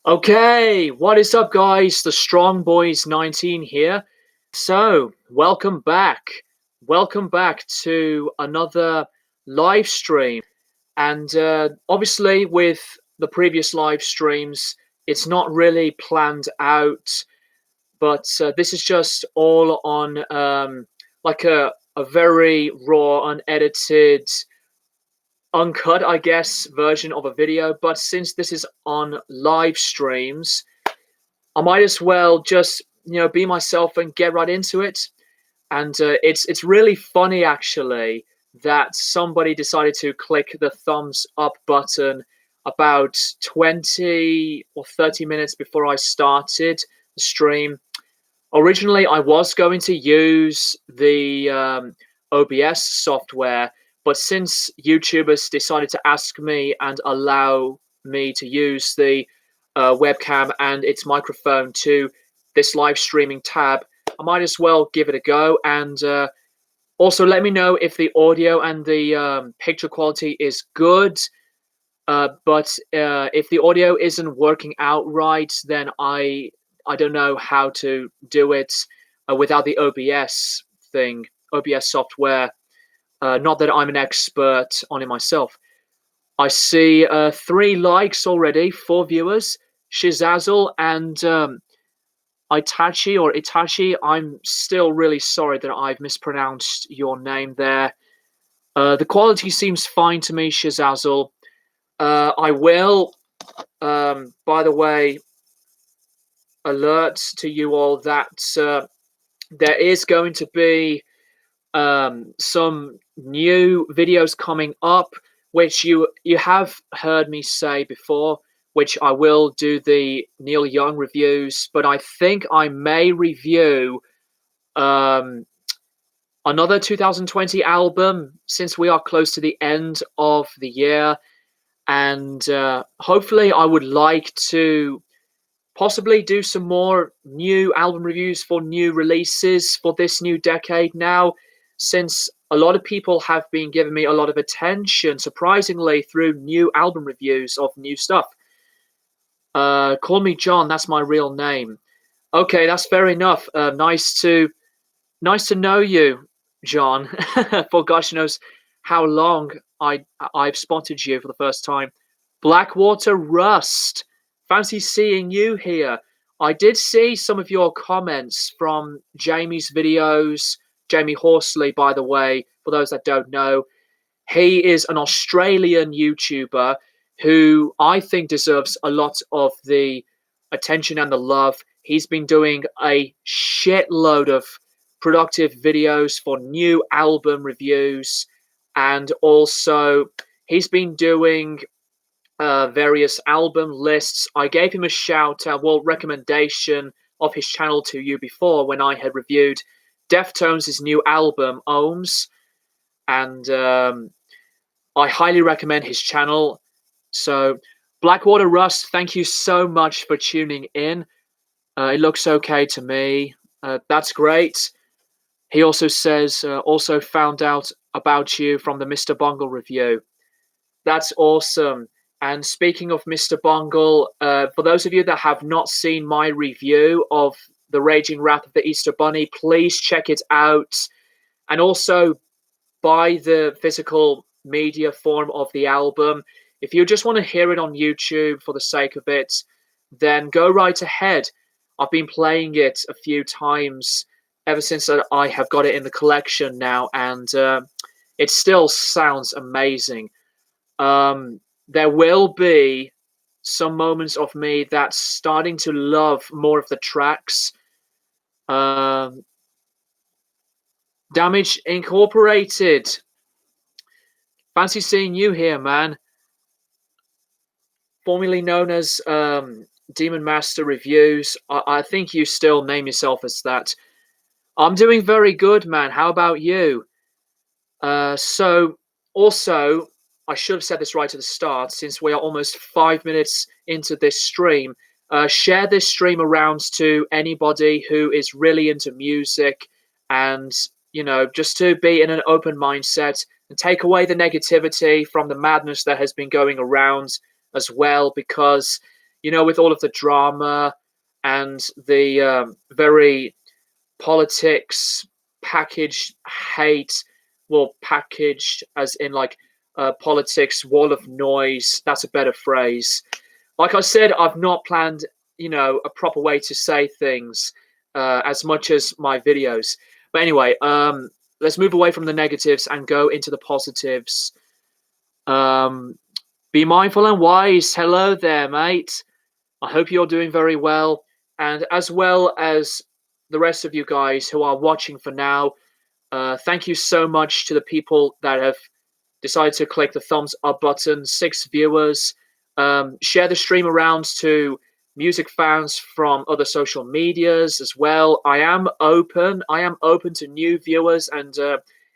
Okay, what is up, guys? The Strong Boys 19 here. So, welcome back. Welcome back to another live stream. And obviously, with the previous live streams, it's not really planned out, but this is just all on like a very raw, unedited, uncut, I guess, version of a video. But since this is on live streams, I might as well just be myself and get right into it. And it's really funny actually that somebody decided to click the thumbs up button about 20 or 30 minutes before I started the stream. Originally, I was going to use the OBS software, but since YouTubers decided to ask me and allow me to use the webcam and its microphone to this live streaming tab, I might as well give it a go. And also let me know if the audio and the picture quality is good. But if the audio isn't working out right, then I don't know how to do it without the OBS software. Not that I'm an expert on it myself. I see 3 likes already, 4 viewers. Shizazzle and Itachi. I'm still really sorry that I've mispronounced your name there. The quality seems fine to me, Shizazzle. I will, by the way, alert to you all that there is going to be some new videos coming up, which you have heard me say before, which I will do the Neil Young reviews, but I think I may review another 2020 album since we are close to the end of the year, and hopefully I would like to possibly do some more new album reviews for new releases for this new decade now, since a lot of people have been giving me a lot of attention, surprisingly, through new album reviews of new stuff. Call me John, that's my real name. Okay, that's fair enough. Nice to know you, John, for gosh knows how long I've spotted you for the first time. Blackwater Rust. Fancy seeing you here. I did see some of your comments from Jamie's videos. Jamie Horsley, by the way, for those that don't know, he is an Australian YouTuber who I think deserves a lot of the attention and the love. He's been doing a shitload of productive videos for new album reviews, and also he's been doing various album lists. I gave him a shout out, recommendation of his channel to you before when I had reviewed Deftones' new album, Ohms, and I highly recommend his channel. So, Blackwater Rust, thank you so much for tuning in. It looks okay to me. That's great. He also says, also found out about you from the Mr. Bungle review. That's awesome. And speaking of Mr. Bungle, for those of you that have not seen my review of The Raging Wrath of the Easter Bunny, please check it out. And also buy the physical media form of the album. If you just want to hear it on YouTube for the sake of it, then go right ahead. I've been playing it a few times ever since I have got it in the collection now, and it still sounds amazing. There will be some moments of me that's starting to love more of the tracks. Damage Incorporated. Fancy seeing you here, man. Formerly known as Demon Master Reviews. I think you still name yourself as that. I'm doing very good, man. How about you? So, also, I should have said this right at the start, since we are almost 5 minutes into this stream. Share this stream around to anybody who is really into music, and, just to be in an open mindset and take away the negativity from the madness that has been going around as well, because, with all of the drama and the very politics packaged hate, well, packaged as in like politics wall of noise. That's a better phrase. Like I said, I've not planned, a proper way to say things as much as my videos. But anyway, let's move away from the negatives and go into the positives. Um, be mindful and wise. Hello there, mate. I hope you're doing very well. And as well as the rest of you guys who are watching for now, thank you so much to the people that have decided to click the thumbs up button. 6 viewers. Share the stream around to music fans from other social medias as well. I am open. To new viewers and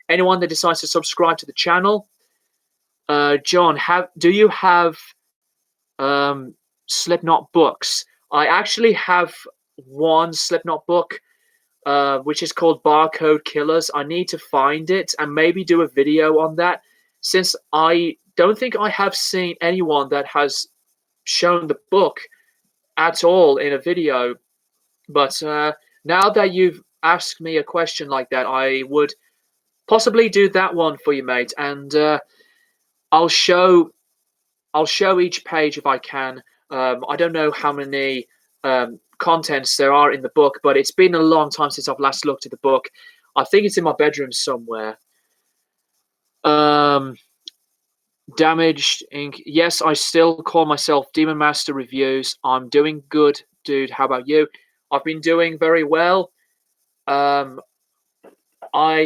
anyone that decides to subscribe to the channel. John, do you have Slipknot books? I actually have one Slipknot book, which is called Barcode Killers. I need to find it and maybe do a video on that, since I don't think I have seen anyone that has shown the book at all in a video. But now that you've asked me a question like that, I would possibly do that one for you, mate. And I'll show each page if I can. I don't know how many contents there are in the book, but it's been a long time since I've last looked at the book. I think it's in my bedroom somewhere. Damaged Ink. Yes, I still call myself Demon Master Reviews. I'm doing good, dude. How about you? I've been doing very well. I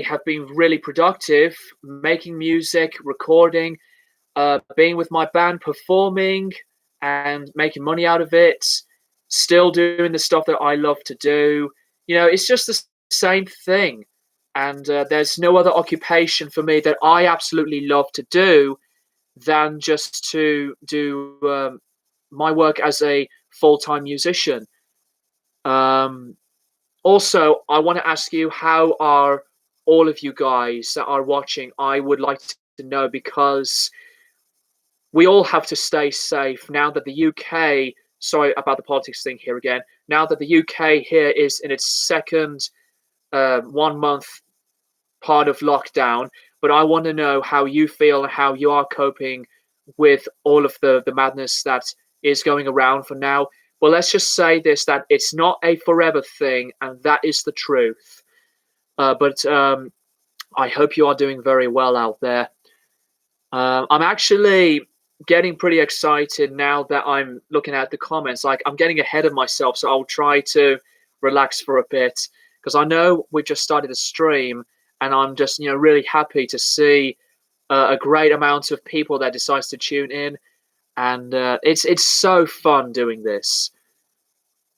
have been really productive, making music, recording, being with my band, performing, and making money out of it. Still doing the stuff that I love to do. It's just the same thing. And there's no other occupation for me that I absolutely love to do than just to do my work as a full-time musician. Also, I want to ask you, how are all of you guys that are watching? I would like to know, because we all have to stay safe now that the UK, sorry about the politics thing here again, now that the UK here is in its second 1 month part of lockdown. But I want to know how you feel and how you are coping with all of the madness that is going around for now. Well, let's just say this, that it's not a forever thing, and that is the truth. But I hope you are doing very well out there. I'm actually getting pretty excited now that I'm looking at the comments. Like, I'm getting ahead of myself, so I'll try to relax for a bit, because I know we just started a stream, and I'm just really happy to see a great amount of people that decides to tune in, and it's so fun doing this.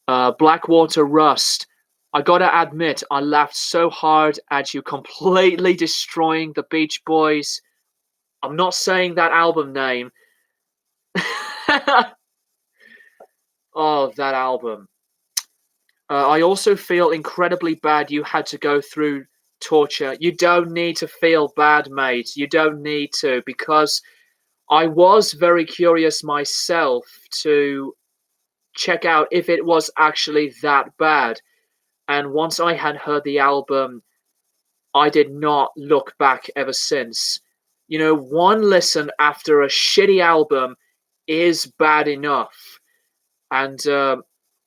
Blackwater Rust. I gotta admit, I laughed so hard at you completely destroying the Beach Boys. I'm not saying that album name. Oh, that album. I also feel incredibly bad you had to go through torture. You don't need to feel bad, mate. You don't need to, because I was very curious myself to check out if it was actually that bad. And once I had heard the album, I did not look back ever since. One listen after a shitty album is bad enough. And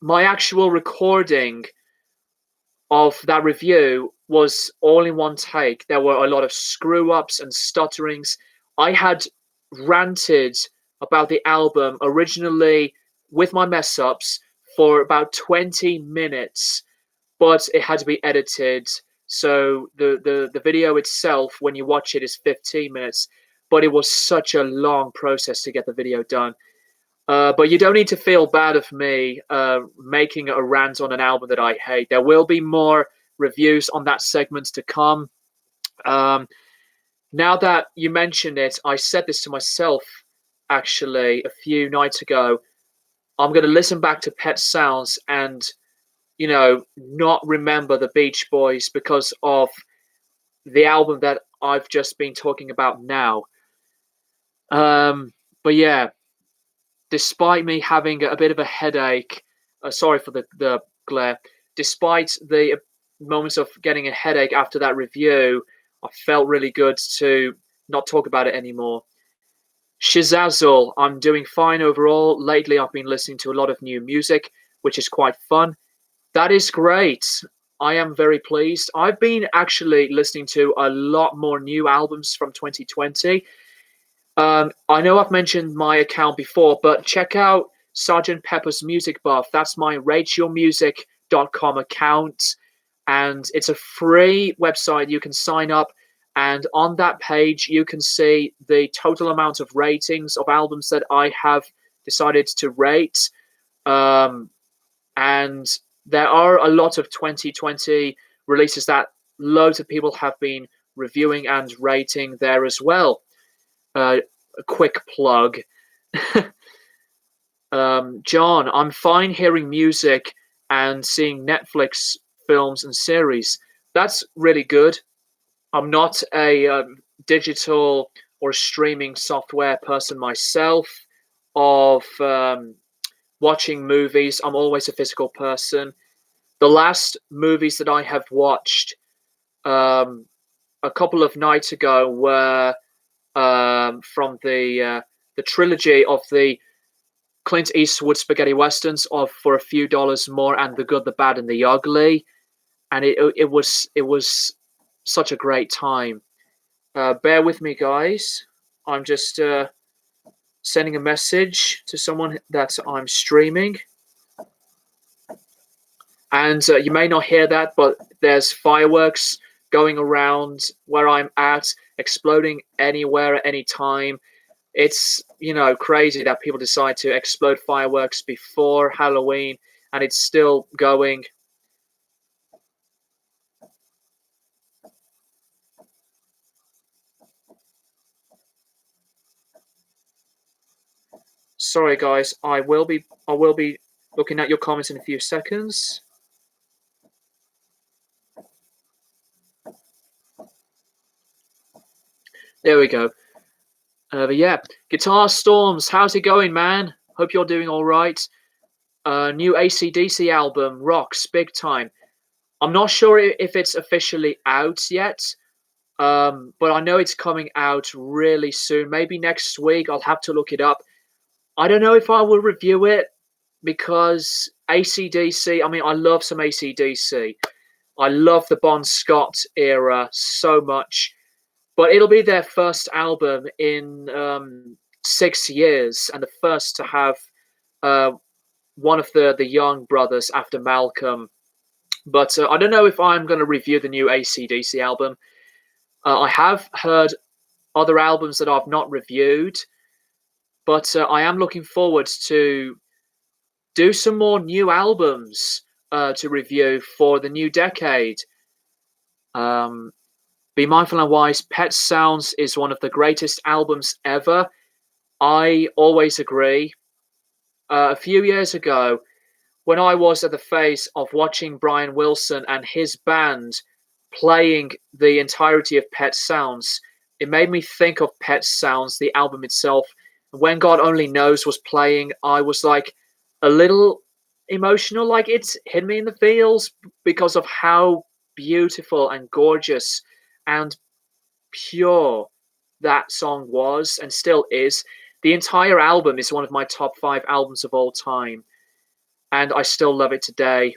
my actual recording of that review was all in one take. There were a lot of screw ups and stutterings. I had ranted about the album originally with my mess ups for about 20 minutes, but it had to be edited. So the video itself, when you watch it, is 15 minutes, but it was such a long process to get the video done. But you don't need to feel bad of me making a rant on an album that I hate. There will be more reviews on that segment to come. Now that you mention it, I said this to myself actually a few nights ago. I'm going to listen back to Pet Sounds and, not remember the Beach Boys because of the album that I've just been talking about now. But yeah. despite me having a bit of a headache, sorry for the glare, despite the moments of getting a headache after that review, I felt really good to not talk about it anymore. Shizazzle, I'm doing fine overall. Lately, I've been listening to a lot of new music, which is quite fun. That is great. I am very pleased. I've been actually listening to a lot more new albums from 2020. I know I've mentioned my account before, but check out Sergeant Pepper's Music Buff. That's my rateyourmusic.com account. And it's a free website. You can sign up. And on that page, you can see the total amount of ratings of albums that I have decided to rate. And there are a lot of 2020 releases that loads of people have been reviewing and rating there as well. A quick plug. John, I'm fine hearing music and seeing Netflix films and series. That's really good. I'm not a digital or streaming software person myself of watching movies. I'm always a physical person. The last movies that I have watched a couple of nights ago were from the trilogy of the Clint Eastwood spaghetti westerns of For a Few Dollars More and The Good, the Bad, and the Ugly, and it was such a great time. Bear with me, guys. I'm just sending a message to someone that I'm streaming, and you may not hear that, but there's fireworks going around where I'm at, exploding anywhere at any time. It's, crazy that people decide to explode fireworks before Halloween and it's still going. Sorry guys, I will be looking at your comments in a few seconds. There we go. But yeah, Guitar Storms, how's it going, man? Hope you're doing all right. New AC/DC album rocks big time. I'm not sure if it's officially out yet, but I know it's coming out really soon. Maybe next week. I'll have to look it up. I don't know if I will review it because AC/DC. I mean, I love some AC/DC. I love the Bon Scott era so much, but it'll be their first album in 6 years and the first to have uh, one of the young brothers after Malcolm. But I don't know if I'm going to review the new AC/DC album. I have heard other albums that I've not reviewed, but I am looking forward to do some more new albums to review for the new decade. Um, Be Mindful and Wise, Pet Sounds is one of the greatest albums ever. I always agree. A few years ago, when I was at the phase of watching Brian Wilson and his band playing the entirety of Pet Sounds, it made me think of Pet Sounds, the album itself. When God Only Knows was playing, I was like a little emotional, like it's hit me in the feels because of how beautiful and gorgeous and pure that song was and still is. The entire album is one of my top 5 albums of all time, and I still love it today.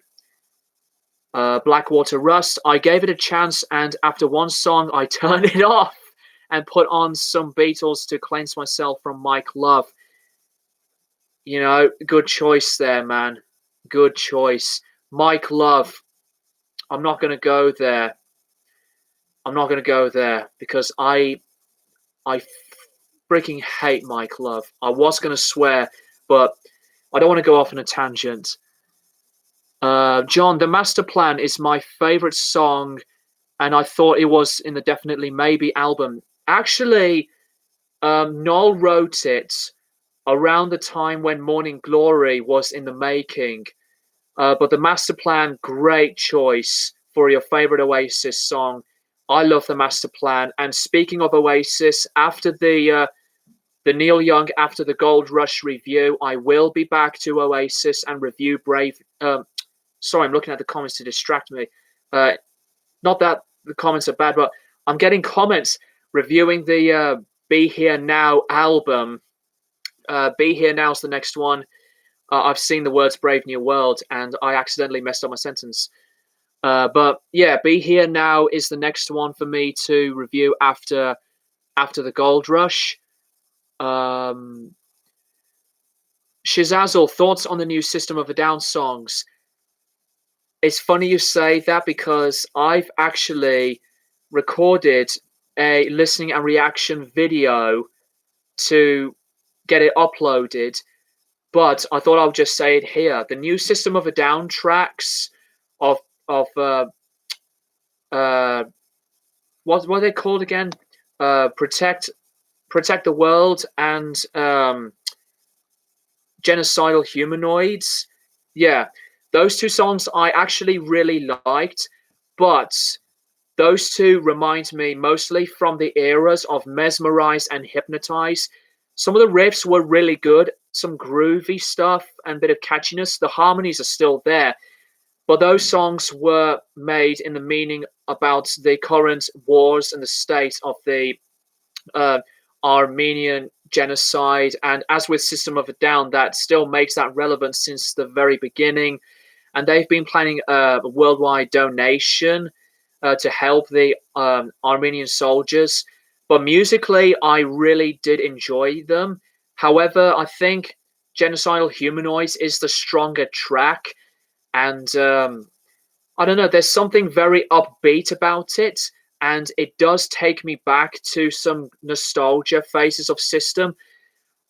Blackwater Rust, I gave it a chance, and after one song, I turned it off and put on some Beatles to cleanse myself from Mike Love. Good choice there, man. Good choice. Mike Love, I'm not going to go there. I'm not going to go there because I freaking hate Mike Love. I was going to swear, but I don't want to go off on a tangent. John, The Master Plan is my favorite song, and I thought it was in the Definitely Maybe album. Actually, Noel wrote it around the time when Morning Glory was in the making. But The Master Plan, great choice for your favorite Oasis song. I love The Master Plan. And speaking of Oasis, after the the Neil Young After the Gold Rush review. I will be back to Oasis and review Brave. Sorry, I'm looking at the comments to distract me. Not that the comments are bad, but I'm getting comments reviewing the Be Here Now album. Be Here Now is the next one. I've seen the words Brave New World, and I accidentally messed up my sentence. But yeah, Be Here Now is the next one for me to review after the Gold Rush. Shizazzle, thoughts on the new System of a Down songs? It's funny you say that because I've actually recorded a listening and reaction video to get it uploaded, but I thought I'll just say it here. The new System of a Down tracks of what are they called again? Protect the World and Genocidal Humanoids. Yeah, those two songs I actually really liked, but those two remind me mostly from the eras of Mesmerize and Hypnotize. Some of the riffs were really good, some groovy stuff and a bit of catchiness. The harmonies are still there, but those songs were made in the meaning about the current wars and the state of the Armenian genocide. And as with System of a Down, that still makes that relevant since the very beginning. And they've been planning a worldwide donation to help the Armenian soldiers. But musically, I really did enjoy them. However, I think Genocidal Humanoids is the stronger track. And I don't know, there's something very upbeat about it. And it does take me back to some nostalgia phases of System.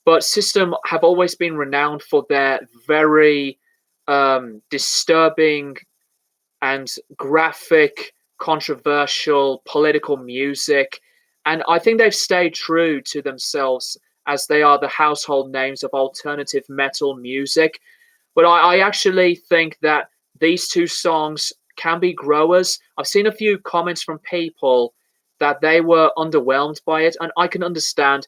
But System have always been renowned for their very disturbing and graphic, controversial, political music. And I think they've stayed true to themselves as they are the household names of alternative metal music. But I actually think that these two songs can be growers. I've seen a few comments from people that they were underwhelmed by it, and I can understand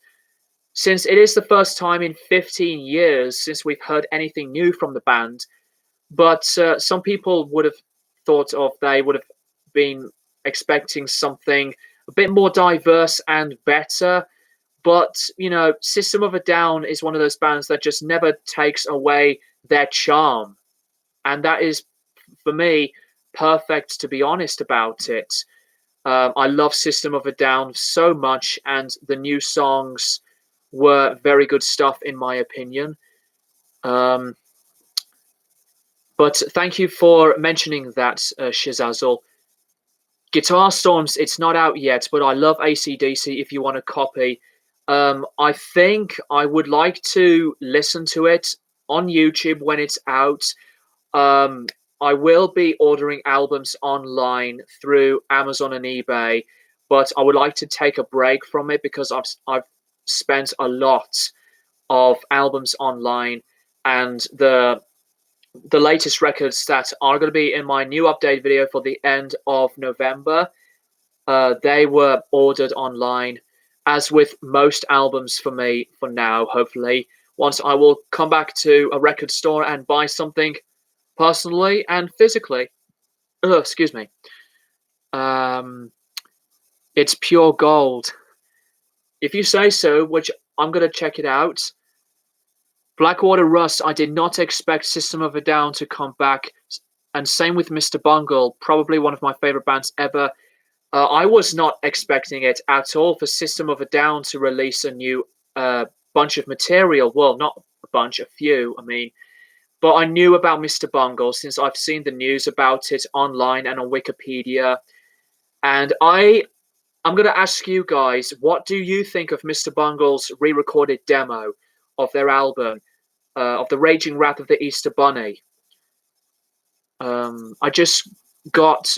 since it is the first time in 15 years since we've heard anything new from the band. But some people would have they would have been expecting something a bit more diverse and better. But, you know, System of a Down is one of those bands that just never takes away their charm. And that is, for me, perfect, to be honest about it. I love System of a Down so much, and the new songs were very good stuff, in my opinion. But thank you for mentioning that, Shizazzle. Guitar Storms, it's not out yet, but I love AC/DC if you want a copy. I think I would like to listen to it on YouTube when it's out. I will be ordering albums online through Amazon and eBay, but I would like to take a break from it because I've spent a lot of albums online, and the latest records that are going to be in my new update video for the end of November, they were ordered online, as with most albums for me for now, hopefully. Once I will come back to a record store and buy something personally and physically. Excuse me. It's pure gold. If you say so, which I'm going to check it out. Blackwater Rust, I did not expect System of a Down to come back. And same with Mr. Bungle, probably one of my favorite bands ever. I was not expecting it at all for System of a Down to release a new bunch of material. Well, not a bunch, a few, I mean. But I knew about Mr. Bungle since I've seen the news about it online and on Wikipedia. And I'm going to ask you guys, what do you think of Mr. Bungle's re-recorded demo of their album, of The Raging Wrath of the Easter Bunny? I just got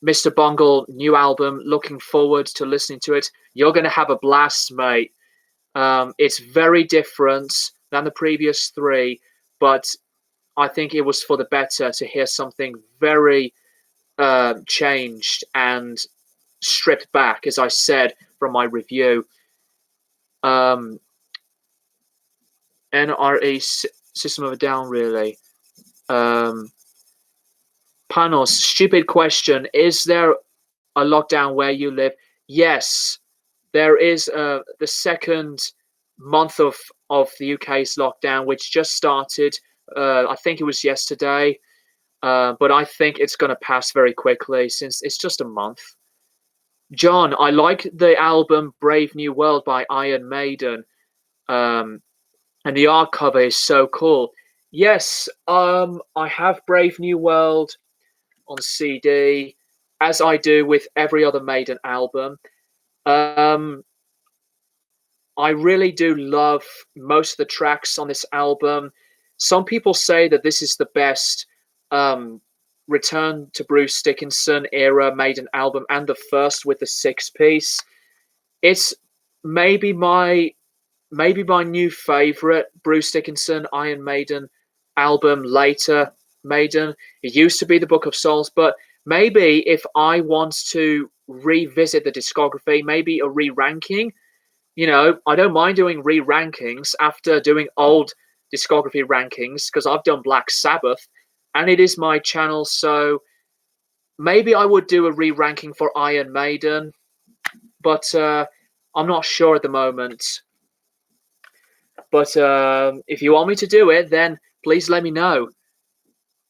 Mr. Bungle new album, looking forward to listening to it. You're going to have a blast, mate. It's very different than the previous three, but I think it was for the better to hear something very changed and stripped back, as I said from my review. NRE System of a Down, really. Um, Panos, stupid question. Is there a lockdown where you live? Yes, there is the second month of the UK's lockdown, which just started. I think it was yesterday, but I think it's going to pass very quickly since it's just a month. John, I like the album Brave New World by Iron Maiden, um, and the art cover is so cool. Yes, I have Brave New World on CD, as I do with every other Maiden album. Um, I really do love most of the tracks on this album. Some people say that this is the best um, Return to Bruce Dickinson era Maiden album and the first with the six piece. It's maybe my new favorite Bruce Dickinson Iron Maiden album later. Maiden. It used to be the Book of Souls, but maybe if I want to revisit the discography, maybe a re-ranking, I don't mind doing re-rankings after doing old discography rankings because I've done Black Sabbath and it is my channel, so maybe I would do a re-ranking for Iron Maiden, but I'm not sure at the moment. But if you want me to do it, then please let me know.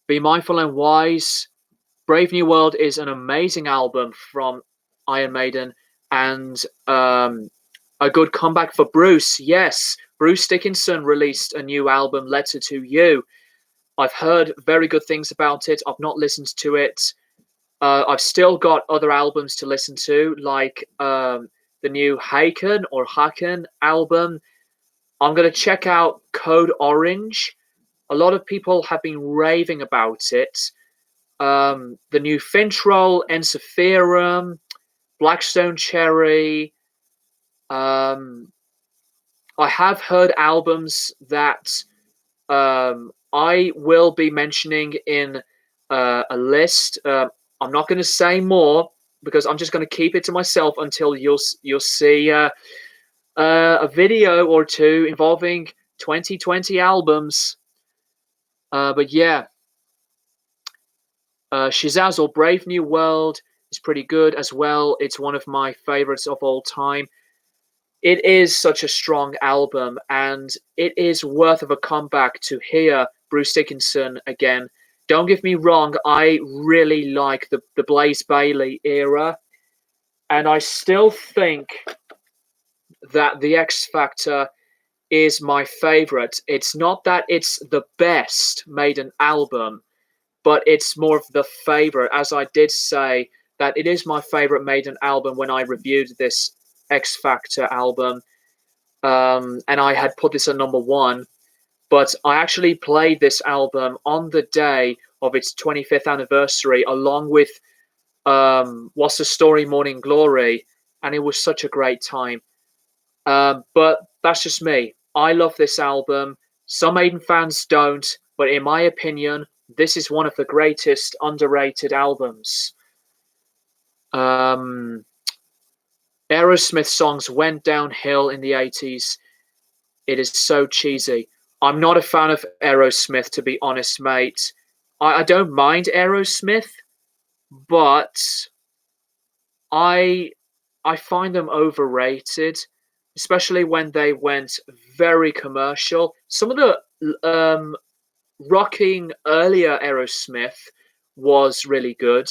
Be mindful and wise. Brave New World is an amazing album from Iron Maiden, and a good comeback for Bruce. Yes, Bruce Dickinson released a new album, Letter to You. I've heard very good things about it. I've not listened to it. I've still got other albums to listen to, like the new Haken album. I'm going to check out Code Orange. A lot of people have been raving about it. The new Fintroll, Ensiferum, Blackstone Cherry. I have heard albums that I will be mentioning in a list. I'm not going to say more because I'm just going to keep it to myself until you'll see a video or two involving 2020 albums. But yeah, Shizazel Brave New World is pretty good as well. It's one of my favorites of all time. It is such a strong album, and it is worth of a comeback to hear Bruce Dickinson again. Don't get me wrong, I really like the Blaze Bayley era, and I still think that the X Factor is my favorite. It's not that it's the best Maiden album, but it's more of the favorite, as I did say that it is my favorite Maiden album when I reviewed this X Factor album, and I had put this at number one, but I actually played this album on the day of its 25th anniversary along with What's the Story, Morning Glory, and it was such a great time. But that's just me. I love this album. Some Maiden fans don't, but in my opinion, this is one of the greatest underrated albums. Aerosmith songs went downhill in the 80s. It is so cheesy. I'm not a fan of Aerosmith, to be honest, mate. I don't mind Aerosmith, but I find them overrated, especially when they went very commercial. Some of the rocking earlier Aerosmith was really good,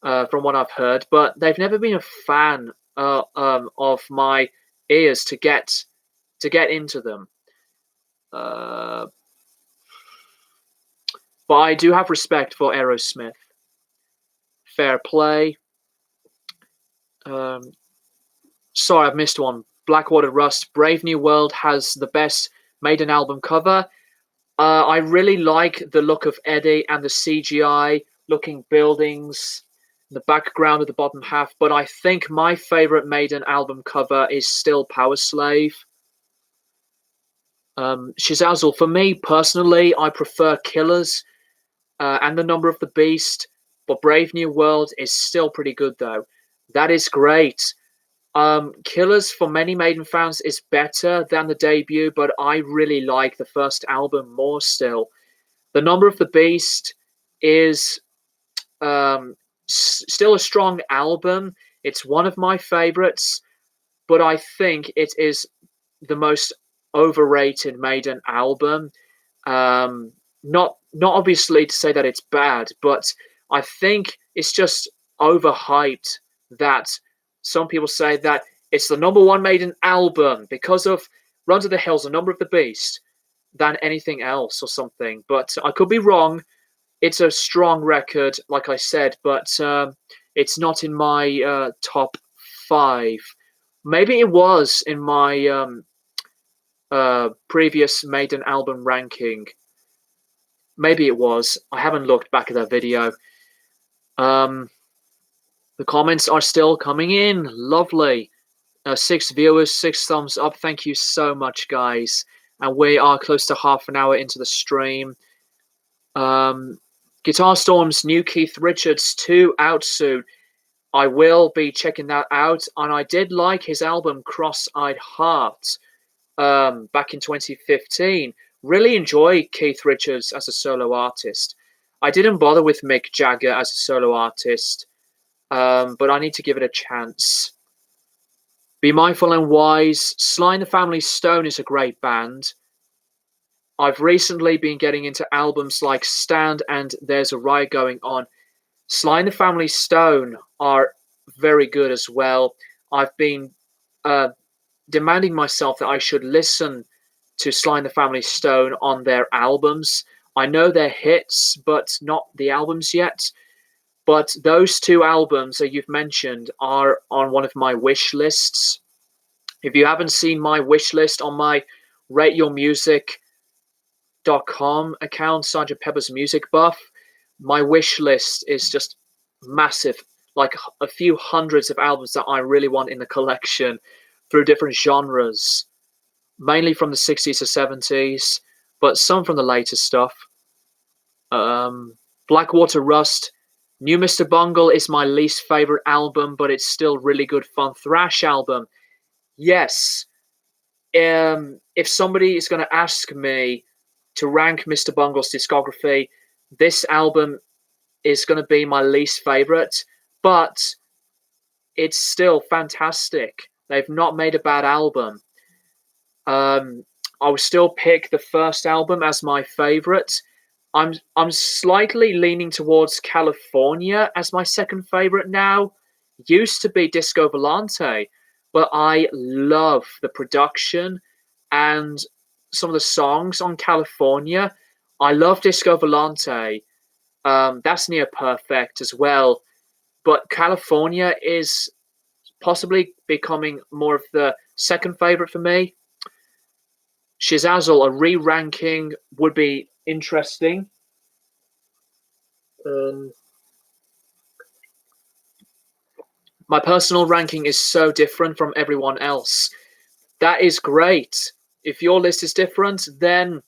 from what I've heard, but they've never been a fan of my ears to get into them. But I do have respect for Aerosmith. Fair play. Sorry, I've missed one. Blackwater Rust. Brave New World has the best Maiden album cover. I really like the look of Eddie and the CGI looking buildings, the background of the bottom half, but I think my favorite Maiden album cover is still Power Slave. Shizazel, for me personally, I prefer Killers and The Number of the Beast, but Brave New World is still pretty good though. That is great. Killers for many Maiden fans is better than the debut, but I really like the first album more still. The Number of the Beast is still a strong album. It's one of my favorites, but I think it is the most overrated Maiden album. Not obviously to say that it's bad, but I think it's just overhyped. That some people say that it's the number one Maiden album because of Run to the Hills, The Number of the Beast, than anything else or something. But I could be wrong. It's a strong record, like I said, but it's not in my top five. Maybe it was in my previous Maiden album ranking. Maybe it was. I haven't looked back at that video. Um, the comments are still coming in. Lovely. 6 viewers, 6 thumbs up. Thank you so much, guys. And we are close to half an hour into the stream. Guitar Storm's new Keith Richards 2 out soon. I will be checking that out. And I did like his album Cross-Eyed Heart back in 2015. Really enjoy Keith Richards as a solo artist. I didn't bother with Mick Jagger as a solo artist, but I need to give it a chance. Be Mindful and Wise. Sly and the Family Stone is a great band. I've recently been getting into albums like Stand and There's a Riot Going On. Sly and the Family Stone are very good as well. I've been demanding myself that I should listen to Sly and the Family Stone on their albums. I know their hits, but not the albums yet. But those 2 albums that you've mentioned are on one of my wish lists. If you haven't seen my wish list on my rateyourmusic.com account, Sgt. Pepper's Music Buff, my wish list is just massive. Like a few hundreds of albums that I really want in the collection through different genres. Mainly from the 60s to 70s, but some from the later stuff. Blackwater Rust. New Mr. Bungle is my least favorite album, but it's still really good fun thrash album. Yes. If somebody is going to ask me to rank Mr. Bungle's discography, this album is going to be my least favorite, but it's still fantastic. They've not made a bad album. I would still pick the first album as my favorite. I'm slightly leaning towards California as my second favorite now. Used to be Disco Volante, but I love the production and some of the songs on California. I love Disco Volante. That's near perfect as well. But California is possibly becoming more of the second favorite for me. Shizazzle, a re-ranking would be interesting. My personal ranking is so different from everyone else. That is great. If your list is different, then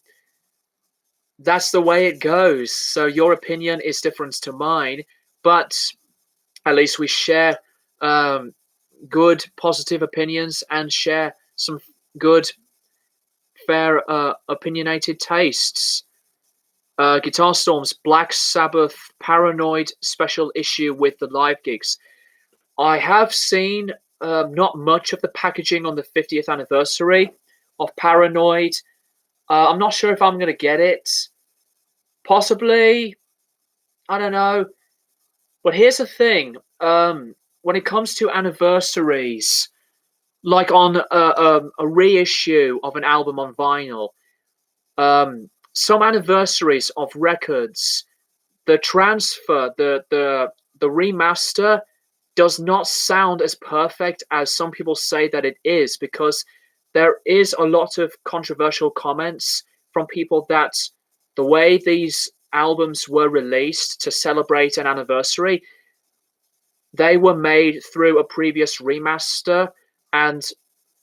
that's the way it goes. So your opinion is different to mine, but at least we share good, positive opinions and share some good, fair, opinionated tastes. Guitar Storm's Black Sabbath Paranoid special issue with the live gigs. I have seen not much of the packaging on the 50th anniversary of Paranoid. I'm not sure if I'm going to get it. Possibly. I don't know. But here's the thing. When it comes to anniversaries, like on a reissue of an album on vinyl, some anniversaries of records, the transfer, the remaster does not sound as perfect as some people say that it is, because there is a lot of controversial comments from people that the way these albums were released to celebrate an anniversary, they were made through a previous remaster and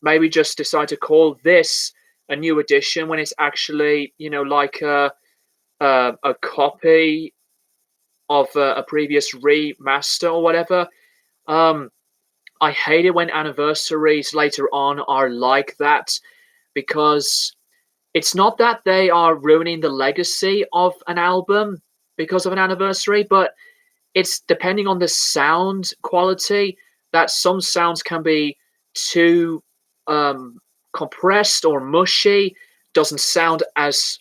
maybe just decide to call this a new edition when it's actually, like a copy of a previous remaster or whatever. I hate it when anniversaries later on are like that, because it's not that they are ruining the legacy of an album because of an anniversary, but it's depending on the sound quality, that some sounds can be too um, compressed or mushy, doesn't sound as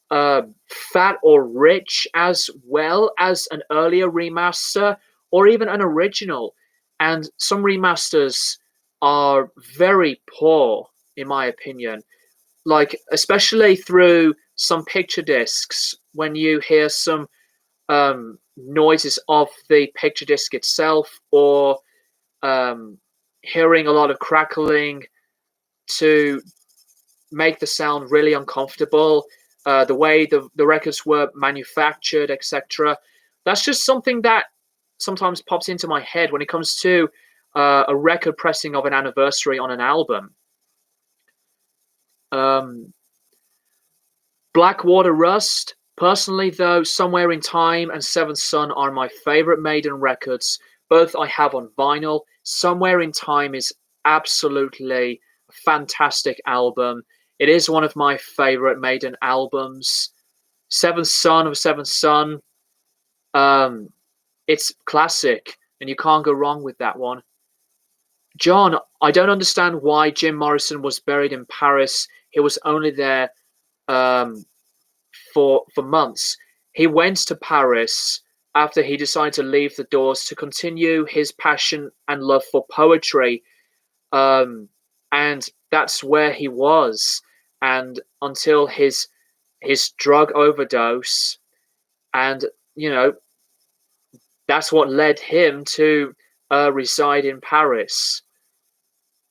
fat or rich as well as an earlier remaster or even an original. And some remasters are very poor, in my opinion. Like, especially through some picture discs, when you hear some noises of the picture disc itself, or um, hearing a lot of crackling to make the sound really uncomfortable, the way the records were manufactured, etc. That's just something that sometimes pops into my head when it comes to a record pressing of an anniversary on an album. Um, Blackwater Rust. Personally, though, Somewhere in Time and Seventh Son are my favorite Maiden records. Both I have on vinyl. Somewhere in Time is absolutely a fantastic album. It is one of my favorite Maiden albums. Seventh Son of Seventh Son, um, it's classic, and you can't go wrong with that one. John, I don't understand why Jim Morrison was buried in Paris. He was only there um, for months. He went to Paris after he decided to leave the Doors to continue his passion and love for poetry, and that's where he was, and until his drug overdose, and you know that's what led him to reside in Paris.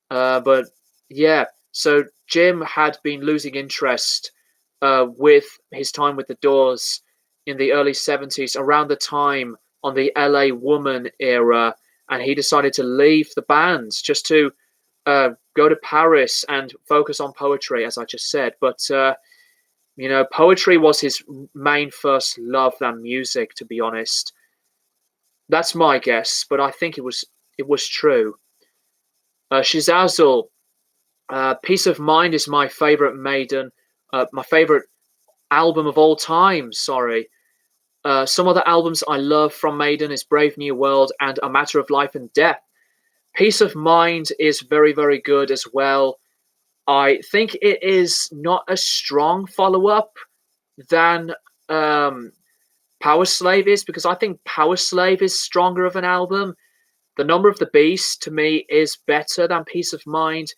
But yeah, so Jim had been losing interest with his time with the Doors in the early 70s, around the time on the LA Woman era, and he decided to leave the band just to go to Paris and focus on poetry, as I just said. But poetry was his main first love than music, to be honest. That's my guess, but I think it was true. Shizazel, Peace of Mind is my favorite Maiden, my favorite album of all time. Sorry. Some other albums I love from Maiden is Brave New World and A Matter of Life and Death. Peace of Mind is very, very good as well. I think it is not a strong follow up than Power Slave is, because I think Power Slave is stronger of an album. The Number of the Beast to me is better than Peace of Mind.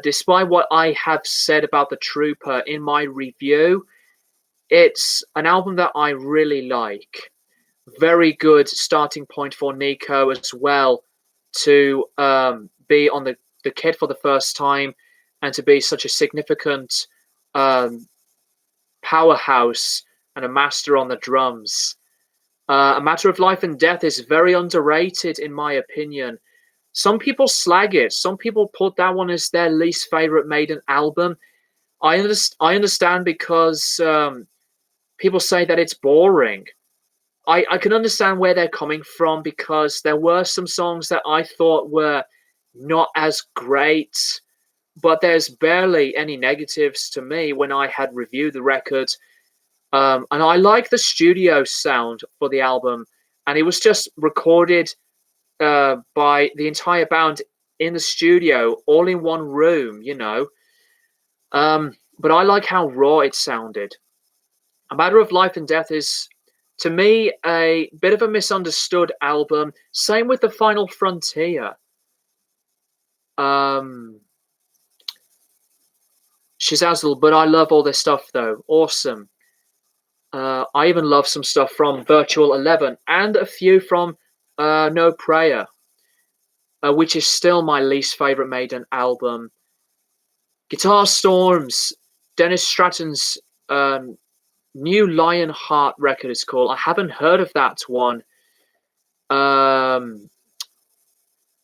Despite what I have said about The Trooper in my review, it's an album that I really like. Very good starting point for Nico as well, to be on the kit for the first time and to be such a significant um, powerhouse and a master on the drums. A Matter of Life and Death is very underrated, in my opinion. Some people slag it. Some people put that one as their least favorite Maiden album. I understand, because people say that it's boring. I can understand where they're coming from, because there were some songs that I thought were not as great, but there's barely any negatives to me when I had reviewed the record. And I like the studio sound for the album, and it was just recorded by the entire band in the studio, all in one room. But I like how raw it sounded. A Matter of Life and Death is, to me, a bit of a misunderstood album. Same with The Final Frontier. Um, Shizazel, but I love all their stuff though. Awesome. I even love some stuff from Virtual 11 and a few from No Prayer, which is still my least favorite Maiden album. Guitar Storms, Dennis Stratton's new Lionheart record is called. I haven't heard of that one.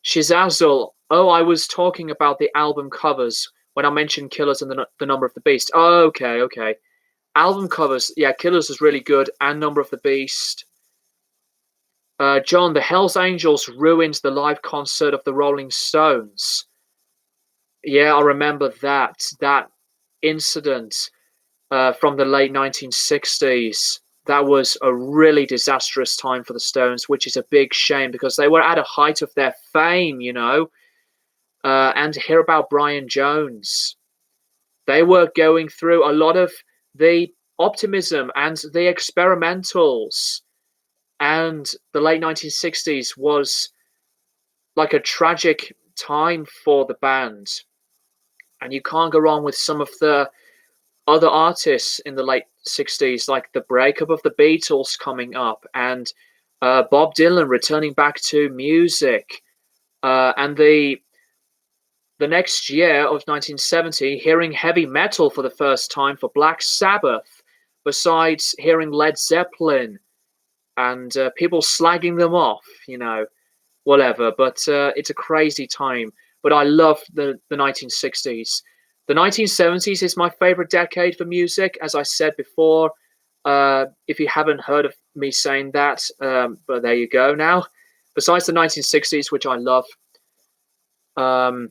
Shizazel. Oh, I was talking about the album covers when I mentioned Killers and the Number of the Beast. Oh, okay. Album covers, yeah, Killers is really good, and Number of the Beast. John, the Hells Angels ruined the live concert of the Rolling Stones. Yeah, I remember that incident from the late 1960s. That was a really disastrous time for the Stones, which is a big shame because they were at a height of their fame, you know. And to hear about Brian Jones, they were going through a lot of the optimism and the experimentals. And the late 1960s was like a tragic time for the band. And you can't go wrong with some of the other artists in the late 60s, like the breakup of the Beatles coming up, and Bob Dylan returning back to music. And the next year of 1970, hearing heavy metal for the first time for Black Sabbath, besides hearing Led Zeppelin and people slagging them off, you know, whatever. But it's a crazy time. But I love the 1960s. The 1970s is my favorite decade for music, as I said before. If you haven't heard of me saying that, but there you go now. Besides the 1960s, which I love, um,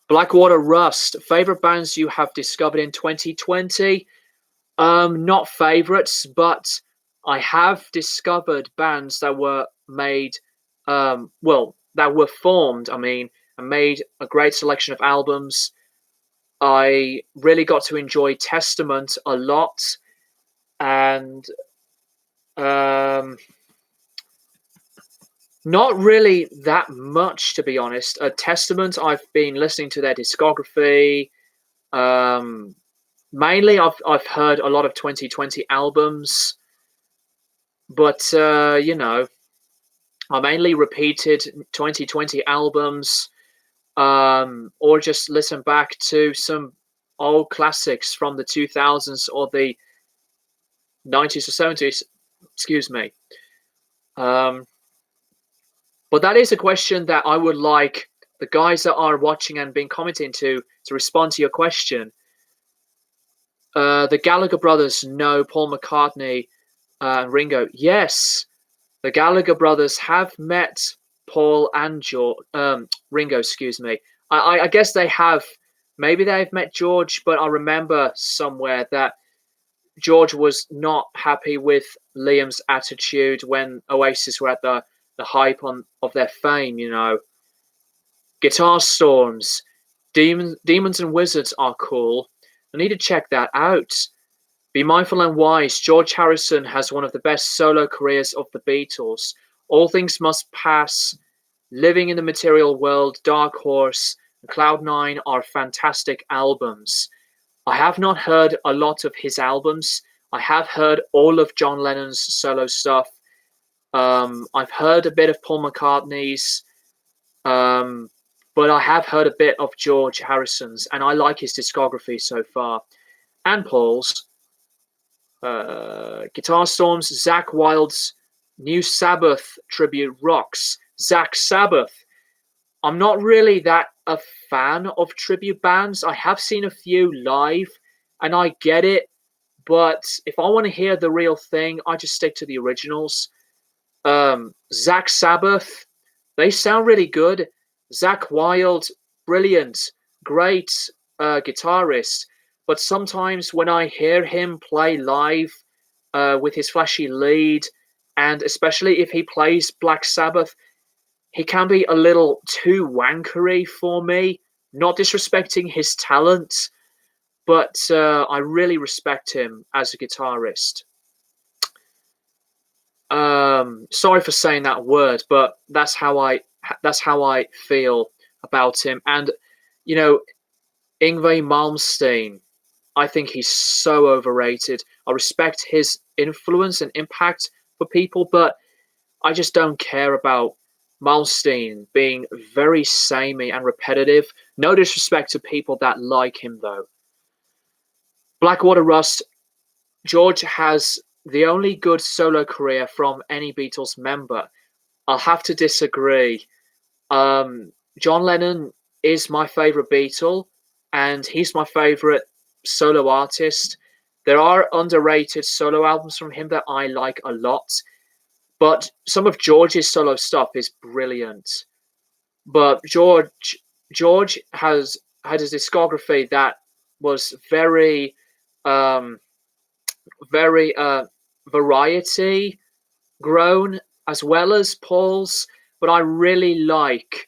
Blackwater Rust, favorite bands you have discovered in 2020? Not favorites, but I have discovered bands that were made, that were formed, I mean, and made a great selection of albums. I really got to enjoy Testament a lot, and um, not really that much, to be honest. Testament, I've been listening to their discography. Um, Mainly, I've heard a lot of 2020 albums, but you know, I mainly repeated 2020 albums, or just listen back to some old classics from the 2000s or the 90s or 70s. Excuse me. Um, but that is a question that I would like the guys that are watching and been commenting to respond to your question. The Gallagher brothers know Paul McCartney and Ringo. Yes, the Gallagher brothers have met Paul and Ringo. Excuse me. I guess they have. Maybe they've met George, but I remember somewhere that George was not happy with Liam's attitude when Oasis were at the hype of their fame. You know, Guitar Storms, Demons and Wizards are cool. I need to check that out. Be mindful and wise. George Harrison has one of the best solo careers of the Beatles. All Things Must Pass, Living in the Material World, Dark Horse, and Cloud Nine are fantastic albums. I have not heard a lot of his albums. I have heard all of John Lennon's solo stuff. I've heard a bit of Paul McCartney's, but I have heard a bit of George Harrison's, and I like his discography so far. And Paul's. Guitar Storms, Zakk Wylde's New Sabbath tribute rocks. Zakk Sabbath. I'm not really that a fan of tribute bands. I have seen a few live, and I get it. But if I want to hear the real thing, I just stick to the originals. Zakk Sabbath, they sound really good. Zakk Wylde, brilliant, great guitarist. But sometimes when I hear him play live with his flashy lead, and especially if he plays Black Sabbath, he can be a little too wankery for me. Not disrespecting his talent, but I really respect him as a guitarist. Sorry for saying that word, but that's how I feel about him. And you know, Yngwie Malmsteen, I think he's so overrated. I respect his influence and impact for people, but I just don't care about Malmsteen being very samey and repetitive. No disrespect to people that like him, though. Blackwater Rust, George has the only good solo career from any Beatles member. I'll have to disagree. John Lennon is my favorite Beatle, and he's my favorite solo artist. There are underrated solo albums from him that I like a lot, But some of George's solo stuff is brilliant. But George has had a discography that was um, very variety grown as well as Paul's. But I really like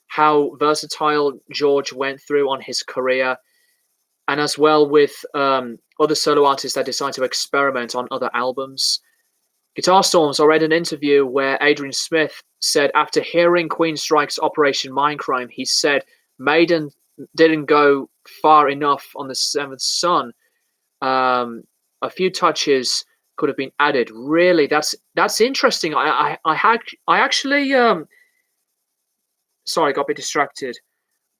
how versatile George went through on his career, and as well with other solo artists that decide to experiment on other albums. Guitar Storms, I read an interview where Adrian Smith said after hearing Queen Strike's Operation Mindcrime, he said Maiden didn't go far enough on the Seventh Son. A few touches could have been added. Really, that's interesting. I actually sorry, I got a bit distracted.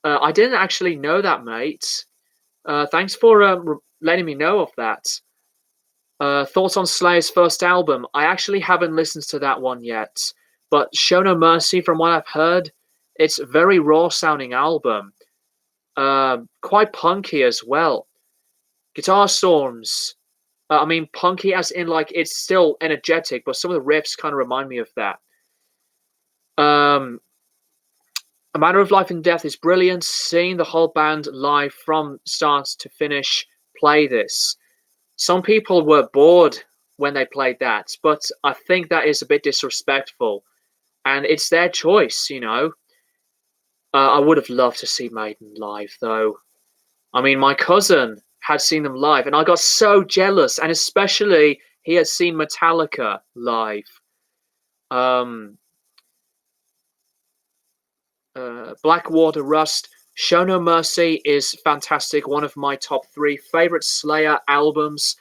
I didn't actually know that, mate. Thanks for letting me know of that. Thoughts on Slayer's first album? I actually haven't listened to that one yet, but Show No Mercy, from what I've heard, it's a very raw sounding album. Quite punky as well. Guitar Storms. I mean, punky as in like it's still energetic, but some of the riffs kind of remind me of that. A Matter of Life and Death is brilliant. Seeing the whole band live from start to finish play this. Some people were bored when they played that, but I think that is a bit disrespectful, and it's their choice, you know. I would have loved to see Maiden live, though. I mean, my cousin had seen them live, and I got so jealous, and especially he had seen Metallica live. Blackwater Rust, Show No Mercy is fantastic. One of my top 3 favorite Slayer albums.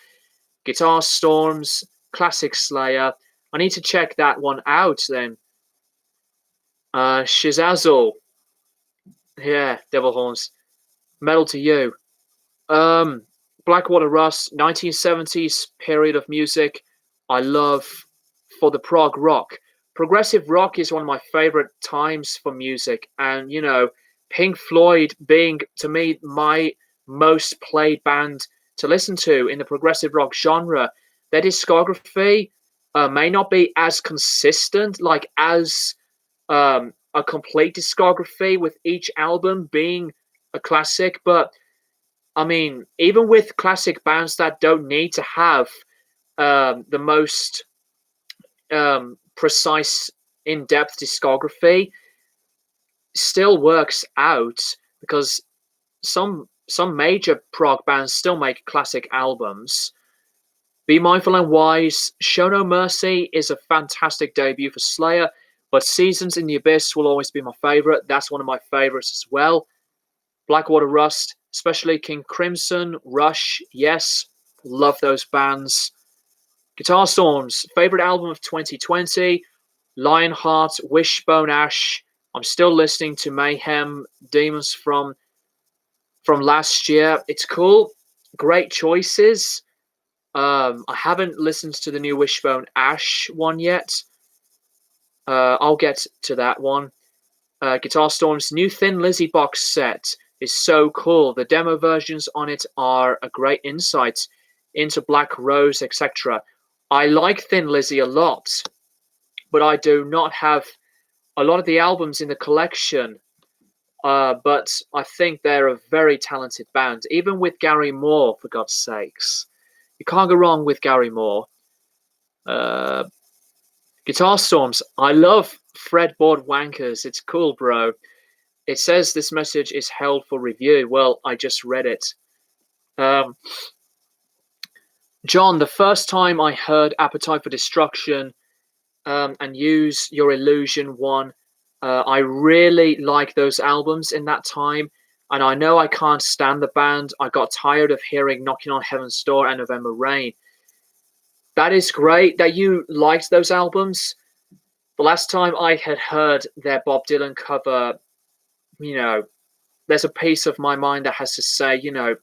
Guitar Storms, classic Slayer. I need to check that one out then. Shizazel, yeah, Devil Horns. Metal to You. Blackwater Rust, 1970s period of music. I love for the prog rock. Progressive rock is one of my favorite times for music, and you know, Pink Floyd being to me my most played band to listen to in the progressive rock genre. Their discography may not be as consistent, like as a complete discography with each album being a classic, but I mean, even with classic bands that don't need to have the most precise, in-depth discography, still works out because some major prog bands still make classic albums. Be Mindful and Wise, Show No Mercy is a fantastic debut for Slayer, but Seasons in the Abyss will always be my favorite. That's one of my favorites as well. Blackwater Rust, especially King Crimson, Rush, yes, love those bands. Guitar Storms, favorite album of 2020, Lionheart, Wishbone Ash. I'm still listening to Mayhem, Demons from last year. It's cool, great choices. I haven't listened to the new Wishbone Ash one yet. I'll get to that one. Guitar Storm's new Thin Lizzy box set is so cool. The demo versions on it are a great insight into Black Rose, etc. I like Thin Lizzy a lot, but I do not have a lot of the albums in the collection. But I think they're a very talented band, even with Gary Moore, for God's sakes. You can't go wrong with Gary Moore. Guitar Storms. I love Fretboard Wankers. It's cool, bro. It says this message is held for review. Well, I just read it. John, the first time I heard Appetite for Destruction and Use Your Illusion one, I really liked those albums in that time. And I know I can't stand the band. I got tired of hearing Knocking on Heaven's Door and November Rain. That is great that you liked those albums. The last time I had heard their Bob Dylan cover, you know, there's a piece of my mind that has to say, you know,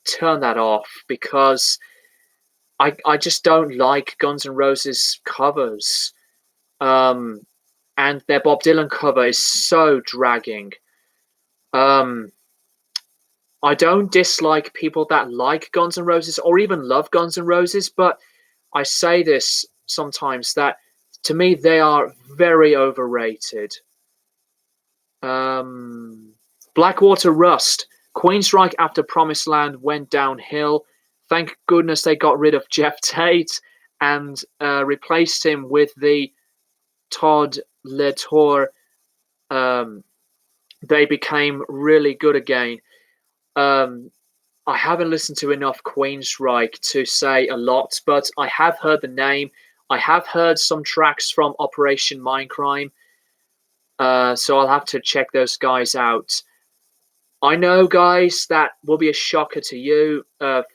turn that off, because I just don't like Guns N' Roses covers. And their Bob Dylan cover is so dragging. I don't dislike people that like Guns N' Roses or even love Guns N' Roses, but I say this sometimes that to me they are very overrated. Um, Blackwater Rust. Queensryche after Promised Land went downhill. Thank goodness they got rid of Jeff Tate and replaced him with the Todd Latour. Um, they became really good again. Um, I haven't listened to enough Queensryche to say a lot, but I have heard the name. I have heard some tracks from Operation Mindcrime, so I'll have to check those guys out. I know, guys, that will be a shocker to you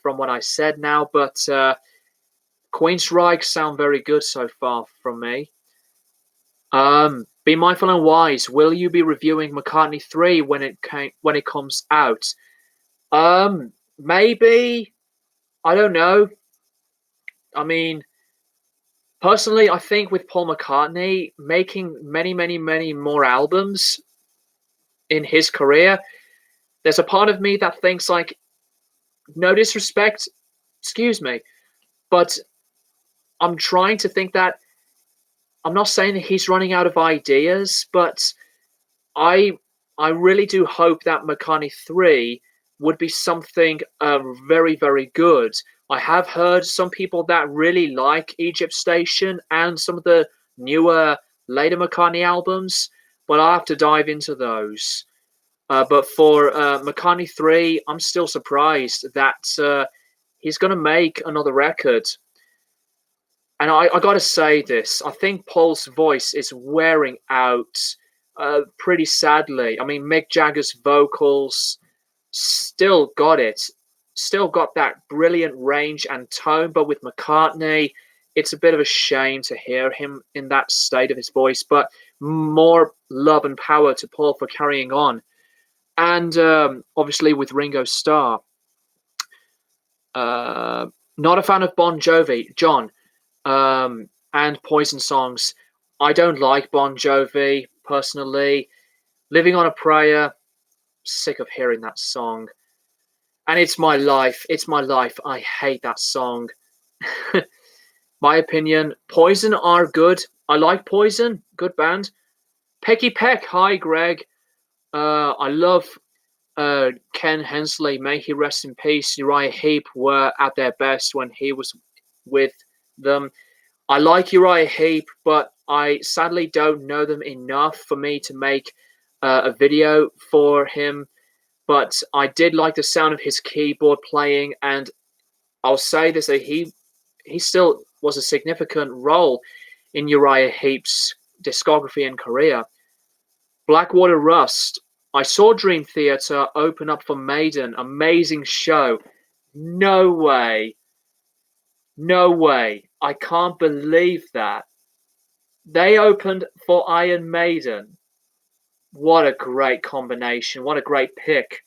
from what I said now, but Queensryche sound very good so far from me. Be mindful and wise. Will you be reviewing McCartney 3 when it comes out? Maybe. I don't know. I mean, personally, I think with Paul McCartney making many, many, many more albums in his career, there's a part of me that thinks like, no disrespect, excuse me, but I'm trying to think that I'm not saying that he's running out of ideas, but I I really do hope that McCartney 3 would be something very, very good. I have heard some people that really like Egypt Station and some of the newer, later McCartney albums, but I'll have to dive into those. But for McCartney 3, I'm still surprised that he's going to make another record. And I got to say this, I think Paul's voice is wearing out pretty sadly. I mean, Mick Jagger's vocals still got it, still got that brilliant range and tone, but with McCartney, it's a bit of a shame to hear him in that state of his voice, but more love and power to Paul for carrying on. And obviously with Ringo Starr. Not a fan of Bon Jovi. John, and Poison songs. I don't like Bon Jovi personally. Living on a Prayer, sick of hearing that song. And It's My Life. It's My Life. I hate that song. My opinion, Poison are good. I like Poison. Good band. Pecky Peck. Hi, Greg. I love Ken Hensley. May he rest in peace. Uriah Heep were at their best when he was with them. I like Uriah Heep, but I sadly don't know them enough for me to make a video for him. But I did like the sound of his keyboard playing, and I'll say this, that he still was a significant role in Uriah Heep's discography and career. Blackwater Rust. I saw Dream Theater open up for Maiden. Amazing show. No way. No way. I can't believe that. They opened for Iron Maiden. What a great combination. What a great pick.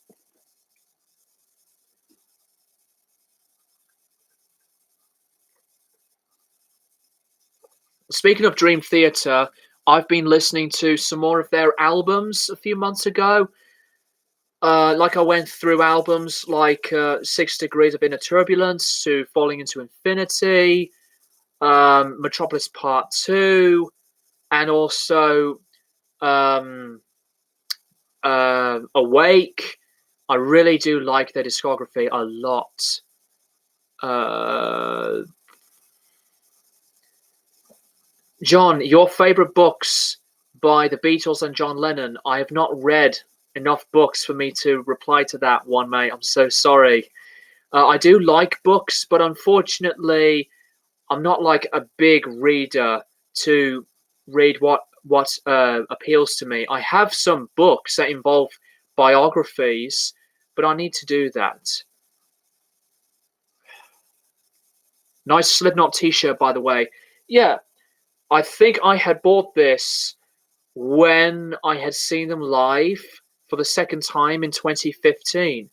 Speaking of Dream Theater, I've been listening to some more of their albums a few months ago. Like I went through albums like 6 Degrees of Inner Turbulence to Falling into Infinity, Metropolis Part 2, and also um, Awake. I really do like their discography a lot. Uh, John, your favorite books by the Beatles and John Lennon. I have not read enough books for me to reply to that one, mate. I'm so sorry. I do like books, but unfortunately, I'm not like a big reader to read what appeals to me. I have some books that involve biographies, but I need to do that. Nice Slipknot t-shirt, by the way. Yeah, I think I had bought this when I had seen them live for the second time in 2015.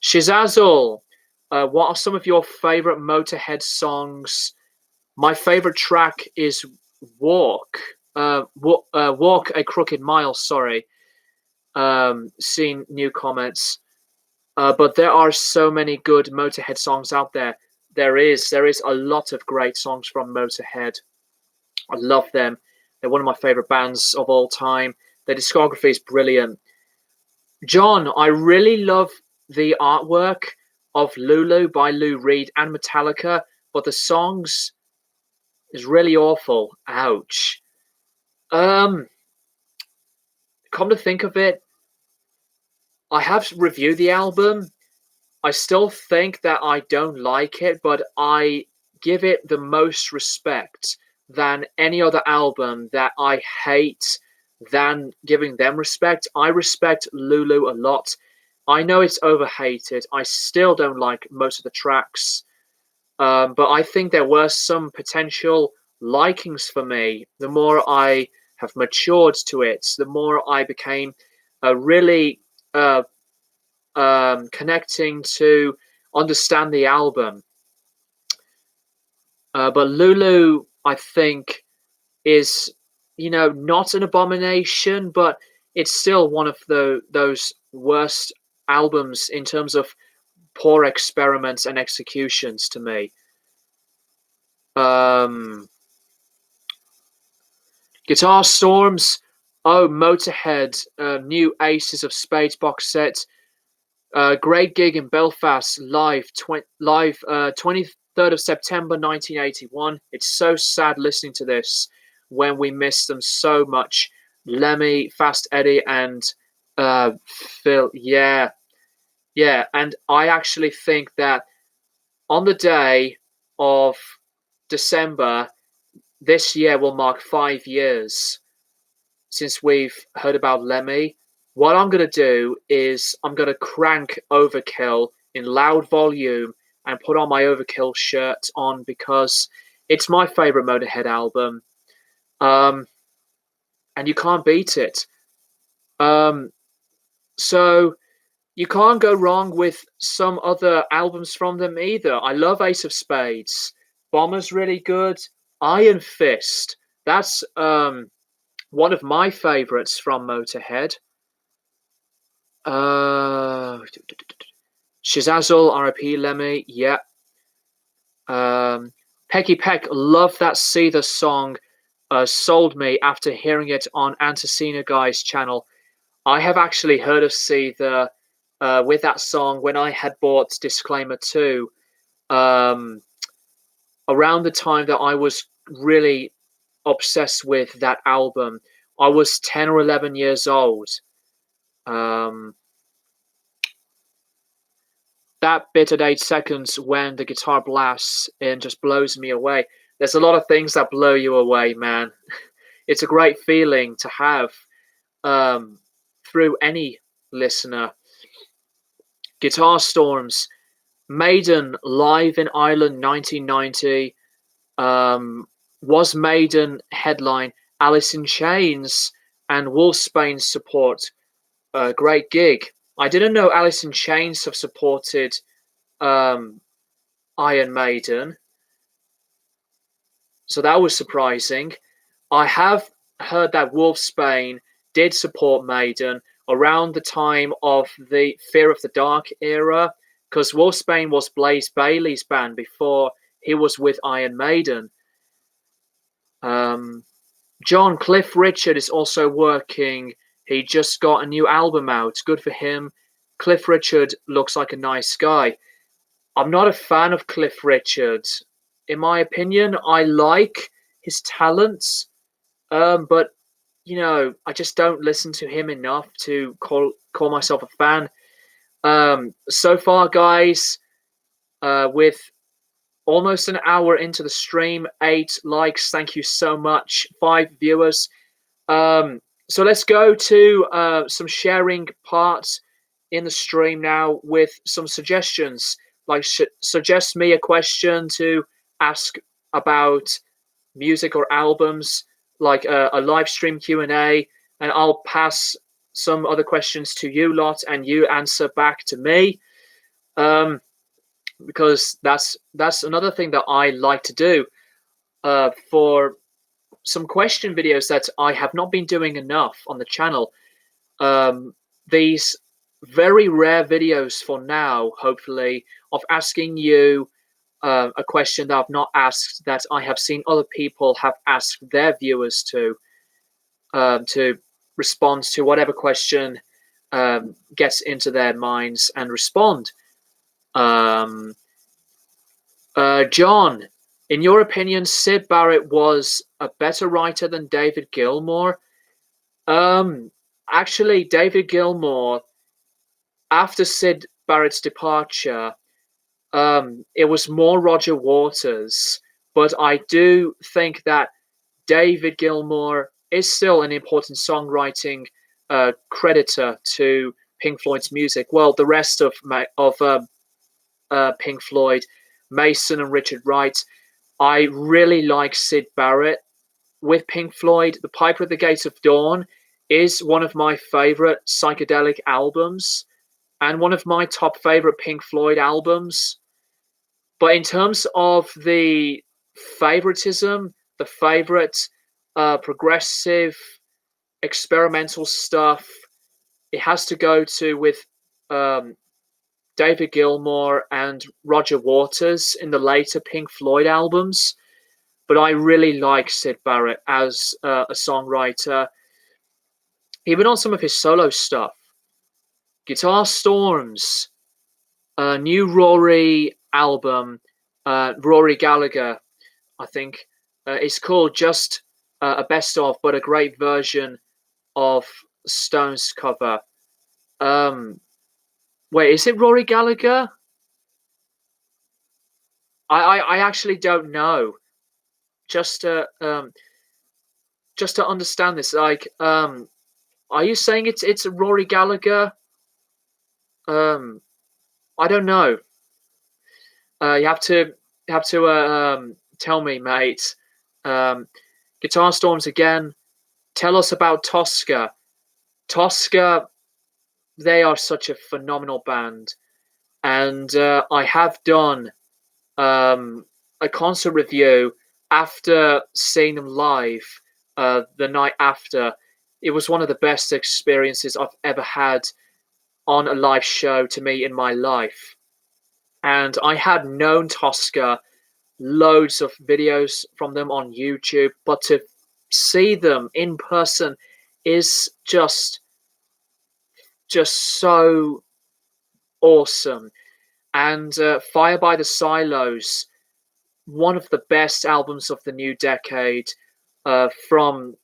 Shizazzle, what are some of your favorite Motorhead songs? My favorite track is Walk. Walk a Crooked Mile, sorry. Seeing new comments. But there are so many good Motorhead songs out there. There is a lot of great songs from Motorhead. I love them. They're one of my favorite bands of all time. Their discography is brilliant. John, I really love the artwork of Lulu by Lou Reed and Metallica, but the songs is really awful. Ouch. Um, Come to think of it, I have reviewed the album. I still think that I don't like it, but I give it the most respect than any other album that I hate than giving them respect. I respect Lulu a lot. I know it's overhated. I still don't like most of the tracks, but I think there were some potential likings for me. The more I have matured to it, the more I became really uh, connecting to understand the album. But Lulu, I think, is not an abomination, but it's still one of those worst albums in terms of poor experiments and executions to me. Um, Guitar Storms, oh Motorhead, new Aces of Spades box set. Great gig in Belfast, live, 23rd of September 1981. It's so sad listening to this when we miss them so much. Lemmy, Fast Eddie, and Phil. Yeah, yeah. And I actually think that on the day of December this year will mark 5 years since we've heard about Lemmy. What I'm going to do is I'm going to crank Overkill in loud volume and put on my Overkill shirt on because it's my favorite Motorhead album. Um, and you can't beat it. Um, so you can't go wrong with some other albums from them either. I love Ace of Spades. Bomber's really good. Iron Fist. That's one of my favorites from Motorhead. Shazazzle, R.I.P. Lemmy, yeah. Peggy Peck, love that Seether song. Sold me after hearing it on Antecina Guy's channel. I have actually heard of Seether with that song when I had bought Disclaimer 2 around the time that I was really obsessed with that album. I was 10 or 11 years old. That bit at 8 seconds when the guitar blasts and just blows me away. There's a lot of things that blow you away, man. It's a great feeling to have through any listener. Guitar Storms, Maiden live in Ireland 1990. Was Maiden headline Alice in Chains and Wolfsbane support. Great gig. I didn't know Alice in Chains have supported Iron Maiden, so that was surprising. I have heard that Wolfsbane did support Maiden around the time of the Fear of the Dark era, because Wolfsbane was Blaze Bayley's band before he was with Iron Maiden. John Cliff Richard is also working. He just got a new album out. Good for him. Cliff Richard looks like a nice guy. I'm not a fan of Cliff Richard. In my opinion, I like his talents, but I just don't listen to him enough to call myself a fan. So far, guys, with almost an hour into the stream, 8 likes. Thank you so much. 5 viewers. So let's go to some sharing parts in the stream now with some suggestions. Like suggest me a question to ask about music or albums, like a live stream Q&A, and I'll pass some other questions to you lot and you answer back to me. Because that's another thing that I like to do for some question videos that I have not been doing enough on the channel. These very rare videos for now, hopefully, of asking you a question that I've not asked that I have seen other people have asked their viewers to respond to whatever question gets into their minds and respond. Um, John, in your opinion, Sid Barrett was a better writer than David Gilmour? Um, Actually, David Gilmour, after Sid Barrett's departure, it was more Roger Waters, but I do think that David Gilmour is still an important songwriting creditor to Pink Floyd's music. Well, the rest of Pink Floyd, Mason and Richard Wright, I really like Sid Barrett with Pink Floyd. The Piper at the Gates of Dawn is one of my favorite psychedelic albums and one of my top favorite Pink Floyd albums. But in terms of the favoritism, the favorite progressive experimental stuff, it has to go to with um, David Gilmour and Roger Waters in the later Pink Floyd albums. But I really like Sid Barrett as a songwriter, even on some of his solo stuff. Guitar Storms, a new Rory album, Rory Gallagher, I think. It's called just a best of, but a great version of Stones cover. Wait, is it Rory Gallagher? I actually don't know. Just to just to understand this, like, are you saying it's Rory Gallagher? Um, I don't know. You have to tell me, mate. Um, Guitar Storms again. Tell us about Tosca. Tosca, they are such a phenomenal band, and I have done a concert review after seeing them live the night after. It was one of the best experiences I've ever had on a live show to me in my life. And I had known Tosca, loads of videos from them on YouTube, but to see them in person is just so awesome. And Fire by the Silos, one of the best albums of the new decade, from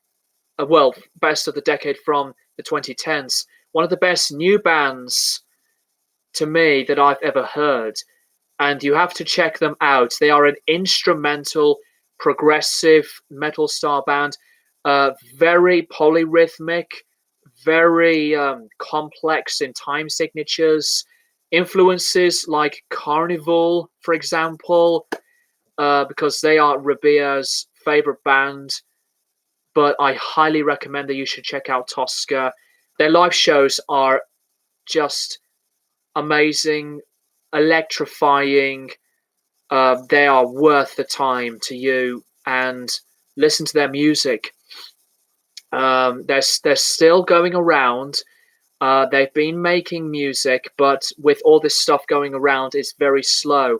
well, best of the decade from the 2010s. One of the best new bands to me that I've ever heard, and you have to check them out. They are an instrumental, progressive metal star band, very polyrhythmic, very complex in time signatures, influences like Carnival, for example, because they are Rabia's favorite band. But I highly recommend that you should check out Tosca. Their live shows are just amazing, electrifying. They are worth the time to you, and listen to their music. They're still going around. They've been making music, but with all this stuff going around, it's very slow.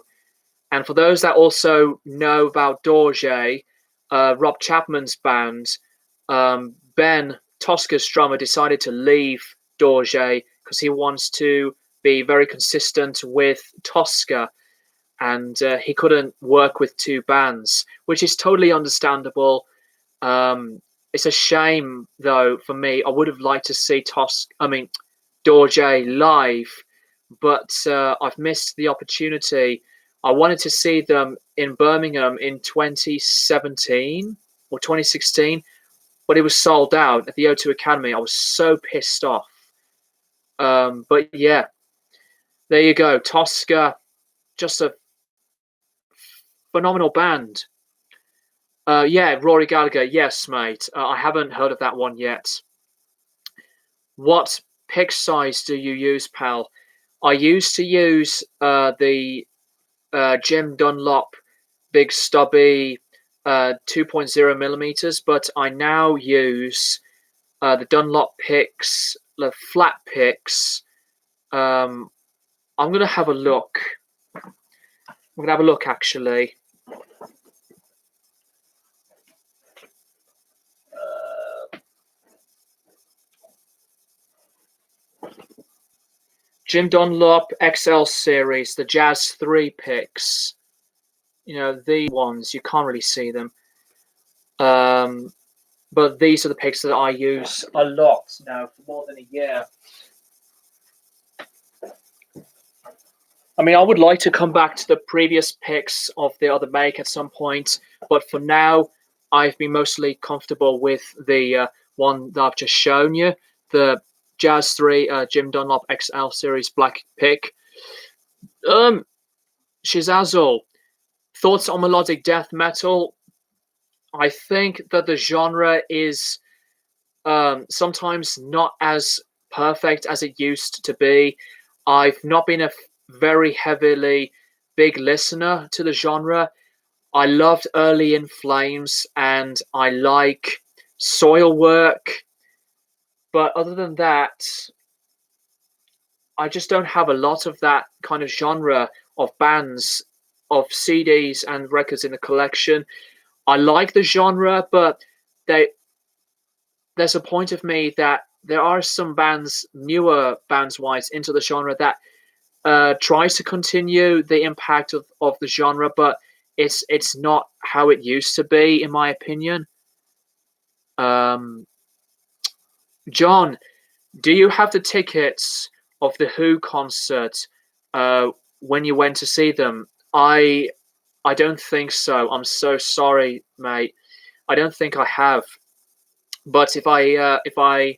And for those that also know about Dorje, Rob Chapman's band, Ben, Tosca's drummer, decided to leave Dorje because he wants to be very consistent with Tosca, and he couldn't work with two bands, which is totally understandable. It's a shame, though, for me. I would have liked to see Dorje live, but I've missed the opportunity. I wanted to see them in Birmingham in 2017 or 2016, but it was sold out at the O2 Academy. I was so pissed off. But yeah, there you go. Tosca, just a phenomenal band. Yeah, Rory Gallagher. Yes, mate. I haven't heard of that one yet. What pick size do you use, pal? I used to use the Jim Dunlop big stubby 2.0 millimeters, but I now use the Dunlop picks, the flat picks. I'm gonna have a look. We're gonna have a look actually. Jim Dunlop XL series, the Jazz 3 picks. You know, the ones, you can't really see them. But these are the picks that I use a lot now for more than a year. I mean, I would like to come back to the previous picks of the other make at some point, but for now, I've been mostly comfortable with the one that I've just shown you, the Jazz 3 Jim Dunlop XL Series Black pick. Shizazel, thoughts on melodic death metal? I think that the genre is sometimes not as perfect as it used to be. I've not been a very heavily big listener to the genre. I loved Early In Flames and I like Soilwork, but other than that, I just don't have a lot of that kind of genre of bands, of CDs and records in the collection. I like the genre, but there's a point of me that there are some bands, newer bands wise, into the genre that tries to continue the impact of the genre, but it's not how it used to be, in my opinion. John, do you have the tickets of the Who concert when you went to see them? I don't think so. I'm so sorry, mate. I don't think I have. But if I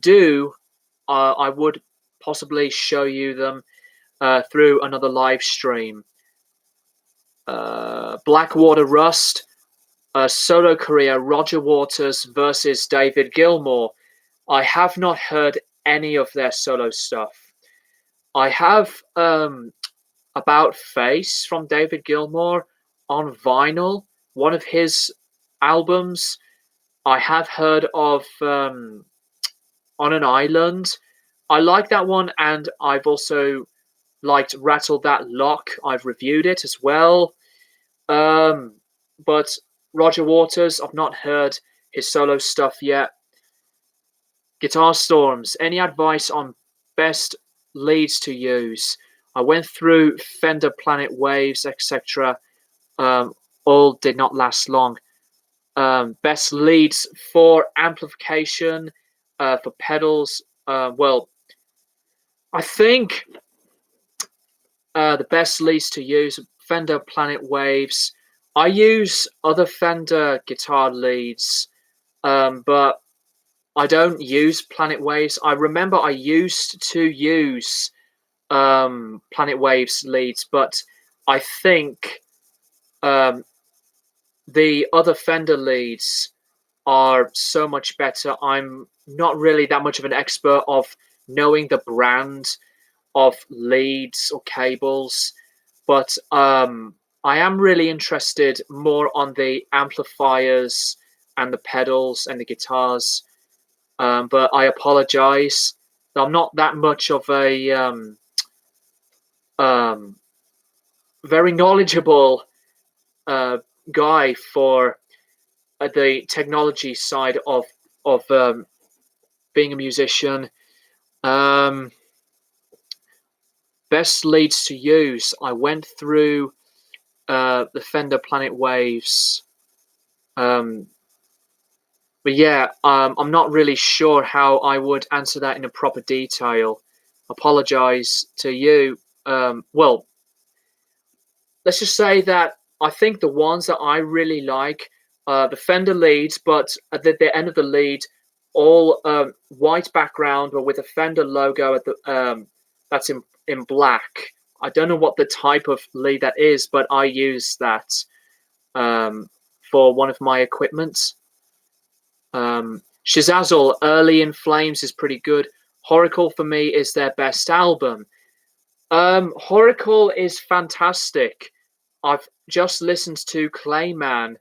do, I would possibly show you them through another live stream. Blackwater Rust, solo career, Roger Waters versus David Gilmour. I have not heard any of their solo stuff. I have About Face from David Gilmour on vinyl, one of his albums. I have heard of On an Island. I like that one, and I've also liked Rattle That Lock. I've reviewed it as well. But Roger Waters, I've not heard his solo stuff yet. Guitar Storms, any advice on best leads to use? I went through Fender Planet Waves, etc. All did not last long. Best leads for amplification, for pedals. Well, I think the best leads to use Fender Planet Waves. I use other Fender guitar leads, but I don't use Planet Waves. I remember I used to use Planet Waves leads, but I think the other Fender leads are so much better. I'm not really that much of an expert of knowing the brand of leads or cables, but I am really interested more on the amplifiers and the pedals and the guitars. But I apologize. I'm not that much of a very knowledgeable guy for the technology side of being a musician. Best leads to use. I went through the Fender Planet Waves. But yeah, I'm not really sure how I would answer that in a proper detail. Apologize to you. Well, let's just say that I think the ones that I really like, the Fender leads, but at the end of the lead, all white background or with a Fender logo at the that's in black. I don't know what the type of lead that is, but I use that for one of my equipment. Shizazel, Early In Flames is pretty good. Horacle for me is their best album. Horacle is fantastic. I've just listened to Clayman,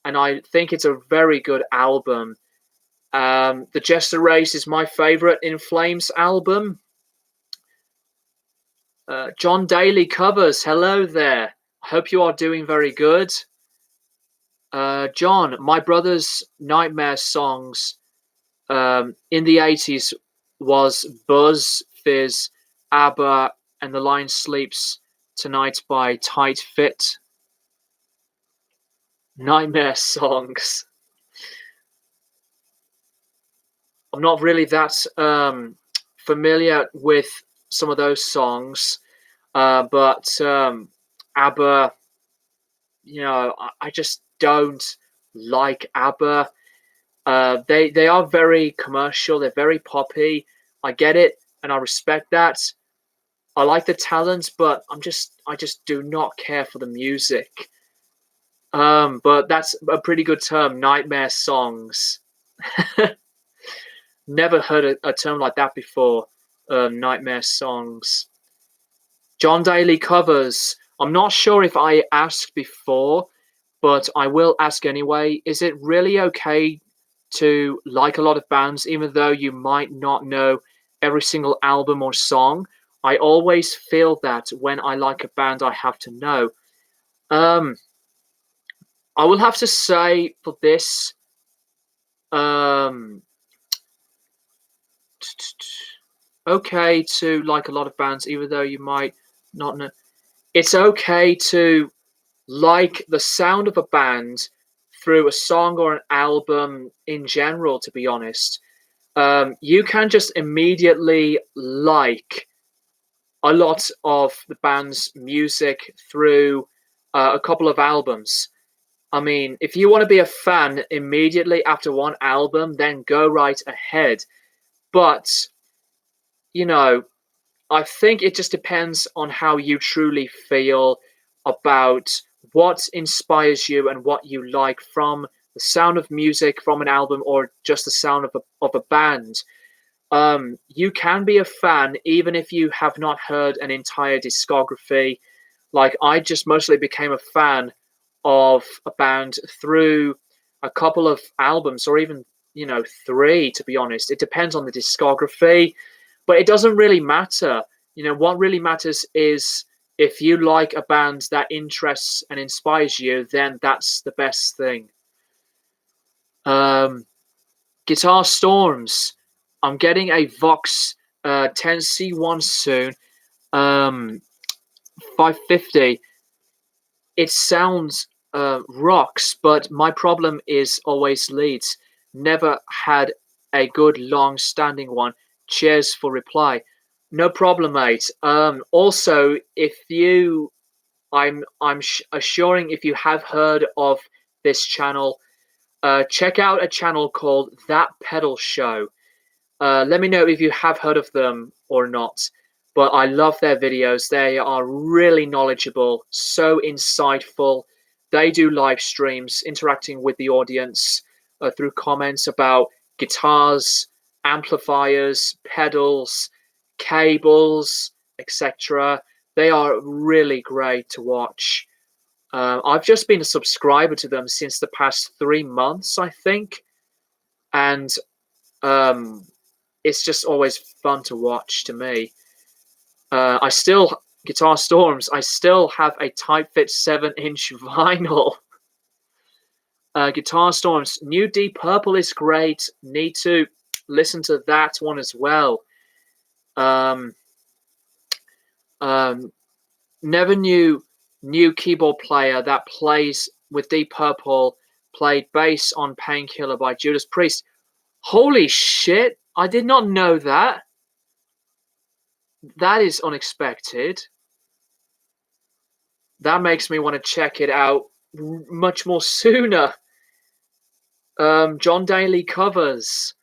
and I think it's a very good album. The Jester Race is my favorite In Flames album. John Daly covers. Hello there. I hope you are doing very good. John, my brother's nightmare songs in the 80s was Buzz, Fizz, ABBA, and The Lion Sleeps Tonight by Tight Fit. Nightmare songs. I'm not really that familiar with some of those songs, but ABBA, I just don't like ABBA. They are very commercial. They're very poppy. I get it, and I respect that. I like the talent, but I just do not care for the music. But that's a pretty good term, nightmare songs. Never heard a term like that before. Nightmare songs. John Daly covers. I'm not sure if I asked before, but I will ask anyway. Is it really okay to like a lot of bands, even though you might not know every single album or song? I always feel that when I like a band, I have to know. Um, I will have to say for this, um, okay to like a lot of bands, even though you might not know. It's okay to like the sound of a band through a song or an album in general, to be honest. You can just immediately like a lot of the band's music through a couple of albums. I mean, if you want to be a fan immediately after one album, then go right ahead. But, you know, I think it just depends on how you truly feel about what inspires you and what you like from the sound of music from an album or just the sound of a band. You can be a fan even if you have not heard an entire discography. Like, I just mostly became a fan of a band through a couple of albums or even, three, to be honest. It depends on the discography, but it doesn't really matter. What really matters is if you like a band that interests and inspires you, then that's the best thing. Um, Guitar Storms. I'm getting a Vox 10C1 soon. 550. It sounds rocks, but my problem is always leads. Never had a good long-standing one. Cheers for reply. No problem, mate. Also, if you, I'm assuring if you have heard of this channel, check out a channel called That Pedal Show. Let me know if you have heard of them or not. But I love their videos. They are really knowledgeable, so insightful. They do live streams, interacting with the audience through comments about guitars, amplifiers, pedals, cables, etc. They are really great to watch. I've just been a subscriber to them since the past 3 months, I think. And um, it's just always fun to watch to me. I still, Guitar Storms, I still have a tight fit 7-inch vinyl. Guitar Storms, new Deep Purple is great. Need to listen to that one as well. Um, Never knew new keyboard player that plays with Deep Purple played bass on Painkiller by Judas Priest. Holy shit! I did not know that. That is unexpected. That makes me want to check it out much more sooner. John Daly covers.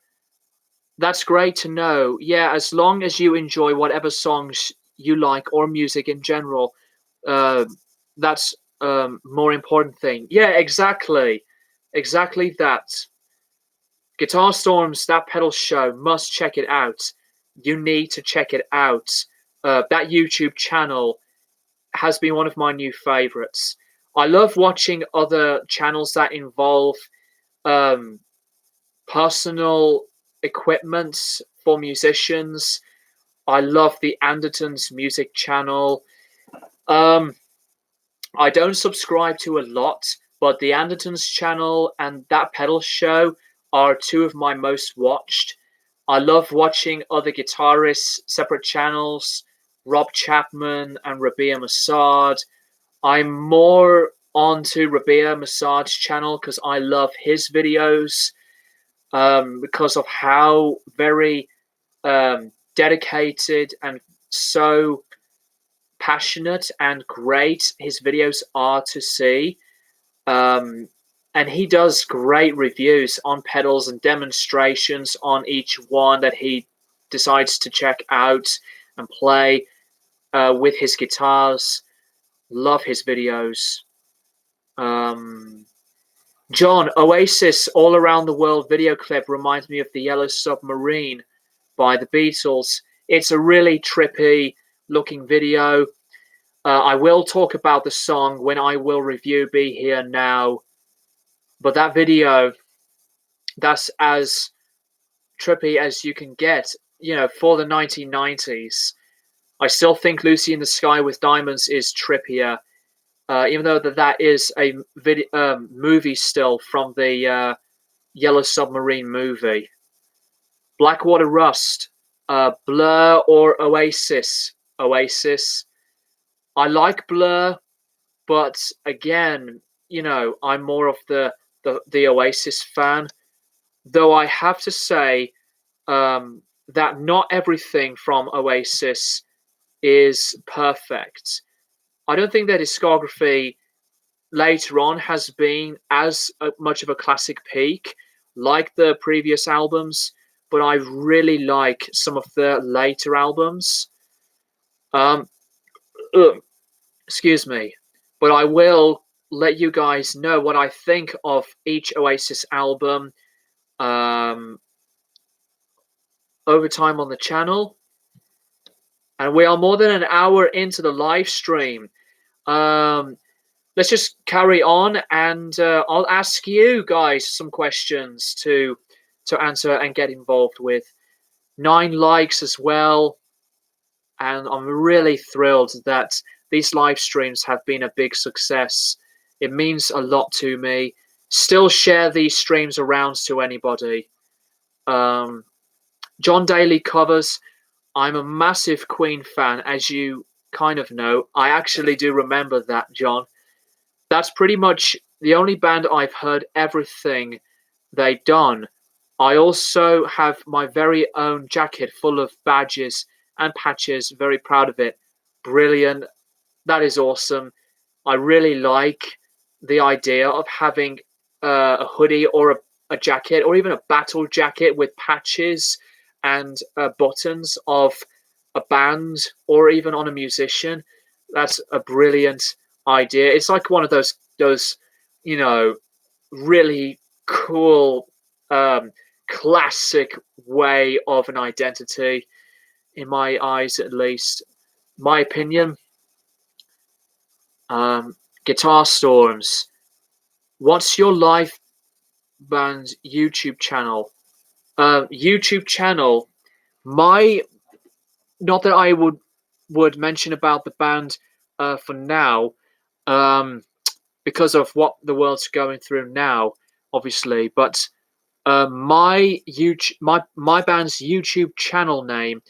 That's great to know. Yeah, as long as you enjoy whatever songs you like or music in general, uh, that's more important thing. Yeah, exactly. Exactly that. Guitar Storms, That Pedal Show, must check it out. You need to check it out. That YouTube channel has been one of my new favorites. I love watching other channels that involve um, personal equipment for musicians I love the Andertons music channel. Um, I don't subscribe to a lot, but the Andertons channel and that pedal show are two of my most watched. I love watching other guitarists, separate channels, Rob Chapman and Rabia Massad. I'm more onto Rabia Massad's channel because I love his videos, because of how very dedicated and so passionate and great his videos are to see. Um, and he does great reviews on pedals and demonstrations on each one that he decides to check out and play with his guitars. Love his videos. Um, John, Oasis All Around the World video clip reminds me of the Yellow Submarine by the Beatles. It's a really trippy looking video. I will talk about the song when I will review Be Here Now. But that video, that's as trippy as you can get, for the 1990s. I still think Lucy in the Sky with Diamonds is trippier, even though that is a movie still from the Yellow Submarine movie. Blackwater Rust, Blur or Oasis? Oasis. I like Blur, but again, I'm more of the Oasis fan. Though I have to say that not everything from Oasis is perfect. I don't think their discography later on has been as much of a classic peak like the previous albums, but I really like some of the later albums. Um, excuse me, but I will let you guys know what I think of each Oasis album over time on the channel. And we are more than an hour into the live stream. Let's just carry on, and I'll ask you guys some questions to answer and get involved with. 9 likes as well, and I'm really thrilled that these live streams have been a big success. It means a lot to me. Still share these streams around to anybody. John Daly covers. I'm a massive Queen fan, as you kind of know. I actually do remember that, John. That's pretty much the only band I've heard everything they've done. I also have my very own jacket full of badges and patches. Very proud of it. Brilliant. That is awesome. I really like the idea of having a hoodie or a jacket or even a battle jacket with patches and buttons of a band or even on a musician. That's a brilliant idea. It's like one of those really cool classic way of an identity, in my eyes at least. My opinion. Guitar Storms. What's your live band's YouTube channel? YouTube channel. Not that I would mention about the band for now, because of what the world's going through now, obviously. But my band's YouTube channel name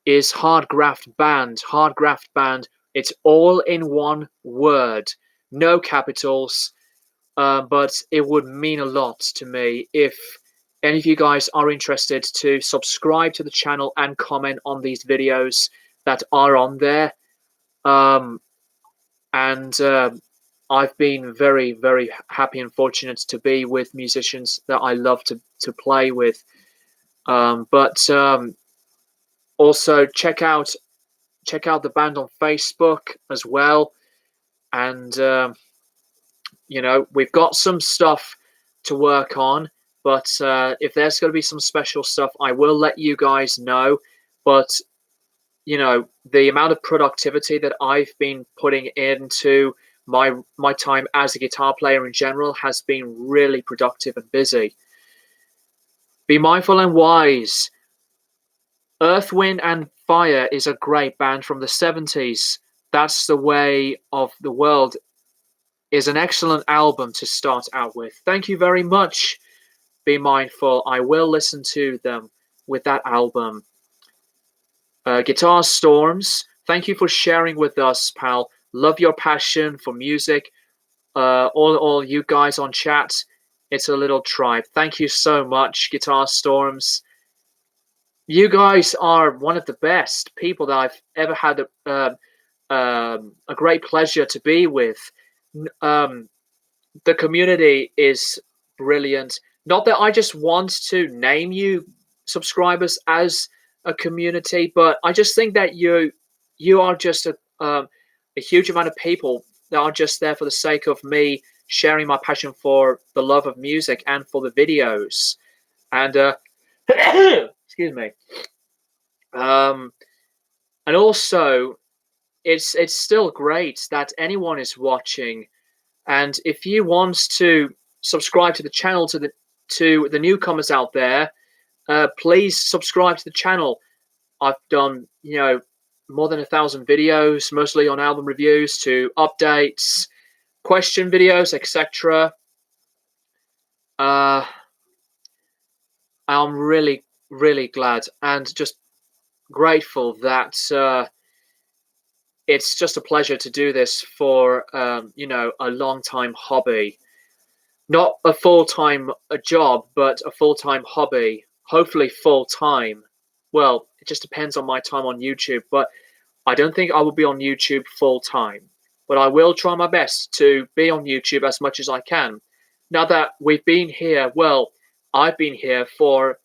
is Hardgraft Band. Hardgraft Band. It's all in one word, no capitals. But it would mean a lot to me if any of you guys are interested to subscribe to the channel and comment on these videos that are on there. And I've been very, very happy and fortunate to be with musicians that I love to play with. But also check out the band on Facebook as well. And we've got some stuff to work on, but if there's going to be some special stuff, I will let you guys know. But the amount of productivity that I've been putting into my time as a guitar player in general has been really productive and busy. Be mindful and wise. Earth, Wind and Fire is a great band from the 70s. That's the Way of the World is an excellent album to start out with. Thank you very much. Be mindful. I will listen to them with that album. Guitar Storms, thank you for sharing with us, pal. Love your passion for music. All you guys on chat, it's a little tribe. Thank you so much, Guitar Storms. You guys are one of the best people that I've ever had a great pleasure to be with. Um, the community is brilliant. Not that I just want to name you subscribers as a community, but I just think that you are just a huge amount of people that are just there for the sake of me sharing my passion for the love of music and for the videos. And excuse me. And also, it's still great that anyone is watching. And if you want to subscribe to the channel to the newcomers out there, please subscribe to the channel. I've done more than 1,000 videos, mostly on album reviews to updates, question videos, etc. I'm really, really glad and just grateful that it's just a pleasure to do this for a long time hobby, not a full-time job, but a full-time hobby. Hopefully full-time. Well, it just depends on my time on YouTube, but I don't think I will be on YouTube full-time. But I will try my best to be on YouTube as much as I can. Now that we've been here, well, I've been here for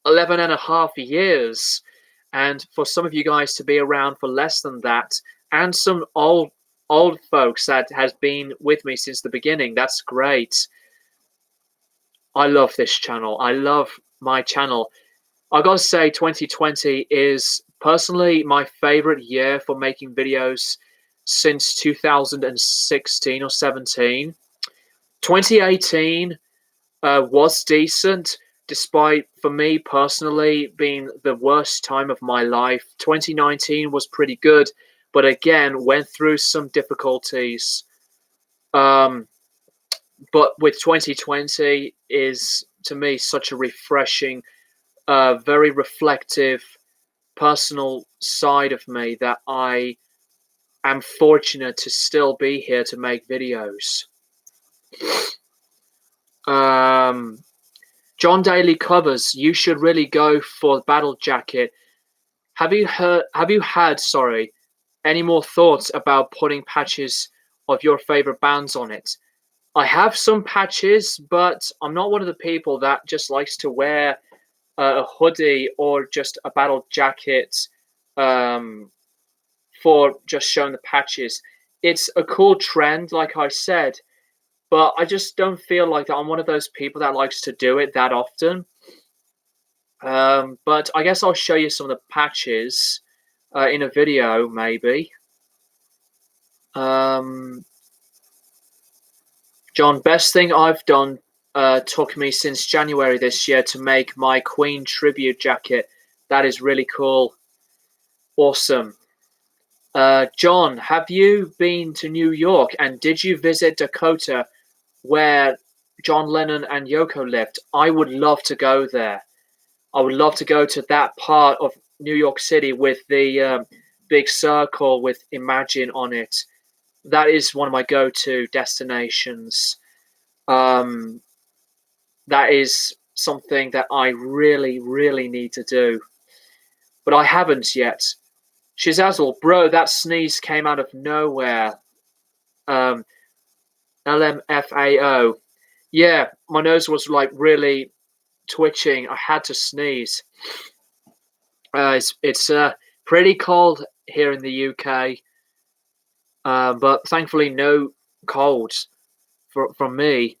11 and a half years. And for some of you guys to be around for less than that, and some old folks that has been with me since the beginning, that's great. I love this channel. I love my channel. I gotta say, 2020 is personally my favorite year for making videos since 2016 or 17. 2018 was decent, despite, for me personally, being the worst time of my life. 2019 was pretty good, but again, went through some difficulties. But with 2020 is, to me, such a refreshing, very reflective, personal side of me that I am fortunate to still be here to make videos. John Daly covers. You should really go for Battle Jacket. Have you had any more thoughts about putting patches of your favorite bands on it? I have some patches, but I'm not one of the people that just likes to wear a hoodie or just a battle jacket for just showing the patches. It's a cool trend, like I said, but I just don't feel like I'm one of those people that likes to do it that often. But I guess I'll show you some of the patches in a video, maybe. John, best thing I've done took me since January this year to make my Queen tribute jacket. That is really cool. Awesome. John, have you been to New York, and did you visit Dakota where John Lennon and Yoko lived? I would love to go there. I would love to go to that part of New York City with the big circle with Imagine on it. That is one of my go-to destinations. That is something that I really, really need to do. But I haven't yet. Shizazzle, bro, that sneeze came out of nowhere. LMFAO. Yeah, my nose was like really twitching. I had to sneeze. It's pretty cold here in the UK, but thankfully no colds from me.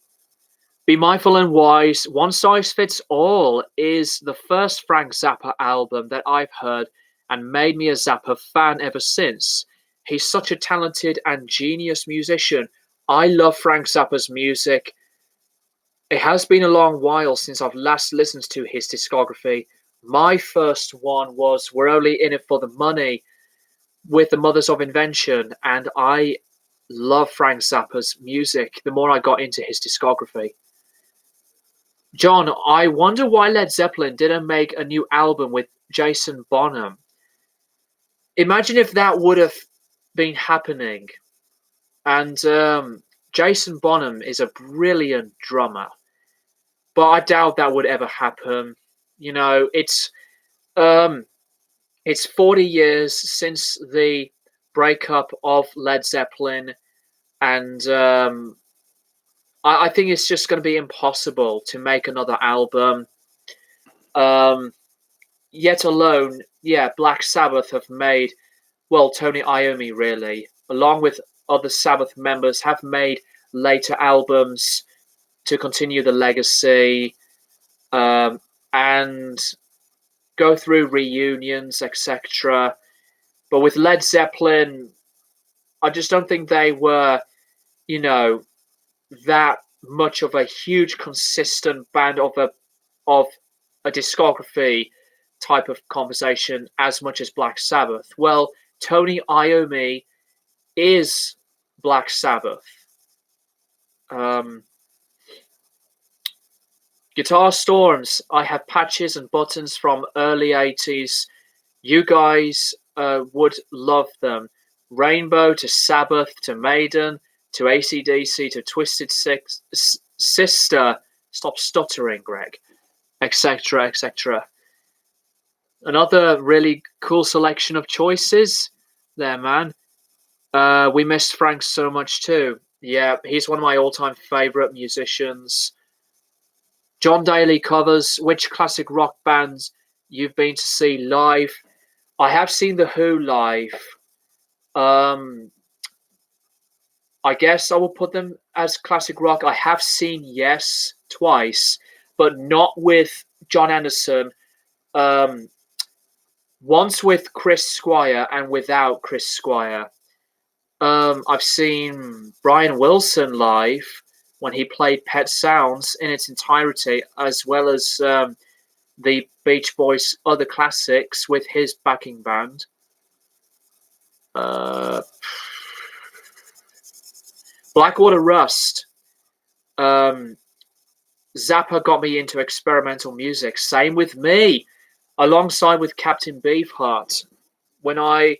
Be Mindful and Wise. One Size Fits All is the first Frank Zappa album that I've heard and made me a Zappa fan ever since. He's such a talented and genius musician. I love Frank Zappa's music. It has been a long while since I've last listened to his discography. My first one was "We're Only in It for the Money" with the Mothers of Invention, and I love Frank Zappa's music. The more I got into his discography, John, I wonder why Led Zeppelin didn't make a new album with Jason Bonham. Imagine if that would have been happening. And Jason Bonham is a brilliant drummer, but I doubt that would ever happen. You know, um, it's 40 years since the breakup of Led Zeppelin, and I think it's just going to be impossible to make another album. Um, Yet alone, yeah, Black Sabbath have made, well, Tony Iommi really, along with other Sabbath members, have made later albums to continue the legacy, um, and go through reunions, etc. But with Led Zeppelin, I just don't think they were, you know, that much of a huge, consistent band of a discography type of conversation as much as Black Sabbath. Well, Tony Iommi is Black Sabbath. Um, Guitar Storms, I have patches and buttons from early 80s. You guys would love them. Rainbow to Sabbath to Maiden to AC/DC to Twisted Sister. Stop stuttering, Greg. Etc. etc. Another really cool selection of choices there, man. We missed Frank so much too. Yeah, he's one of my all-time favorite musicians. John Daly covers which classic rock bands you've been to see live. I have seen The Who live. Um, I guess I will put them as classic rock. I have seen Yes twice, but not with John Anderson. Um, Once with Chris Squire and without Chris Squire. I've seen Brian Wilson live when he played Pet Sounds in its entirety, as well as the Beach Boys' other classics with his backing band. Uh, Blackwater Rust. Um, Zappa got me into experimental music. Same with me, alongside with Captain Beefheart. When I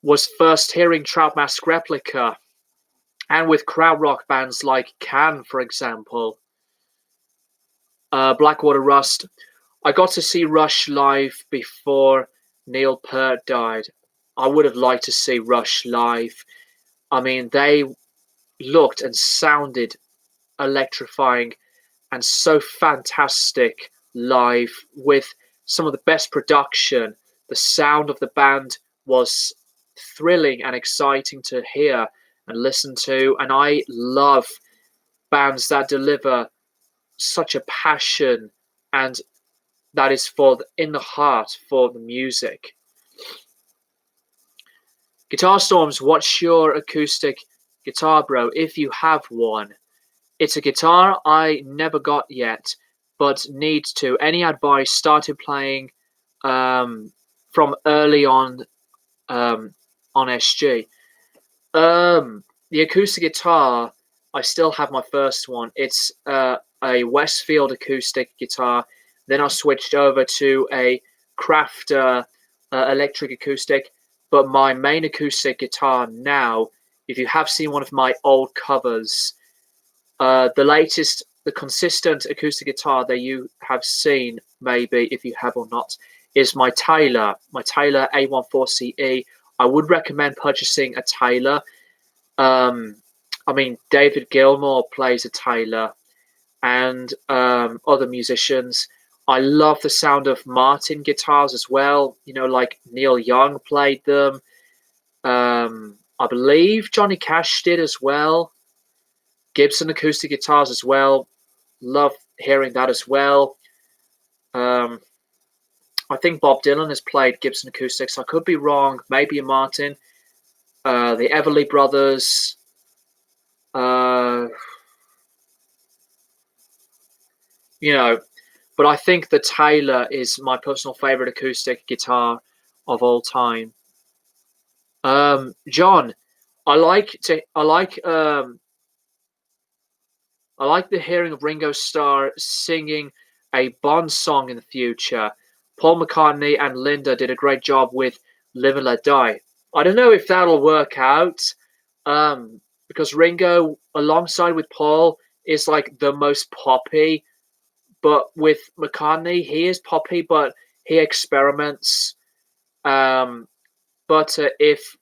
was first hearing Trout Mask Replica, and with krautrock bands like Can, for example. Blackwater Rust. I got to see Rush live before Neil Peart died. I would have liked to see Rush live. I mean, they looked and sounded electrifying and so fantastic live with some of the best production. The sound of the band was thrilling and exciting to hear and listen to. And I love bands that deliver such a passion and that is in the heart for the music. Guitar Storms, what's your acoustic guitar, bro? If you have one, it's a guitar I never got yet, but need to. Any advice? Started playing from early on SG. The acoustic guitar, I still have my first one. It's a Westfield acoustic guitar. Then I switched over to a Crafter electric acoustic. But my main acoustic guitar now, if you have seen one of my old covers, the latest, the consistent acoustic guitar that you have seen, maybe if you have or not, is my Taylor A14CE. I would recommend purchasing a Taylor. I mean, David Gilmour plays a Taylor, and other musicians. I love the sound of Martin guitars as well. You know, like Neil Young played them. I believe Johnny Cash did as well. Gibson acoustic guitars as well. Love hearing that as well. Um, I think Bob Dylan has played Gibson acoustics. I could be wrong. Maybe a Martin. The Everly Brothers. Uh, you know, but I think the Taylor is my personal favorite acoustic guitar of all time. John, I like the hearing of Ringo Starr singing a Bond song in the future. Paul McCartney and Linda did a great job with Live and Let Die. I don't know if that'll work out, because Ringo, alongside with Paul, is like the most poppy. But with McCartney, he is poppy, but he experiments. But if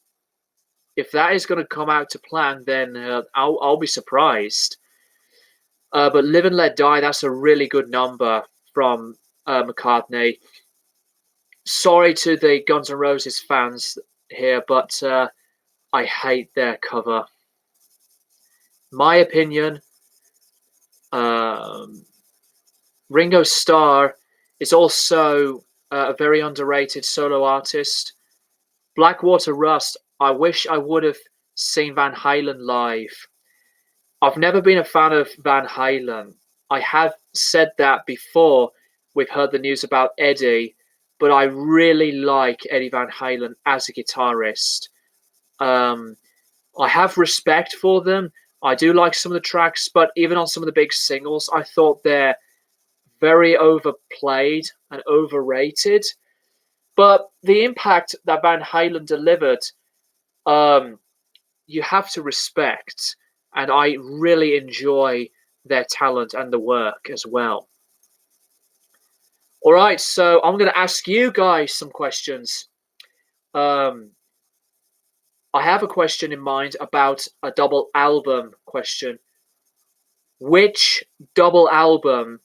that is going to come out to plan, then I'll be surprised. But Live and Let Die, that's a really good number from McCartney. Sorry to the Guns N' Roses fans here, but I hate their cover. My opinion, Ringo Starr is also a very underrated solo artist. Blackwater Rust, I wish I would have seen Van Halen live. I've never been a fan of Van Halen. I have said that before we've heard the news about Eddie, but I really like Eddie Van Halen as a guitarist. I have respect for them. I do like some of the tracks, but even on some of the big singles, I thought they're very overplayed and overrated. But the impact that Van Halen delivered, you have to respect, and I really enjoy their talent and the work as well. All right, so I'm going to ask you guys some questions. I have a question in mind about a double album question. Which double album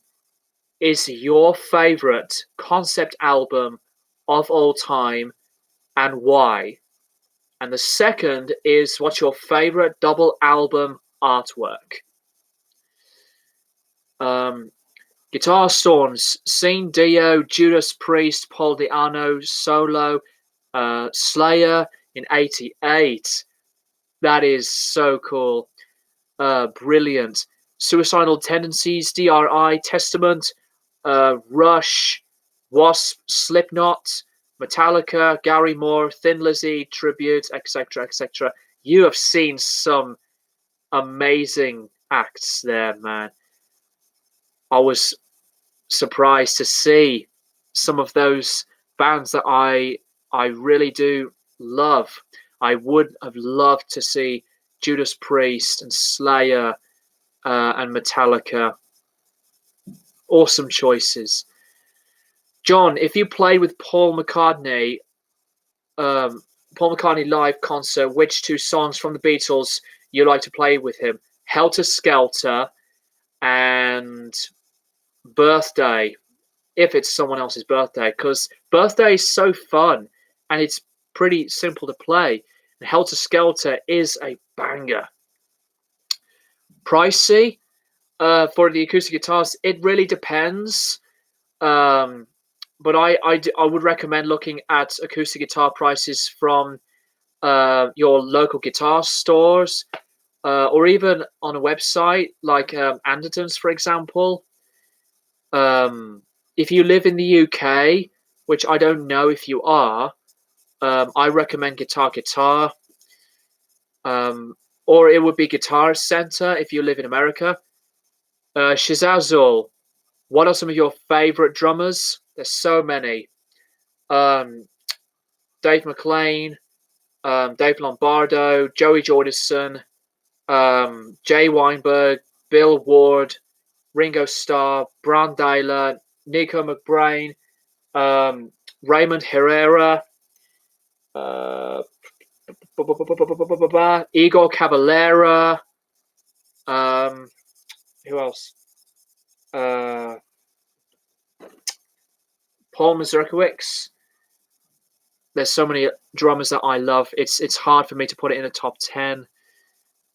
is your favorite concept album of all time, and why? And the second is, what's your favorite double album artwork? Guitar Storms, Scene Dio, Judas Priest, Paul Di'Anno, Solo, Slayer in '88. That is so cool. Brilliant. Suicidal Tendencies, DRI, Testament, Rush, Wasp, Slipknot, Metallica, Gary Moore, Thin Lizzy, Tribute, etc., etc. You have seen some amazing acts there, man. I was surprised to see some of those bands that I really do love. I would have loved to see Judas Priest and Slayer and Metallica. Awesome choices. John, if you played with Paul McCartney live concert, which two songs from the Beatles you like to play with him? Helter Skelter and Birthday, if it's someone else's birthday, because Birthday is so fun and it's pretty simple to play. And Helter Skelter is a banger. Pricey for the acoustic guitars, it really depends. But I would recommend looking at acoustic guitar prices from your local guitar stores, or even on a website like Anderton's, for example. If you live in the UK, which I don't know if you are, I recommend Guitar. Or it would be Guitar Center if you live in America. Shazazul, what are some of your favorite drummers? There's so many. Dave McLean, Dave Lombardo, Joey Jordison, Jay Weinberg, Bill Ward, Ringo Starr, Brian Dyler, Nico McBrain, Raymond Herrera, Igor Cavalera, who else? Paul Mazurkiewicz. There's so many drummers that I love. It's hard for me to put it in a top 10.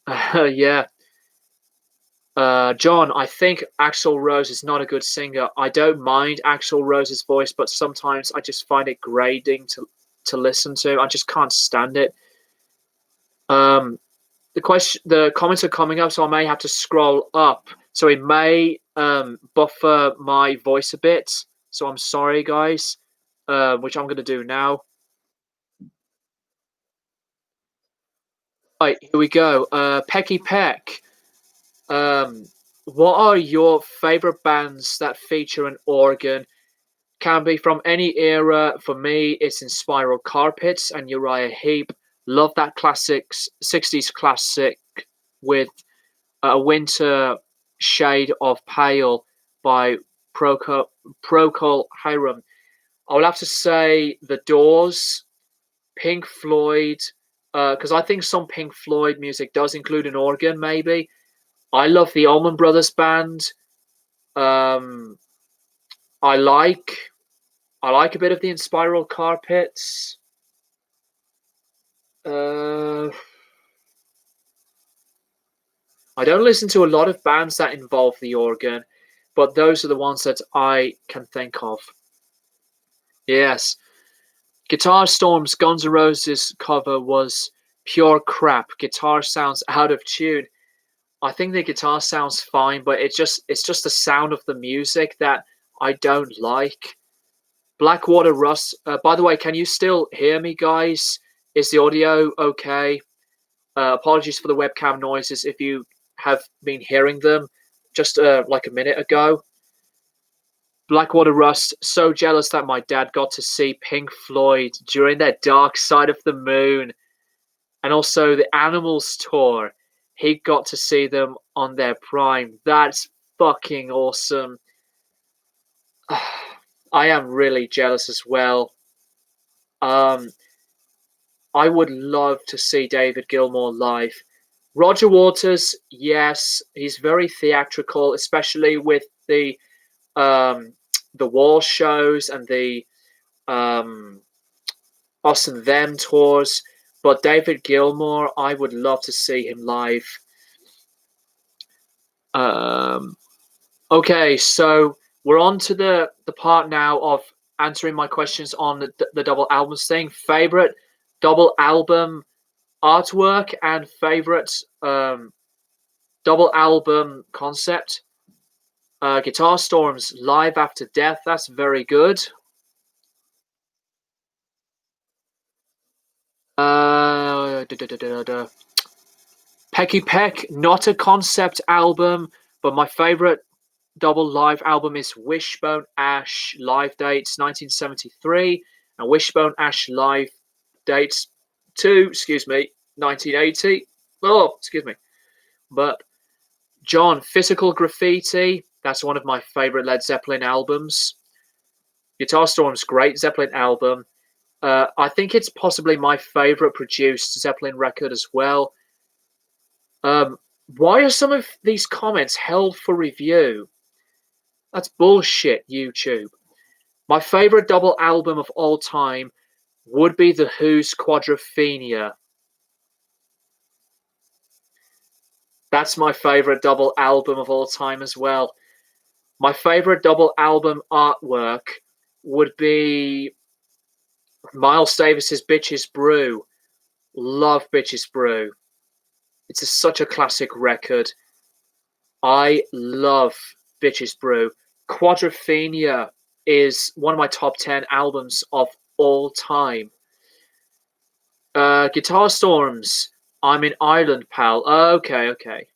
Yeah. John, I think Axl Rose is not a good singer. I don't mind Axl Rose's voice, but sometimes I just find it grating to listen to. I just can't stand it. The comments are coming up, so I may have to scroll up so it may buffer my voice a bit. So I'm sorry, guys. Which I'm gonna do now. Right, here we go. Pecky Peck. Um, what are your favorite bands that feature an organ? Can be from any era. For me, it's in Spiral Carpets and Uriah Heep. Love that classics 60s classic with a winter shade of pale by Procol Hiram. I would have to say The Doors, Pink Floyd, because I think some Pink Floyd music does include an organ. Maybe I love the Allman Brothers Band. Um, I like I like a bit of the Inspiral Carpets. Uh, I don't listen to a lot of bands that involve the organ, but those are the ones that I can think of. Yes, Guitar Storm's Guns N' Roses cover was pure crap. Guitar sounds out of tune. I think the guitar sounds fine, but it's just the sound of the music that I don't like. Blackwater Rust. By the way, can you still hear me, guys? Is the audio okay? Apologies for the webcam noises if you have been hearing them just like a minute ago. Blackwater Rust, so jealous that my dad got to see Pink Floyd during their Dark Side of the Moon and also the Animals tour. He got to see them on their prime. That's fucking awesome. I am really jealous as well. Um, I would love to see David Gilmour live. Roger Waters, yes, he's very theatrical, especially with um, the wall shows and the um, us and them tours. But David Gilmour, I would love to see him live. Um, okay, so we're on to the part now of answering my questions on the double albums thing. Favorite double album artwork and favorite double album concept. Guitar Storm's Live After Death. That's very good. Pecky Peck, not a concept album, but my favorite double live album is Wishbone Ash live dates 1973 and Wishbone Ash live dates 1980. Oh, excuse me. But John, Physical Graffiti, that's one of my favorite Led Zeppelin albums. Guitar Storm's great Zeppelin album. I think it's possibly my favorite produced Zeppelin record as well. Um, why are some of these comments held for review? That's bullshit, YouTube. My favorite double album of all time would be The Who's Quadrophenia. That's my favorite double album of all time as well. My favorite double album artwork would be Miles Davis's Bitches Brew. Love Bitches Brew. Such a classic record. I love Bitches Brew. Quadrophenia is one of my top 10 albums of all time. Guitar Storms. I'm in Ireland, pal. Okay, okay.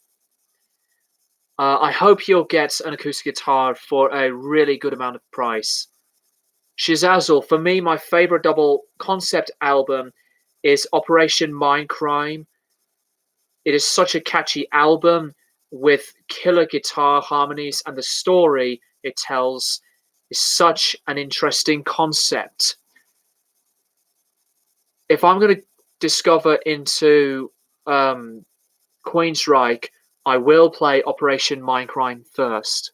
I hope you'll get an acoustic guitar for a really good amount of price. Shizazzle, for me, my favorite double concept album is Operation Mindcrime. It is such a catchy album with killer guitar harmonies, and the story it tells is such an interesting concept. If I'm going to discover into Queensryche, I will play Operation Mindcrime first.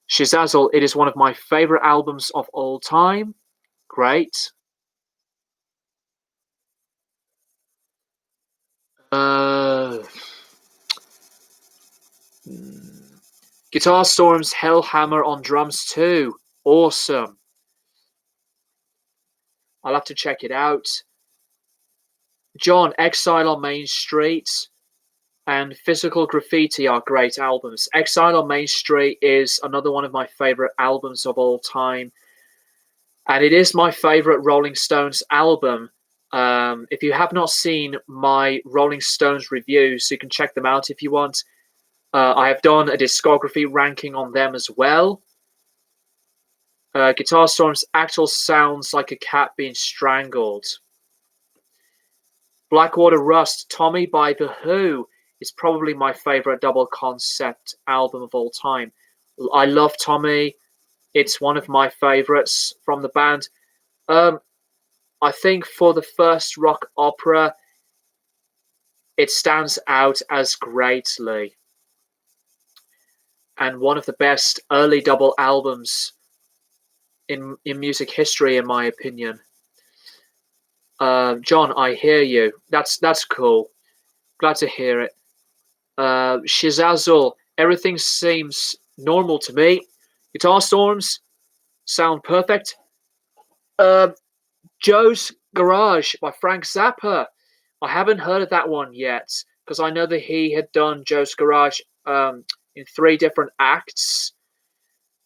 Shizazzle, it is one of my favorite albums of all time. Great. Uh, Guitar Storm's Hellhammer on drums too. Awesome. I'll have to check it out. John, Exile on Main Street. and Physical Graffiti are great albums. Exile on Main Street is another one of my favorite albums of all time, and it is my favorite Rolling Stones album. If you have not seen my Rolling Stones reviews, you can check them out if you want. I have done a discography ranking on them as well. Guitar Storm's actual sounds like a cat being strangled. Blackwater Rust, Tommy by The Who is probably my favorite double concept album of all time. I love Tommy. It's one of my favorites from the band. I think for the first rock opera, it stands out as greatly. And one of the best early double albums in music history, in my opinion. John, I hear you. That's cool. Glad to hear it. Shizazul, everything seems normal to me. Guitar Storms sound perfect. Joe's Garage by Frank Zappa. I haven't heard of that one yet because I know that he had done Joe's Garage in 3 different acts.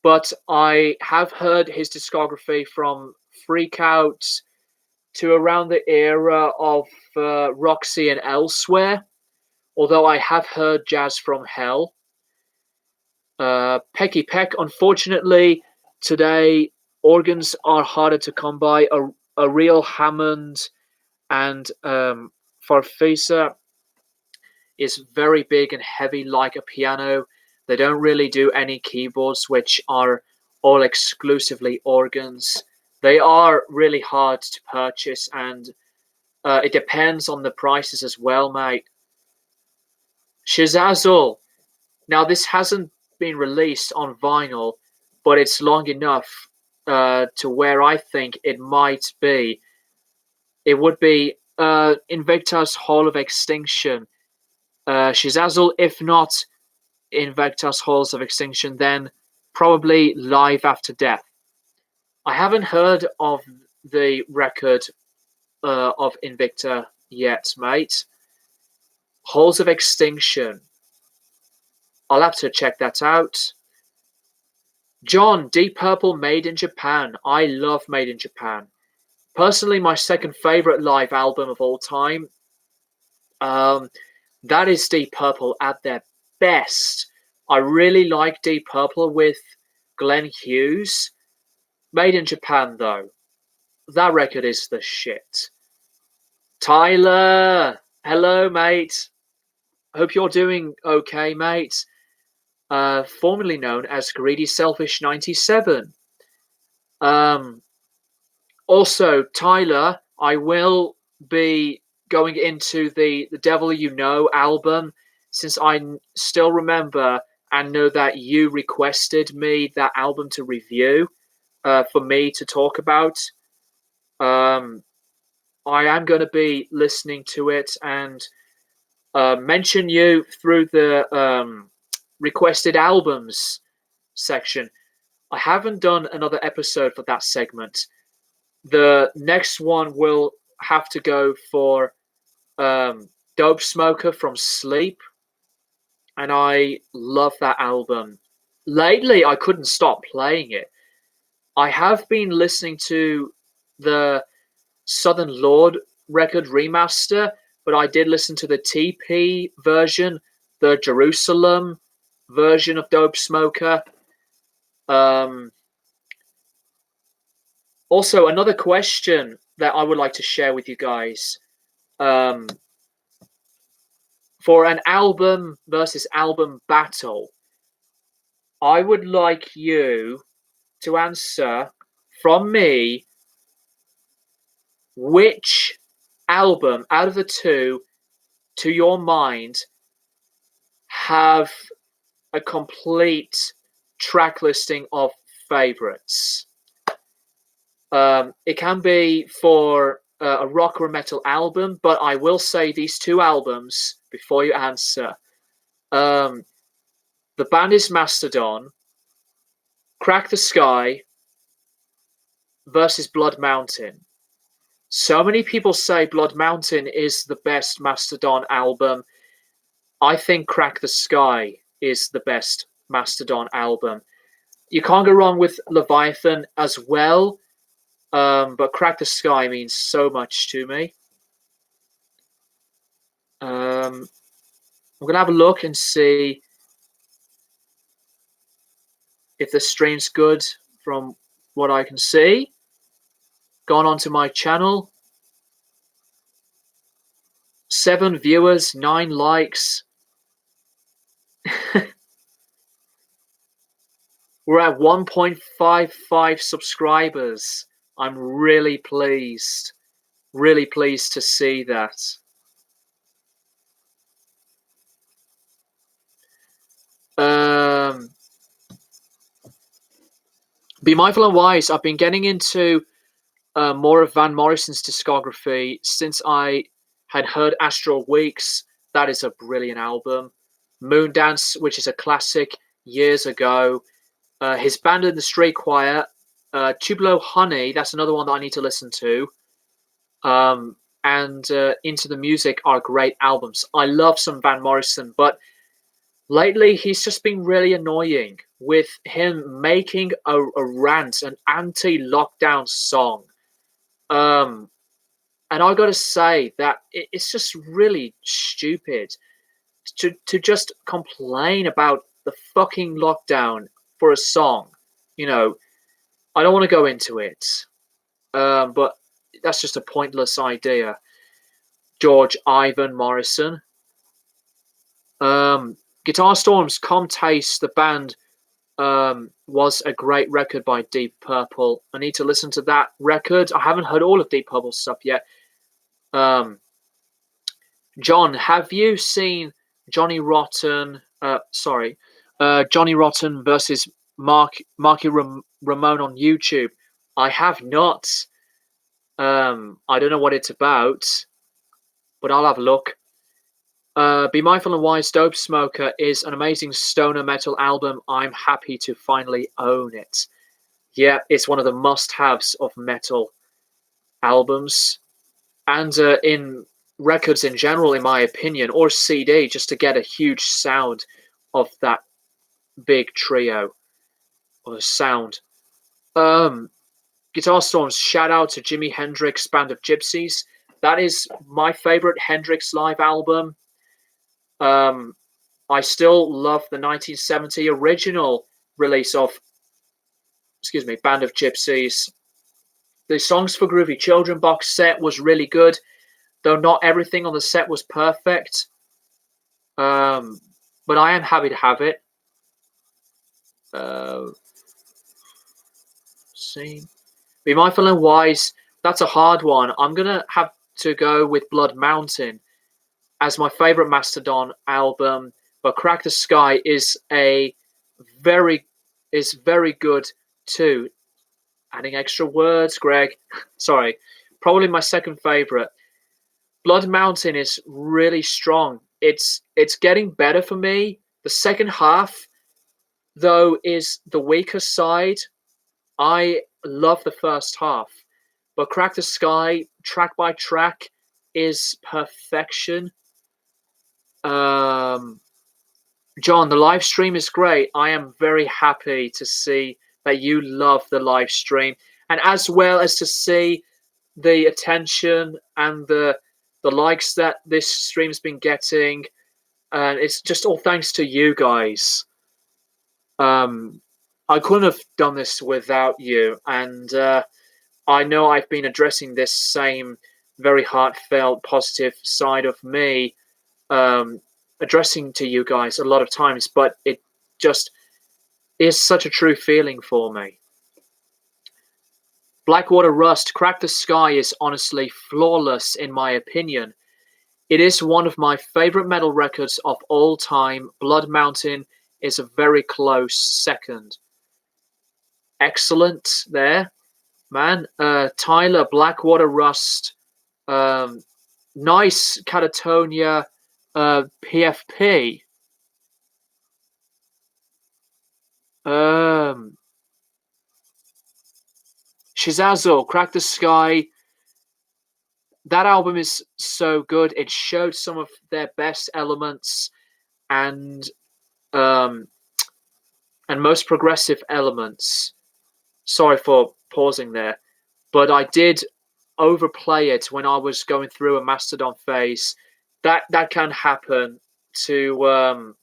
But I have heard his discography from Freak Out to around the era of Roxy and Elsewhere, although I have heard Jazz from Hell. Pecky Peck, unfortunately, today organs are harder to come by. A real Hammond and Farfisa is very big and heavy like a piano. They don't really do any keyboards, which are all exclusively organs. They are really hard to purchase, and it depends on the prices as well, mate. Shazazul. Now, this hasn't been released on vinyl, but it's long enough to where I think it might be. It would be Invictus Hall of Extinction. Shazazul, if not Invictus Halls of Extinction, then probably Live After Death. I haven't heard of the record of Invicta yet, mate. Halls of Extinction. I'll have to check that out. John, Deep Purple Made in Japan. I love Made in Japan. Personally, my second favorite live album of all time. That is Deep Purple at their best. I really like Deep Purple with Glenn Hughes. Made in Japan, though. That record is the shit. Tyler! Hello, mate. Hope you're doing okay, mate. Formerly known as Greedy Selfish 97. Also, Tyler, I will be going into the Devil You Know album, since I still remember and know that you requested me that album to review for me to talk about. I am going to be listening to it and mention you through the requested albums section. I haven't done another episode for that segment. The next one will have to go for Dope Smoker from Sleep, and I love that album. Lately, I couldn't stop playing it. I have been listening to the Southern Lord record remaster, but I did listen to the TP version, the Jerusalem version of Dope Smoker. Also, another question that I would like to share with you guys. For an album versus album battle, I would like you to answer from me which album out of the two, to your mind, have a complete track listing of favorites. It can be for a rock or a metal album, but I will say these 2 albums before you answer. The band is Mastodon, Crack the Sky versus Blood Mountain. So many people say Blood Mountain is the best Mastodon album. I think Crack the Sky is the best Mastodon album. You can't go wrong with Leviathan as well, but Crack the Sky means so much to me. I'm going to have a look and see if the stream's good from what I can see. Gone onto my channel. 7 viewers, 9 likes. We're at 1.55 subscribers. I'm really pleased. Really pleased to see that. Be Mindful and Wise. I've been getting into more of Van Morrison's discography since I had heard Astral Weeks. That is a brilliant album. Moondance, which is a classic years ago. His band in the Street Choir, Tupelo Honey, that's another one that I need to listen to. And Into the Music are great albums. I love some Van Morrison, but lately he's just been really annoying with him making a rant, an anti-lockdown song. And I got to say that it's just really stupid to just complain about the fucking lockdown for a song. You know, I don't want to go into it, but that's just a pointless idea. George Ivan Morrison. Guitar Storm's Come Taste, the band, was a great record by Deep Purple. I need to listen to that record. I haven't heard all of Deep Purple's stuff yet. John, have you seen Johnny Rotten? Johnny Rotten versus Marky Ramone on YouTube. I have not. I don't know what it's about, but I'll have a look. Be Mindful and Wise Dope Smoker is an amazing stoner metal album. I'm happy to finally own it. Yeah, it's one of the must-haves of metal albums. And in records in general, in my opinion, or CD, just to get a huge sound of that big trio or sound. Guitar Storms, shout out to Jimi Hendrix Band of Gypsies. That is my favorite Hendrix live album. I still love the 1970 original release of, Band of Gypsies. The Songs for Groovy Children box set was really good, though not everything on the set was perfect. But I am happy to have it. See. Be Mindful and Wise, that's a hard one. I'm going to have to go with Blood Mountain as my favorite Mastodon album, but Crack the Sky is very good too. Adding extra words, Greg. Sorry. Probably my second favorite. Blood Mountain is really strong. It's getting better for me. The second half, though, is the weaker side. I love the first half, but Crack the Sky, track by track, is perfection. John, the live stream is great. I am very happy to see that you love the live stream, and as well as to see the attention and the likes that this stream's been getting. And it's just all thanks to you guys. I couldn't have done this without you, and I know I've been addressing this same very heartfelt, positive side of me, addressing to you guys a lot of times, but it just is such a true feeling for me. Blackwater Rust, Crack the Sky is honestly flawless in my opinion. It is one of my favorite metal records of all time. Blood Mountain is a very close second. Excellent there, man. Tyler, Blackwater Rust, nice Catatonia, PFP. Shizazo, Crack the Sky. That album is so good. It showed some of their best elements. and um, most progressive elements. Sorry for pausing there, but I did overplay it when I was going through a Mastodon phase. That can happen to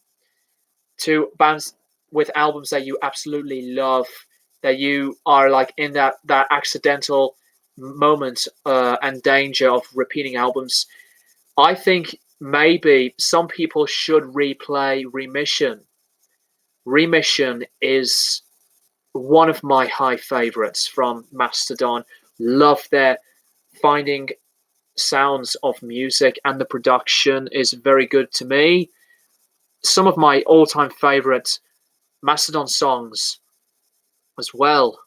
bands with albums that you absolutely love, that you are like in that accidental moment and danger of repeating albums. I think maybe some people should replay Remission. Remission is one of my high favorites from Mastodon. Love their finding sounds of music, and the production is very good to me. Some of my all-time favorite Mastodon songs as well.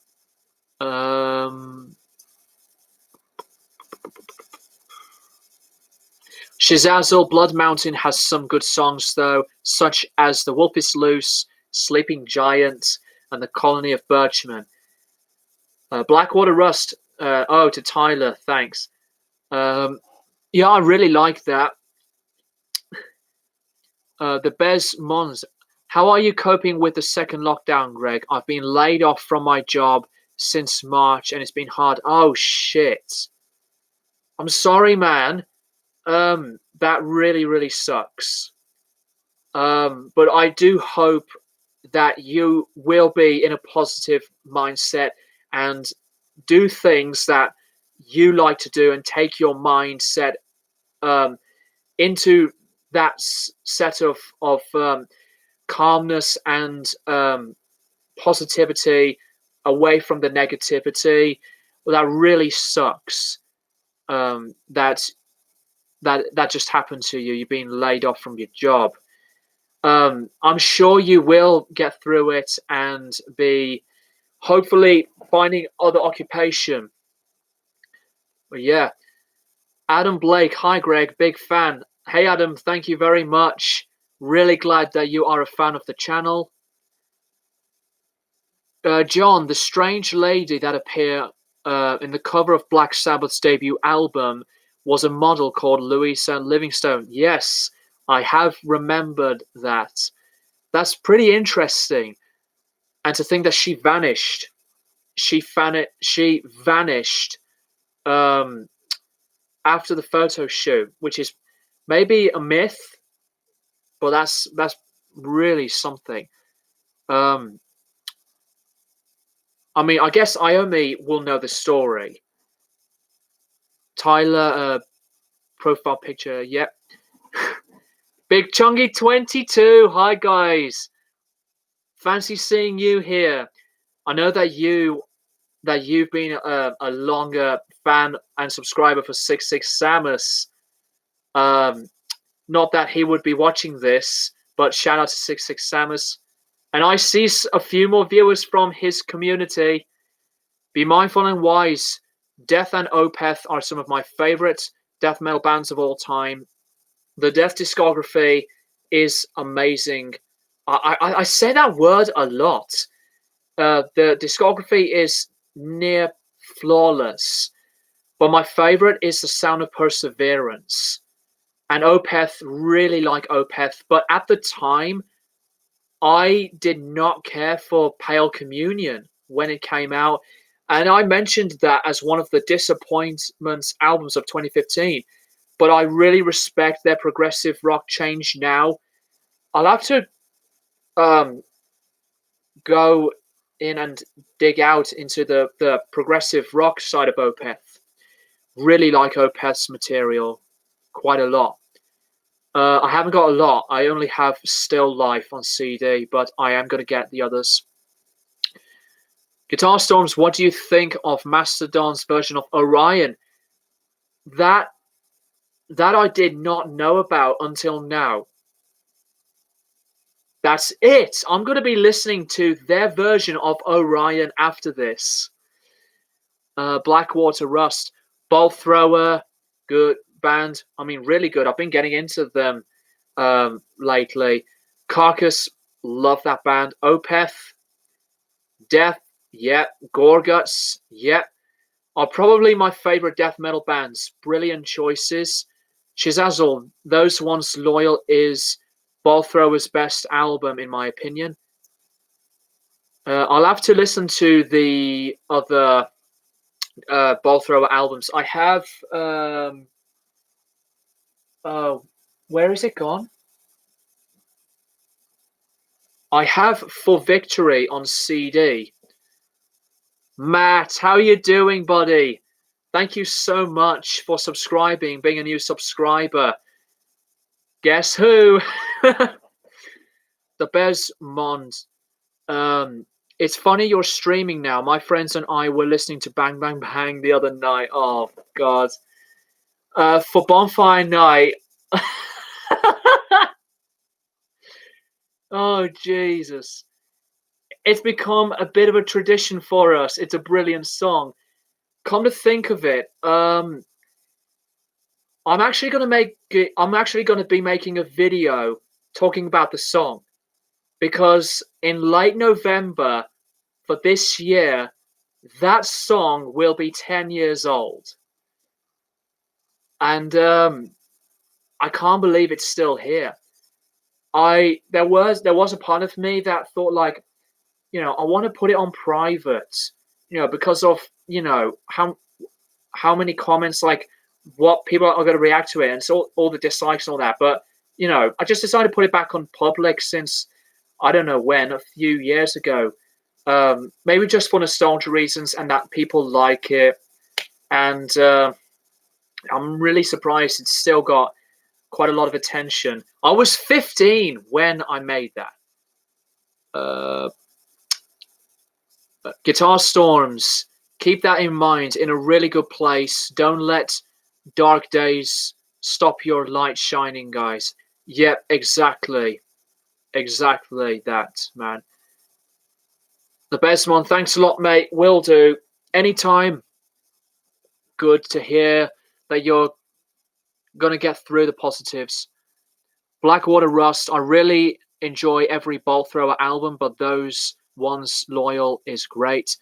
Shizazel Blood Mountain has some good songs though, such as The Wolf is Loose, Sleeping Giant, and The Colony of Birchmen. Blackwater Rust. To Tyler, thanks. Yeah, I really like that. The Bez Mons. How are you coping with the second lockdown, Greg? I've been laid off from my job since March and it's been hard. Oh, shit. I'm sorry, man. That really, really sucks. But I do hope that you will be in a positive mindset and do things that you like to do and take your mindset into that set of calmness and positivity away from the negativity. Well, that really sucks. That just happened to you. You're being laid off from your job. I'm sure you will get through it and be hopefully finding other occupation. But yeah, Adam Blake. Hi, Greg. Big fan. Hey, Adam. Thank you very much. Really glad that you are a fan of the channel. John, the strange lady that appeared in the cover of Black Sabbath's debut album was a model called Louisa Livingstone. Yes, I have remembered that. That's pretty interesting. And to think that she vanished. She vanished after the photo shoot, which is maybe a myth, but that's really something. I mean, I guess I only will know the story. Tyler, profile picture, yep. Big Chungy 22, hi guys. Fancy seeing you here. I know that you've been a longer fan and subscriber for 66 Samus. Not that he would be watching this, but shout out to 66 Samus. And I see a few more viewers from his community. Be mindful and wise. Death and Opeth are some of my favorite death metal bands of all time. The Death discography is amazing. I say that word a lot. The discography is near flawless. But my favorite is The Sound of Perseverance. And Opeth, really like Opeth. But at the time, I did not care for Pale Communion when it came out. And I mentioned that as one of the disappointments albums of 2015. But I really respect their progressive rock change now. I'll have to go in and dig out into the progressive rock side of Opeth. Really like Opeth's material quite a lot. I haven't got a lot. I only have Still Life on CD, but I am going to get the others. Guitar Storms, what do you think of Mastodon's version of Orion? That I did not know about until now. That's it. I'm going to be listening to their version of Orion after this. Blackwater Rust, Bolt Thrower, good band. I mean, really good. I've been getting into them lately. Carcass, love that band. Opeth, Death, yeah. Gorguts, yeah. Are probably my favorite death metal bands. Brilliant choices. Shizazel, those once loyal is Ball Thrower's best album, in my opinion. I'll have to listen to the other Ball Thrower albums. I have. Oh, where is it gone? I have For Victory on CD. Matt, how you doing, buddy? Thank you so much for subscribing, being a new subscriber. Guess who? The Bez Mond. It's funny you're streaming now. My friends and I were listening to Bang Bang Bang the other night. Oh God. For Bonfire Night. Oh Jesus. It's become a bit of a tradition for us. It's a brilliant song. Come to think of it, I'm actually going to be making a video talking about the song, because in late November for this year, that song will be 10 years old. And I can't believe it's still here. There was a part of me that thought, like, I want to put it on private, because of, how many comments, like what people are going to react to it, and so all the dislikes and all that. But I just decided to put it back on public since I don't know when, a few years ago. Maybe just for nostalgia reasons, and that people like it. And I'm really surprised it's still got quite a lot of attention. I was 15 when I made that. Guitar Storms, keep that in mind. In a really good place. Don't let dark days stop your light shining, guys. Yep, exactly that, man. The best one. Thanks a lot, mate. Will do. Anytime. Good to hear that you're gonna get through the positives. Blackwater Rust. I really enjoy every Ball Thrower album, but those ones, Loyal, is great.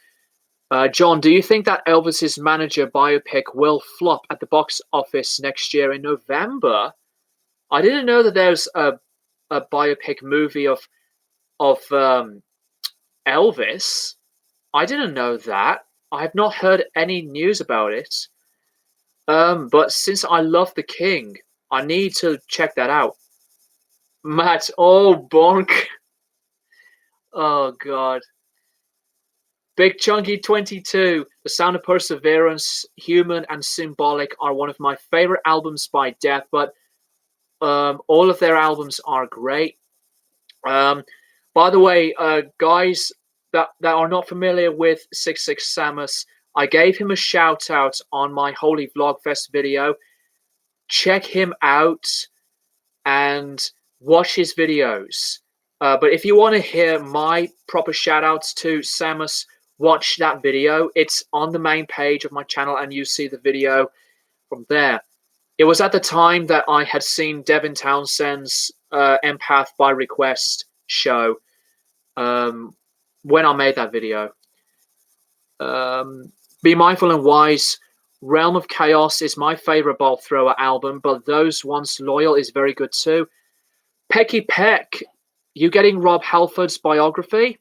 John, do you think that Elvis's Manager biopic will flop at the box office next year in November? I didn't know that there's a biopic movie of Elvis. I didn't know that. I have not heard any news about it. But since I love the King, I need to check that out. Matt, oh bonk. Oh God. Big Chunky 22, The Sound of Perseverance, Human and Symbolic are one of my favorite albums by Death, but all of their albums are great. By the way, guys that are not familiar with 66 Samus, I gave him a shout out on my Holy Vlogfest video. Check him out and watch his videos. But if you want to hear my proper shout outs to Samus, watch that video. It's on the main page of my channel, and you see the video from there. It was at the time that I had seen Devin Townsend's Empath by Request show when I made that video. Be Mindful and Wise. Realm of Chaos is my favorite Ball Thrower album, but those ones, Loyal, is very good too. Pecky Peck, you getting Rob Halford's biography?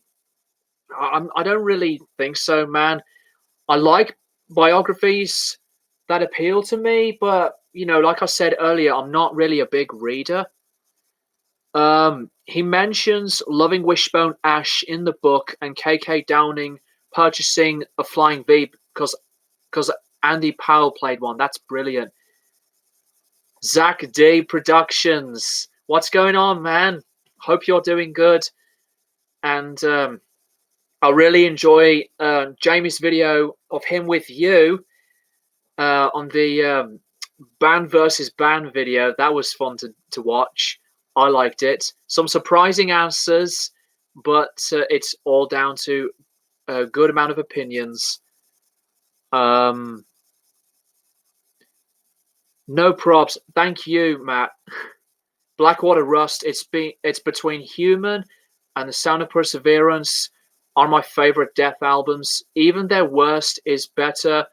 I don't really think so, man. I like biographies that appeal to me, but like I said earlier, I'm not really a big reader. He mentions loving Wishbone Ash in the book and KK Downing purchasing a Flying V because Andy Powell played one. That's brilliant. Zach D Productions. What's going on, man? Hope you're doing good. And I really enjoy Jamie's video of him with you on the band versus band video. That was fun to watch. I liked it. Some surprising answers, but it's all down to a good amount of opinions. No props. Thank you, Matt. Blackwater Rust. It's between Human and The Sound of Perseverance are my favorite Death albums. Even their worst is better,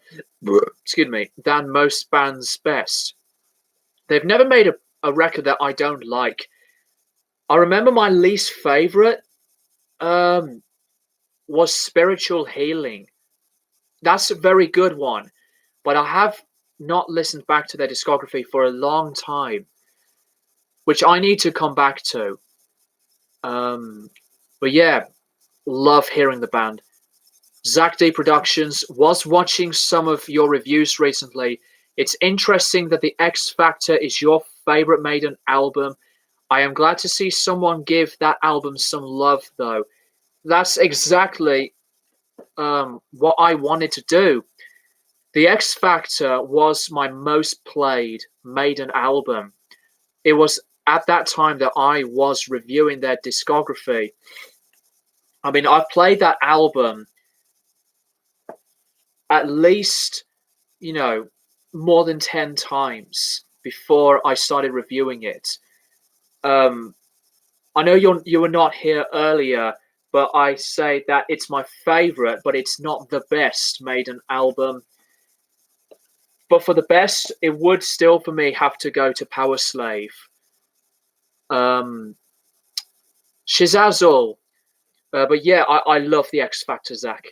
excuse me, than most bands' best. They've never made a record that I don't like. I remember my least favorite um, was Spiritual Healing. That's a very good one, but I have not listened back to their discography for a long time, which I need to come back to. Um, but yeah, love hearing the band. Zach D Productions was watching some of your reviews recently. It's interesting that the X Factor is your favorite Maiden album. I am glad to see someone give that album some love, though. That's exactly what I wanted to do. The X Factor was my most played Maiden album. It was at that time that I was reviewing their discography. I mean, I've played that album at least, you know, more than 10 times before I started reviewing it. Um, I know you were not here earlier, but I say that it's my favorite, but it's not the best Maiden album. But for the best, it would still for me have to go to Power Slave. Um, Shizazel. But yeah, I love the X Factor, Zach.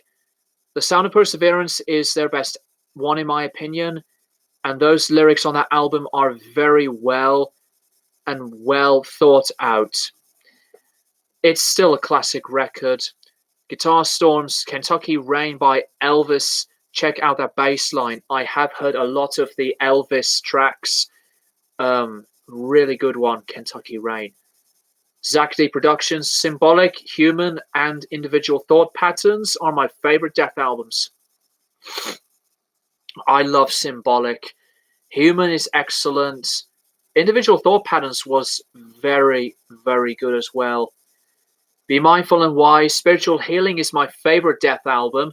The Sound of Perseverance is their best one, in my opinion, and those lyrics on that album are very well thought out. It's still a classic record. Guitar Storm's Kentucky Rain by Elvis. Check out that bass line. I have heard a lot of the Elvis tracks. Really good one, Kentucky Rain. Zach D Productions, Symbolic, Human, and Individual Thought Patterns are my favorite Death albums. I love Symbolic. Human is excellent. Individual Thought Patterns was very good as well. Be Mindful and Wise, Spiritual Healing is my favorite Death album.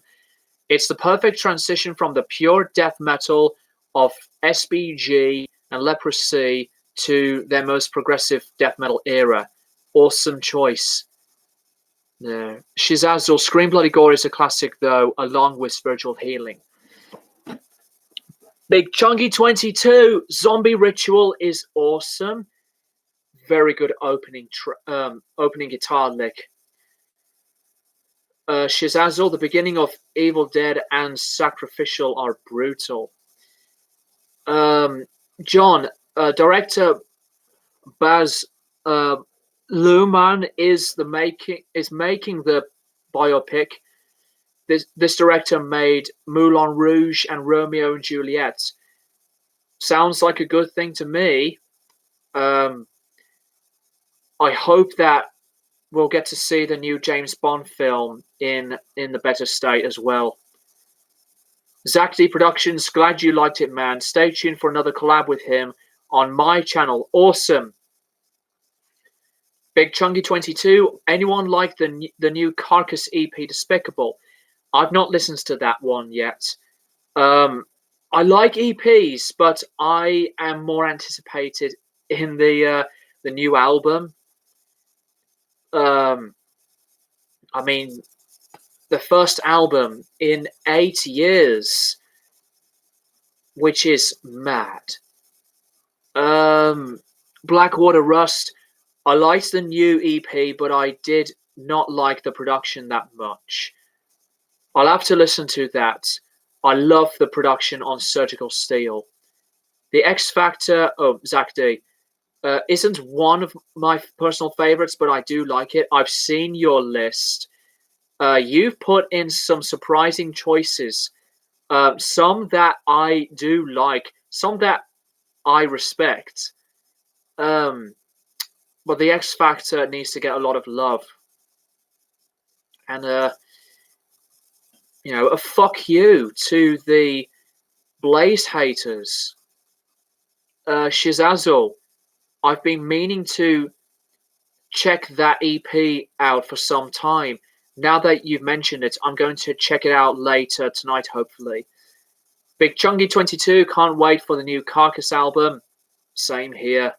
It's the perfect transition from the pure death metal of SBG and Leprosy to their most progressive death metal era. Awesome choice. Yeah. Shizazel, Scream Bloody Gore is a classic though, along with Spiritual Healing. Big Chunky 22, Zombie Ritual is awesome. Very good opening guitar lick. Shizazel, the beginning of Evil Dead and Sacrificial are brutal. John, director Baz Luhrmann is making the biopic. This director made Moulin Rouge and Romeo and Juliet. Sounds like a good thing to me. I hope that we'll get to see the new James Bond film in the better state as well. Zach D Productions, glad you liked it, man. Stay tuned for another collab with him on my channel. Awesome. Big Chunky 22, anyone like the new Carcass EP Despicable? I've not listened to that one yet. I like EPs, but I am more anticipated in the new album. I mean, the first album in 8 years, which is mad. Blackwater Rust. I liked the new EP, but I did not like the production that much. I'll have to listen to that. I love the production on Surgical Steel. The X Factor, Zach D, isn't one of my personal favorites, but I do like it. I've seen your list. You've put in some surprising choices. Some that I do like, some that I respect. But the X Factor needs to get a lot of love. And, a fuck you to the Blaze haters. Shizazel, I've been meaning to check that EP out for some time. Now that you've mentioned it, I'm going to check it out later tonight, hopefully. Big Chunky 22, can't wait for the new Carcass album. Same here.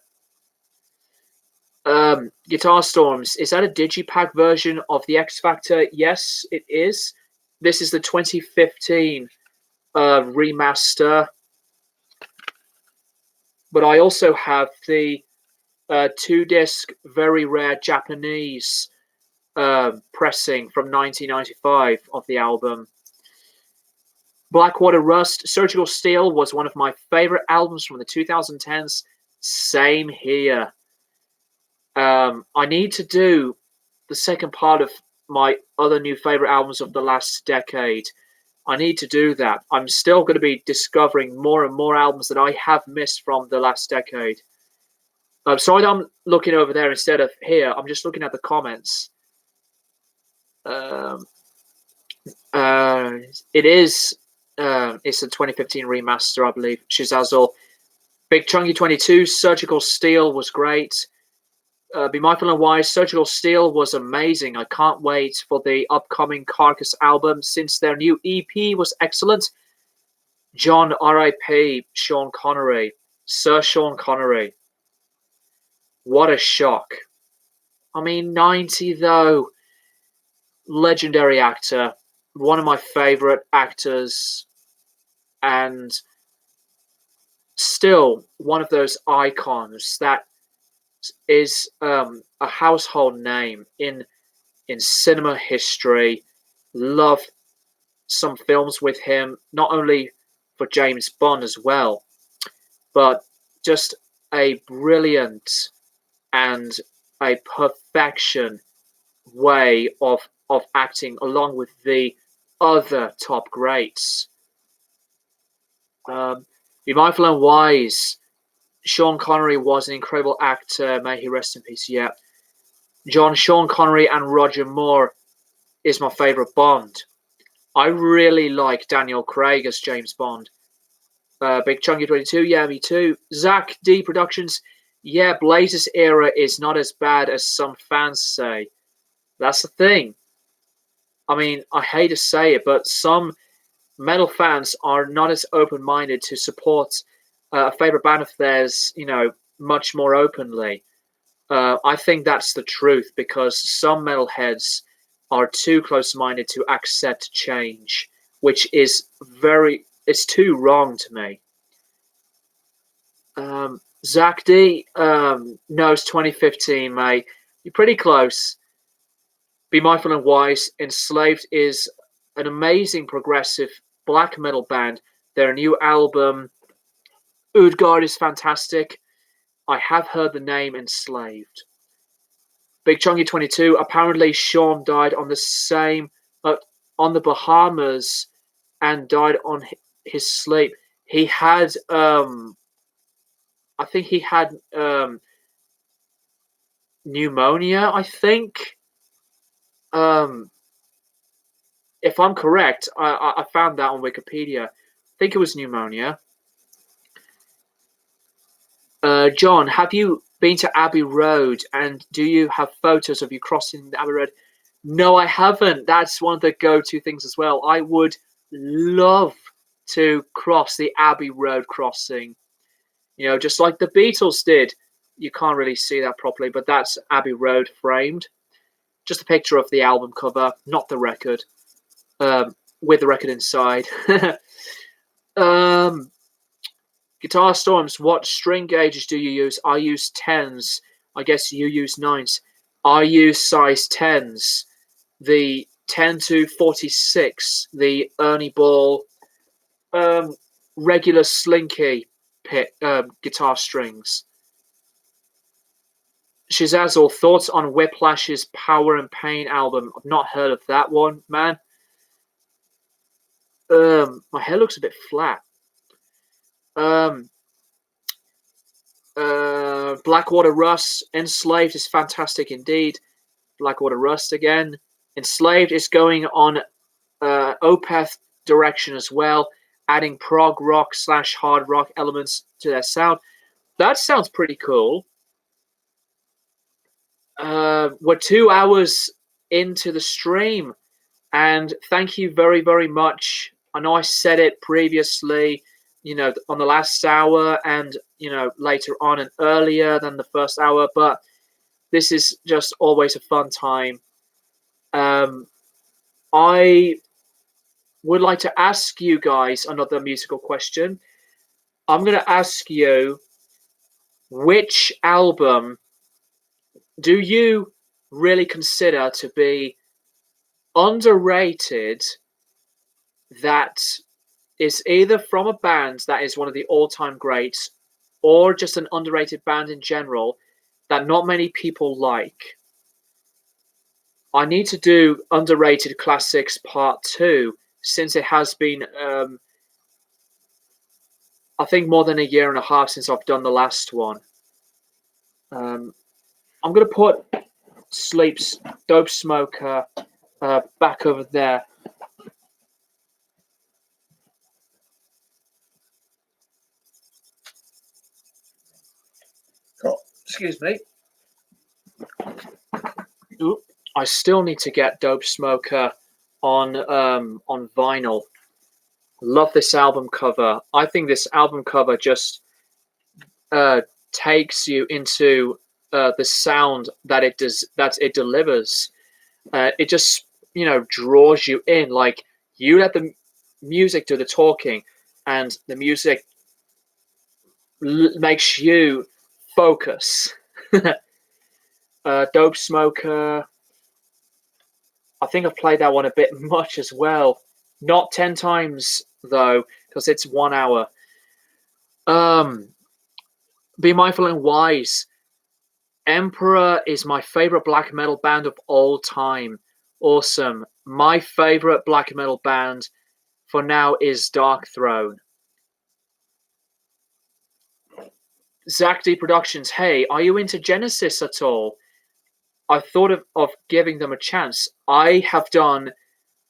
Guitar Storms, is that a digipack version of the X Factor? Yes, it is. This is the 2015 remaster. But I also have the two-disc, very rare Japanese pressing from 1995 of the album. Blackwater Rust, Surgical Steel was one of my favorite albums from the 2010s. Same here. I need to do the second part of my other new favorite albums of the last decade. I need to do that. I'm still going to be discovering more and more albums that I have missed from the last decade. Sorry that I'm looking over there instead of here. I'm just looking at the comments. Um, it is. It's a 2015 remaster, I believe. Shizazel. Big Chunky 22. Surgical Steel was great. Be Mindful and Wise. Surgical Steel was amazing. I can't wait for the upcoming Carcass album since their new EP was excellent. John R.I.P. Sean Connery. Sir Sean Connery. What a shock. I mean, 90 though. Legendary actor. One of my favorite actors. And still one of those icons that is a household name in cinema history. Love some films with him, not only for James Bond as well, but just a brilliant and a perfection way of acting along with the other top greats. Be Mindful and Wise. Sean Connery was an incredible actor. May he rest in peace. Yeah. Sean Connery and Roger Moore is my favorite Bond. I really like Daniel Craig as James Bond. Big Chunky 22. Yeah, me too. Zach D Productions. Yeah, Blaze's era is not as bad as some fans say. That's the thing. I mean, I hate to say it, but some metal fans are not as open-minded to support a favorite band of theirs, much more openly. I think that's the truth because some metalheads are too close-minded to accept change, which is it's too wrong to me. Zach D, no, it's 2015, mate. You're pretty close. Be Mindful and Wise. Enslaved is an amazing progressive black metal band. Their new album, Udgard, is fantastic. I have heard the name Enslaved. Big Chunky 22. Apparently, Sean died on on the Bahamas and died on his sleep. He had, I think he had pneumonia, I think. If I'm correct, I found that on Wikipedia. I think it was pneumonia. John, have you been to Abbey Road and do you have photos of you crossing the Abbey Road? No, I haven't. That's one of the go-to things as well. I would love to cross the Abbey Road crossing. Just like the Beatles did. You can't really see that properly, but that's Abbey Road framed. Just a picture of the album cover, not the record. With the record inside. Guitar Storms, what string gauges do you use? I use 10s. I guess you use 9s. I use size 10s. The 10 to 46, the Ernie Ball regular slinky guitar strings. Shizazel, thoughts on Whiplash's Power and Pain album? I've not heard of that one, man. My hair looks a bit flat. Blackwater Rust, Enslaved is fantastic indeed. Blackwater Rust again. Enslaved is going on Opeth direction as well, adding prog rock / hard rock elements to their sound. That sounds pretty cool. We're 2 hours into the stream, and thank you very, very much. I know I said it previously, on the last hour and, later on and earlier than the first hour, but this is just always a fun time. I would like to ask you guys another musical question. I'm going to ask you, which album do you really consider to be underrated, that is either from a band that is one of the all-time greats or just an underrated band in general that not many people like? I need to do underrated classics part 2 since it has been I think more than a year and a half since I've done the last one. I'm gonna put Sleep's Dope Smoker back over there. Oh, excuse me. Ooh, I still need to get Dope Smoker on vinyl. Love this album cover. I think this album cover just uh, takes you into the sound that it delivers. It just draws you in. Like, you let the music do the talking, and the music makes you focus. Dope Smoker. I think I've played that one a bit much as well. Not 10 times though, because it's 1 hour. Um, Be Mindful and Wise. Emperor is my favorite black metal band of all time. Awesome. My favorite black metal band for now is Dark Throne. Zach D Productions. Hey, are you into Genesis at all? I thought of giving them a chance. I have done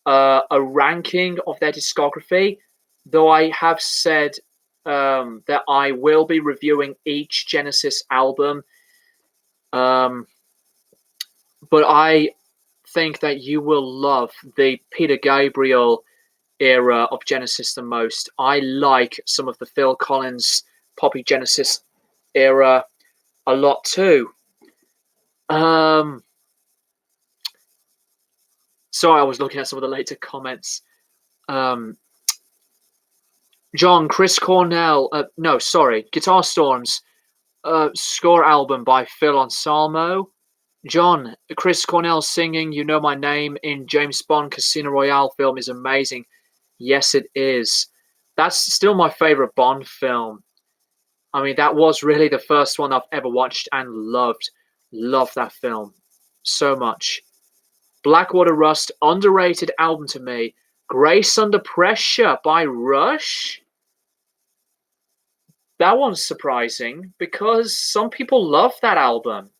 a ranking of their discography, though I have said that I will be reviewing each Genesis album. But I think that you will love the Peter Gabriel era of Genesis the most. I like some of the Phil Collins poppy Genesis era a lot too. Sorry, I was looking at some of the later comments. John, Chris Cornell, no, sorry, Guitar Storms, score album by Phil Anselmo. John, Chris Cornell singing You Know My Name in James Bond Casino Royale film is amazing. Yes, it is. That's still my favorite Bond film. I mean, that was really the first one I've ever watched and loved. Loved that film so much. Blackwater Rust, underrated album to me. Grace Under Pressure by Rush. That one's surprising because some people love that album.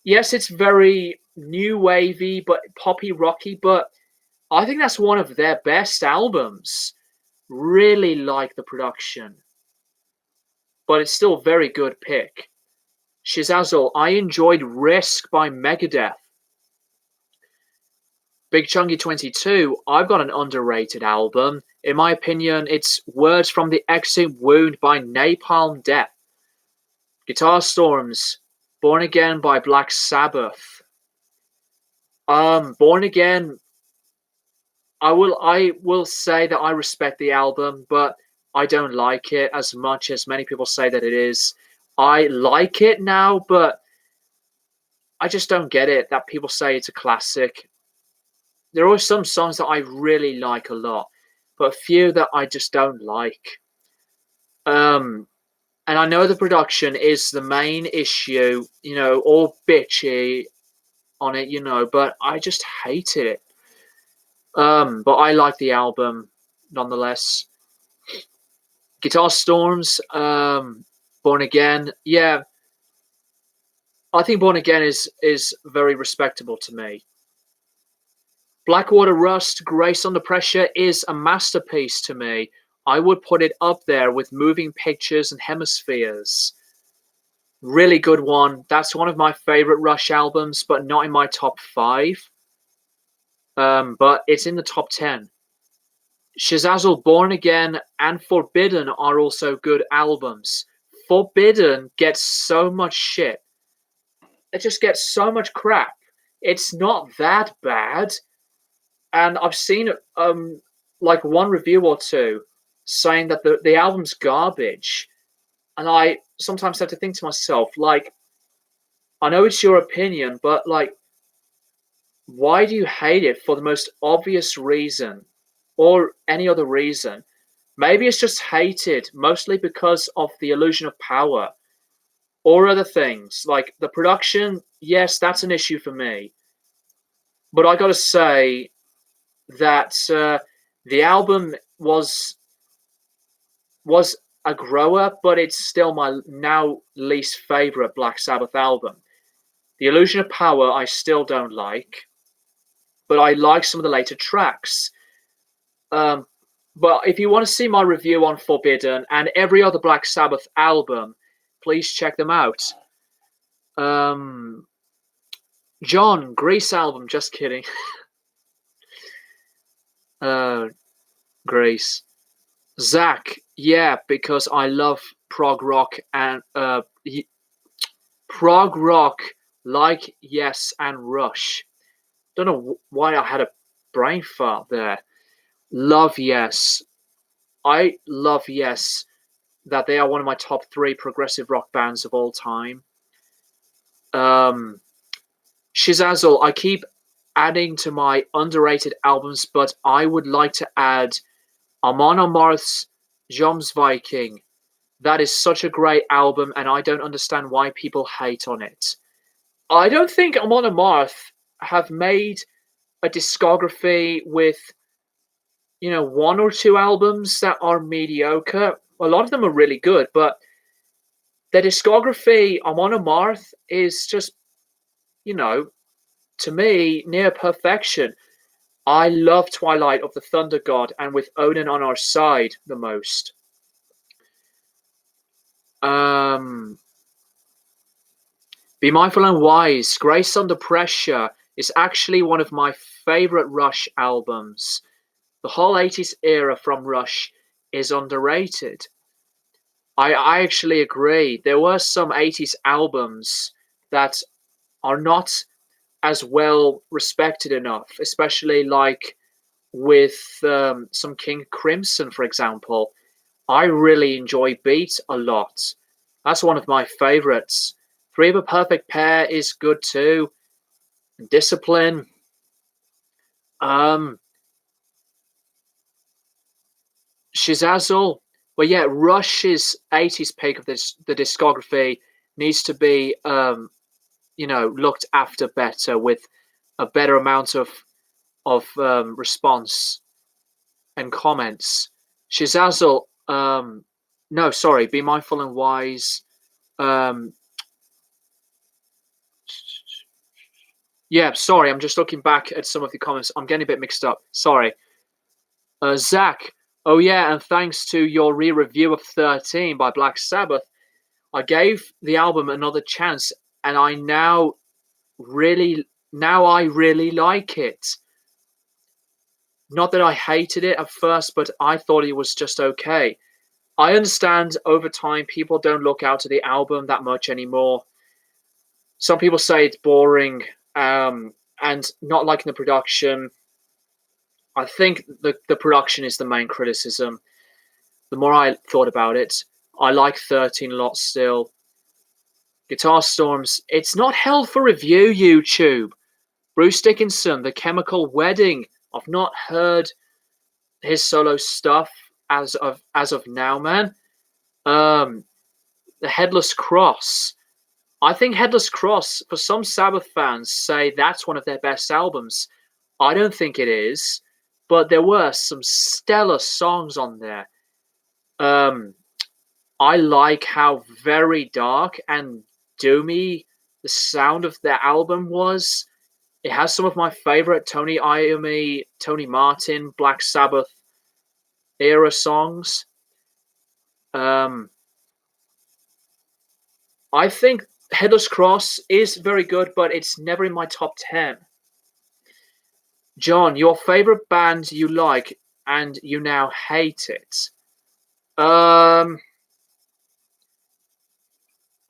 Yes, it's very new wavy, but poppy rocky, but I think that's one of their best albums. Really like the production, but it's still a very good pick. Shizazel, I enjoyed Risk by Megadeth. Big Chunky 22, I've got an underrated album. In my opinion, it's Words from the Exit Wound by Napalm Death. Guitar Storms, Born Again by Black Sabbath. Born Again, I will say that I respect the album, but I don't like it as much as many people say that it is. I like it now, but I just don't get it that people say it's a classic. There are some songs that I really like a lot, but a few that I just don't like. And I know the production is the main issue, all bitchy on it, but I just hated it. But I like the album nonetheless. Guitar Storms, Born Again, yeah, I think Born Again is very respectable to me. Blackwater Rust, Grace Under Pressure is a masterpiece to me. I would put it up there with Moving Pictures and Hemispheres. Really good one. That's one of my favorite Rush albums, but not in my top 5. But it's in the top 10. Shazazel, Born Again, and Forbidden are also good albums. Forbidden gets so much shit. It just gets so much crap. It's not that bad. And I've seen like one review or two saying that the album's garbage. And I sometimes have to think to myself, like, I know it's your opinion, but like, why do you hate it for the most obvious reason or any other reason? Maybe it's just hated mostly because of the illusion of power or other things. Like the production, yes, that's an issue for me. But I gotta say that the album was a grower, but it's still my now least favorite Black Sabbath album. The Illusion of Power I still don't like, but I like some of the later tracks. Um, but if you want to see my review on Forbidden and every other Black Sabbath album, please check them out. Um, John, Grease album, just kidding. uh, Grease. Zach, yeah, because I love prog rock and prog rock like Yes and Rush. Don't know why I had a brain fart there. Love Yes. I love Yes that they are one of my top three progressive rock bands of all time. Shizazel, I keep adding to my underrated albums, but I would like to add Amon Amarth's Jomsviking. That is such a great album, and I don't understand why people hate on it. I don't think Amon Amarth have made a discography with, one or two albums that are mediocre. A lot of them are really good, but the discography Amon Amarth is just, you know, to me, near perfection. I love Twilight of the Thunder God and with Odin on our side the most. Um, Be Mindful and Wise, Grace Under Pressure is actually one of my favorite Rush albums. The whole 80s era from Rush is underrated. I actually agree. There were some 80s albums that are not as well respected enough, especially like with some King Crimson, for example. I really enjoy Beat a lot. That's one of my favorites. Three of a Perfect Pair is good too. Discipline. Um, Shizazel. Well, yeah, Rush's 80s peak of the discography needs to be, looked after better with a better amount of response and comments. Shizazel, no, sorry, Be Mindful and Wise. Um, yeah, sorry, I'm just looking back at some of the comments. I'm getting a bit mixed up. Sorry. Zach, oh yeah, and thanks to your re-review of 13 by Black Sabbath, I gave the album another chance, and I really like it. Not that I hated it at first, but I thought it was just okay. I understand over time people don't look out to the album that much anymore. Some people say it's boring, and not liking the production. I think the production is the main criticism. The more I thought about it, I like 13 a lot still. Guitar Storms, it's not held for review, YouTube. Bruce Dickinson, The Chemical Wedding. I've not heard his solo stuff as of now, man. The Headless Cross. I think Headless Cross, for some Sabbath fans, say that's one of their best albums. I don't think it is, but there were some stellar songs on there. I like how very dark and doomy the sound of the album was. It has some of my favorite Tony Iommi, Tony Martin, Black Sabbath era songs. I think Headless Cross is very good, but it's never in my top 10. John, your favorite band you like and you now hate it? I'll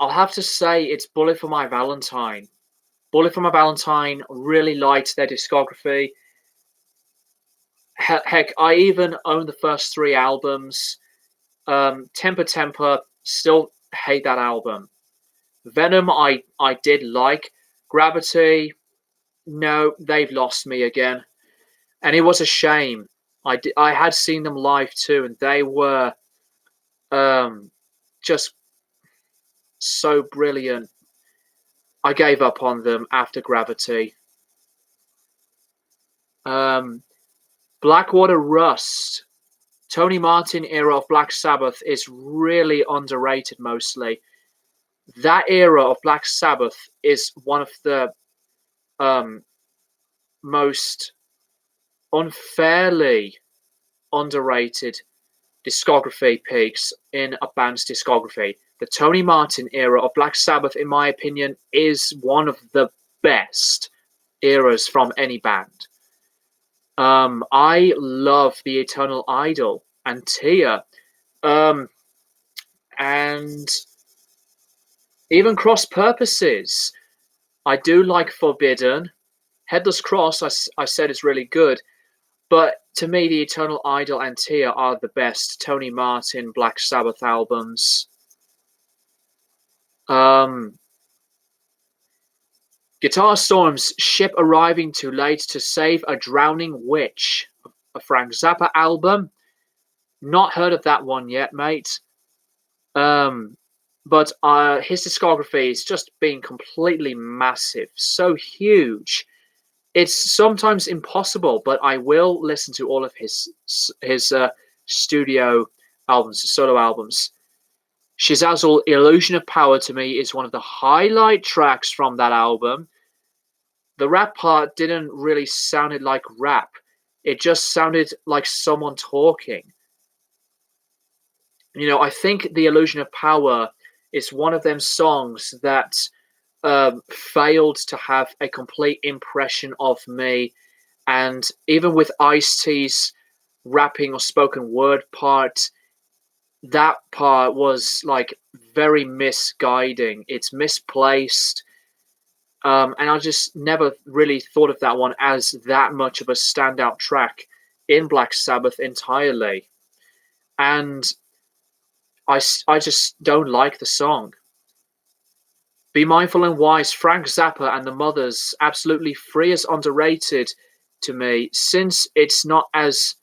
have to say it's Bullet for My Valentine. Bullet for My Valentine really liked their discography. Heck, I even own the first three albums. Temper Temper, still hate that album. Venom, I did like. Gravity, no, they've lost me again, and it was a shame. I had seen them live too, and they were um just so brilliant. I gave up on them after Gravity. Um, Blackwater Rust, Tony Martin era of Black Sabbath is really underrated. Mostly, that era of Black Sabbath is one of the um, most unfairly underrated discography peaks in a band's discography. The Tony Martin era of Black Sabbath, in my opinion, is one of the best eras from any band. I love The Eternal Idol and Tia, um, and even Cross Purposes. I do like Forbidden. Headless Cross, I said, is really good. But to me, The Eternal Idol and Tia are the best Tony Martin Black Sabbath albums. Um, Guitar Storm's Ship Arriving Too Late to Save a Drowning Witch, a Frank Zappa album. Not heard of that one yet, mate. Um, but his discography has just been completely massive, so huge. It's sometimes impossible, but I will listen to all of his studio albums, solo albums. Shizazel Illusion of Power to me is one of the highlight tracks from that album. The rap part didn't really sound like rap. It just sounded like someone talking. I think The Illusion of Power is one of them songs that failed to have a complete impression of me. And even with Ice-T's rapping or spoken word part, that part was like very misguiding. It's misplaced. And I just never really thought of that one as that much of a standout track in Black Sabbath entirely. And I just don't like the song. Be Mindful and Wise, Frank Zappa and the Mothers, Absolutely Free is underrated to me, since it's not as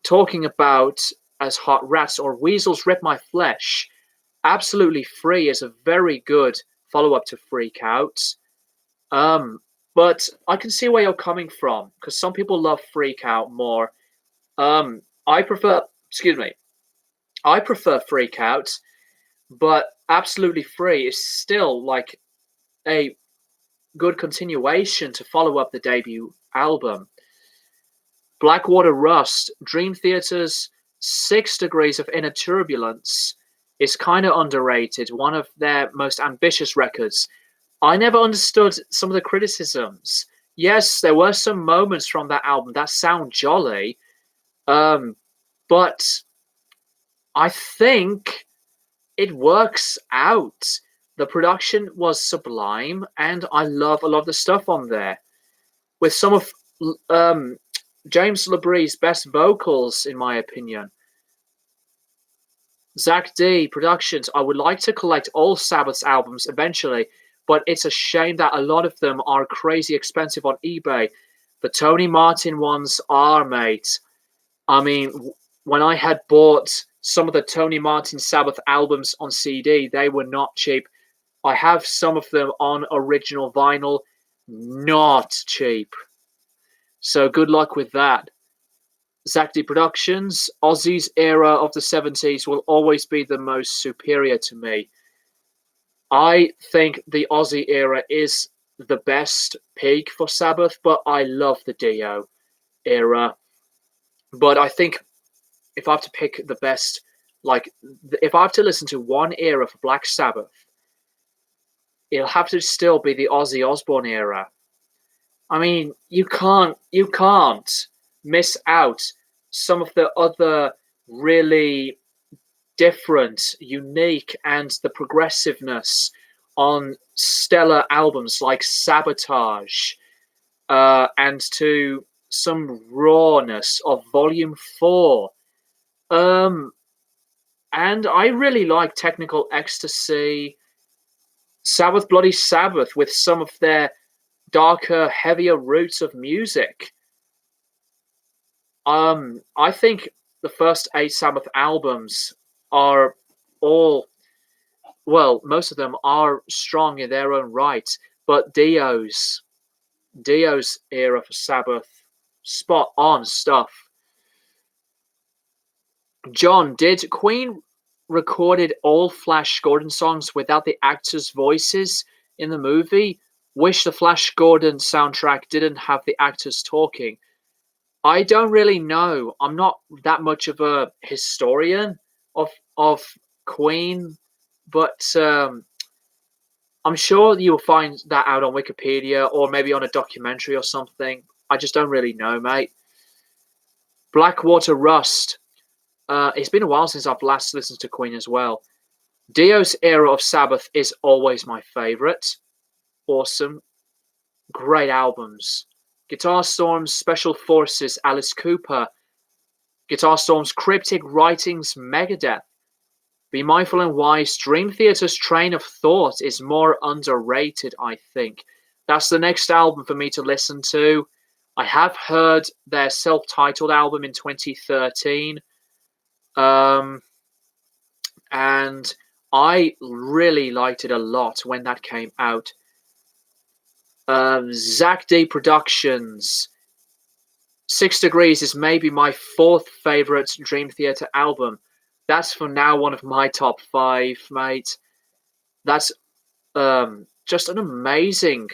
talking about as Hot Rats or Weasels Rip My Flesh. Absolutely Free is a very good follow-up to Freak Out. But I can see where you're coming from, because some people love Freak Out more. I prefer, excuse me, I prefer Freak Out, but Absolutely Free is still like a good continuation to follow up the debut album. Blackwater Rust, Dream Theater's 6 Degrees of Inner Turbulence, is kind of underrated, one of their most ambitious records. I never understood some of the criticisms. Yes, there were some moments from that album that sound jolly, but I think it works out. The production was sublime, and I love a lot of the stuff on there. With some of James LeBrie's best vocals, in my opinion. Zach D. Productions. I would like to collect all Sabbath's albums eventually, but it's a shame that a lot of them are crazy expensive on eBay. The Tony Martin ones are, mate. I mean, when I had bought some of the Tony Martin Sabbath albums on CD, they were not cheap. I have some of them on original vinyl, not cheap. So good luck with that. Zach D Productions, Ozzy's era of the 70s will always be the most superior to me. I think the Ozzy era is the best peak for Sabbath, but I love the Dio era. But I think if I have to pick the best, like, if I have to listen to one era for Black Sabbath, it'll have to still be the Ozzy Osbourne era. I mean, you can't miss out some of the other really different, unique, and the progressiveness on stellar albums like Sabotage, and to some rawness of Volume 4. And I really like Technical Ecstasy, Sabbath Bloody Sabbath with some of their darker, heavier roots of music. I think the first 8 Sabbath albums are all, well, most of them are strong in their own right, but Dio's era for Sabbath, spot on stuff. John, did Queen recorded all Flash Gordon songs without the actors' voices in the movie? Wish the Flash Gordon soundtrack didn't have the actors talking. I don't really know. I'm not that much of a historian of Queen, but I'm sure you'll find that out on Wikipedia or maybe on a documentary or something. I just don't really know, mate. Blackwater Rust. It's been a while since I've last listened to Queen as well. Dio's era of Sabbath is always my favorite. Awesome. Great albums. Guitar Storm's Special Forces, Alice Cooper. Guitar Storm's Cryptic Writings, Megadeth. Be Mindful and Wise, Dream Theater's Train of Thought is more underrated, I think. That's the next album for me to listen to. I have heard their self-titled album in 2013. And I really liked it a lot when that came out. Zach D Productions. 6 Degrees is maybe my 4th favorite Dream Theater album. That's for now one of my top 5, mate. That's just an amazing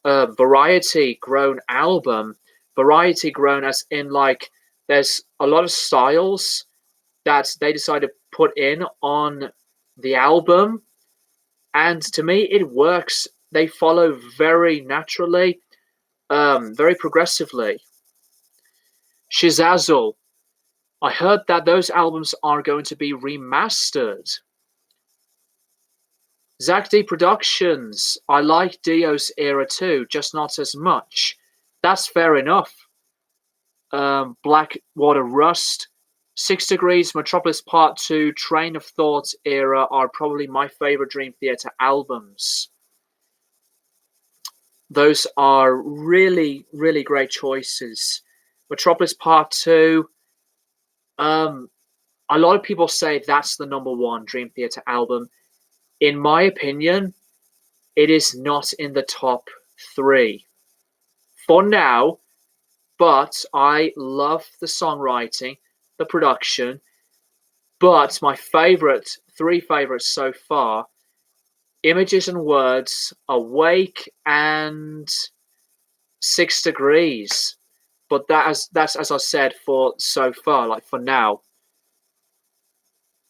variety grown album. Variety grown as in, like, there's a lot of styles that they decided to put in on the album, and to me it works. They follow very naturally, very progressively. Shizazzle. I heard that those albums are going to be remastered. Zach D Productions. I like Dio's era too, just not as much. That's fair enough. Blackwater Rust. 6 Degrees, Metropolis Part 2, Train of Thought era are probably my favorite Dream Theater albums. Those are really, really great choices. Metropolis Part 2, a lot of people say that's the number 1 Dream Theater album. In my opinion, it is not in the top 3 for now, but I love the songwriting, the production. But my 3 favorites so far: Images and Words, Awake, and 6 Degrees. But that's as I said, for so far, like for now.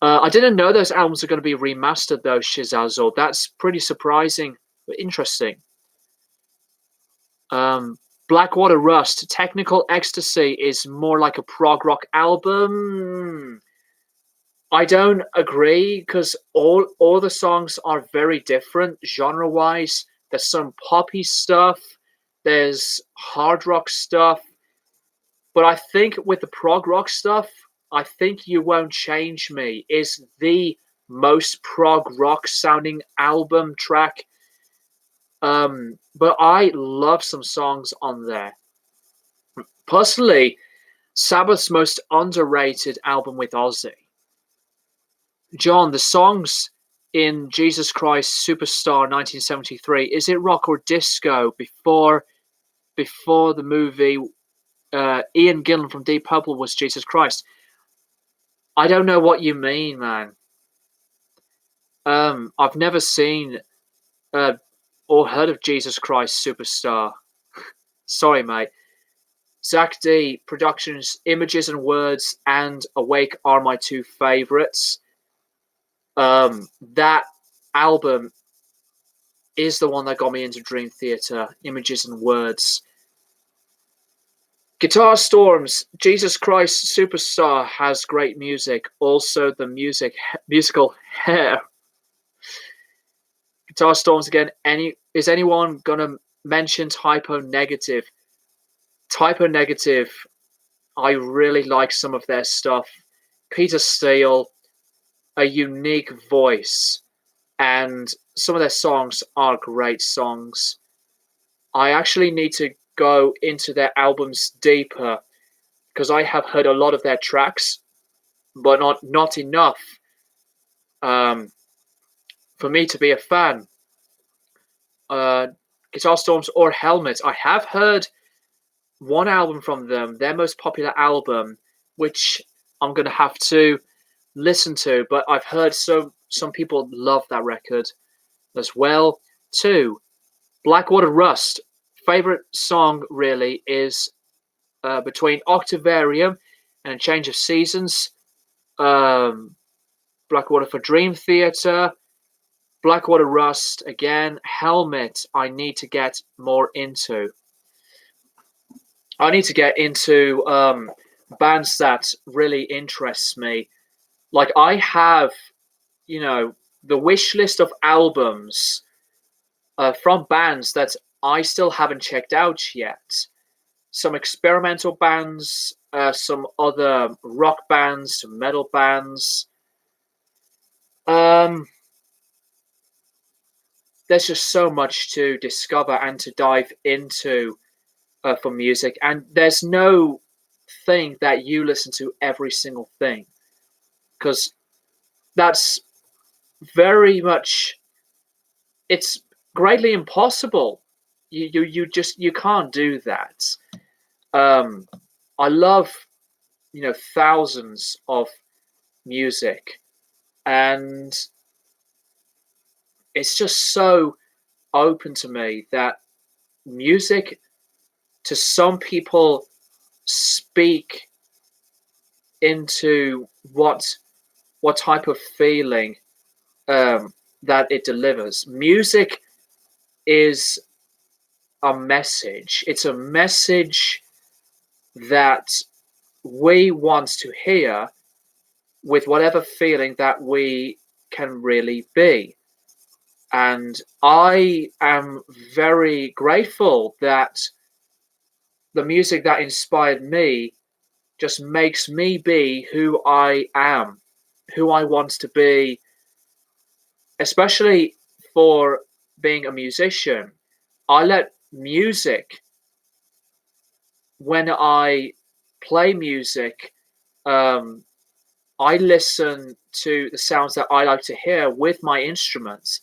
I didn't know those albums are going to be remastered though, Shizazzle. That's pretty surprising, but interesting. Blackwater Rust, Technical Ecstasy is more like a prog rock album. I don't agree, because all the songs are very different genre-wise. There's some poppy stuff, there's hard rock stuff, but I think with the prog rock stuff, I Think You Won't Change Me is the most prog rock sounding album track. But I love some songs on there. Personally, Sabbath's most underrated album with Ozzy. John, the songs in Jesus Christ Superstar 1973, is it rock or disco before the movie Ian Gillan from Deep Purple was Jesus Christ? I don't know what you mean, man. I've never seen or heard of Jesus Christ Superstar. Sorry, mate. Zach D Productions, Images and Words, and Awake are my 2 favorites. That album is the one that got me into Dream Theater, Images and Words. Guitar Storms, Jesus Christ Superstar has great music. Also, the musical Hair. Guitar Storms again. Is anyone gonna mention Typo Negative? Typo Negative, I really like some of their stuff. Peter Steele, a unique voice, and some of their songs are great songs. I actually need to go into their albums deeper because I have heard a lot of their tracks, but not enough um, for me to be a fan. Uh, Guitar Storms or Helmet. I have heard one album from them, their most popular album, which I'm gonna have to listen to. But I've heard some people love that record as well too. Blackwater Rust. Favorite song really is between Octavarium and Change of Seasons. Um, Blackwater for Dream Theater. Blackwater Rust again. Helmet. I need to get more into. I need to get into bands that really interests me. Like I have, the wish list of albums from bands that I still haven't checked out yet. Some experimental bands, some other rock bands, some metal bands. Um, there's just so much to discover and to dive into for music, and there's no thing that you listen to every single thing because that's very much it's greatly impossible. You can't do that. Um, I love thousands of music, and it's just so open to me that music to some people speak into what type of feeling that it delivers. Music is a message. It's a message that we want to hear with whatever feeling that we can really be. And I am very grateful that the music that inspired me just makes me be who I am, who I want to be, especially for being a musician. I let music, when I play music, um, I listen to the sounds that I like to hear with my instruments,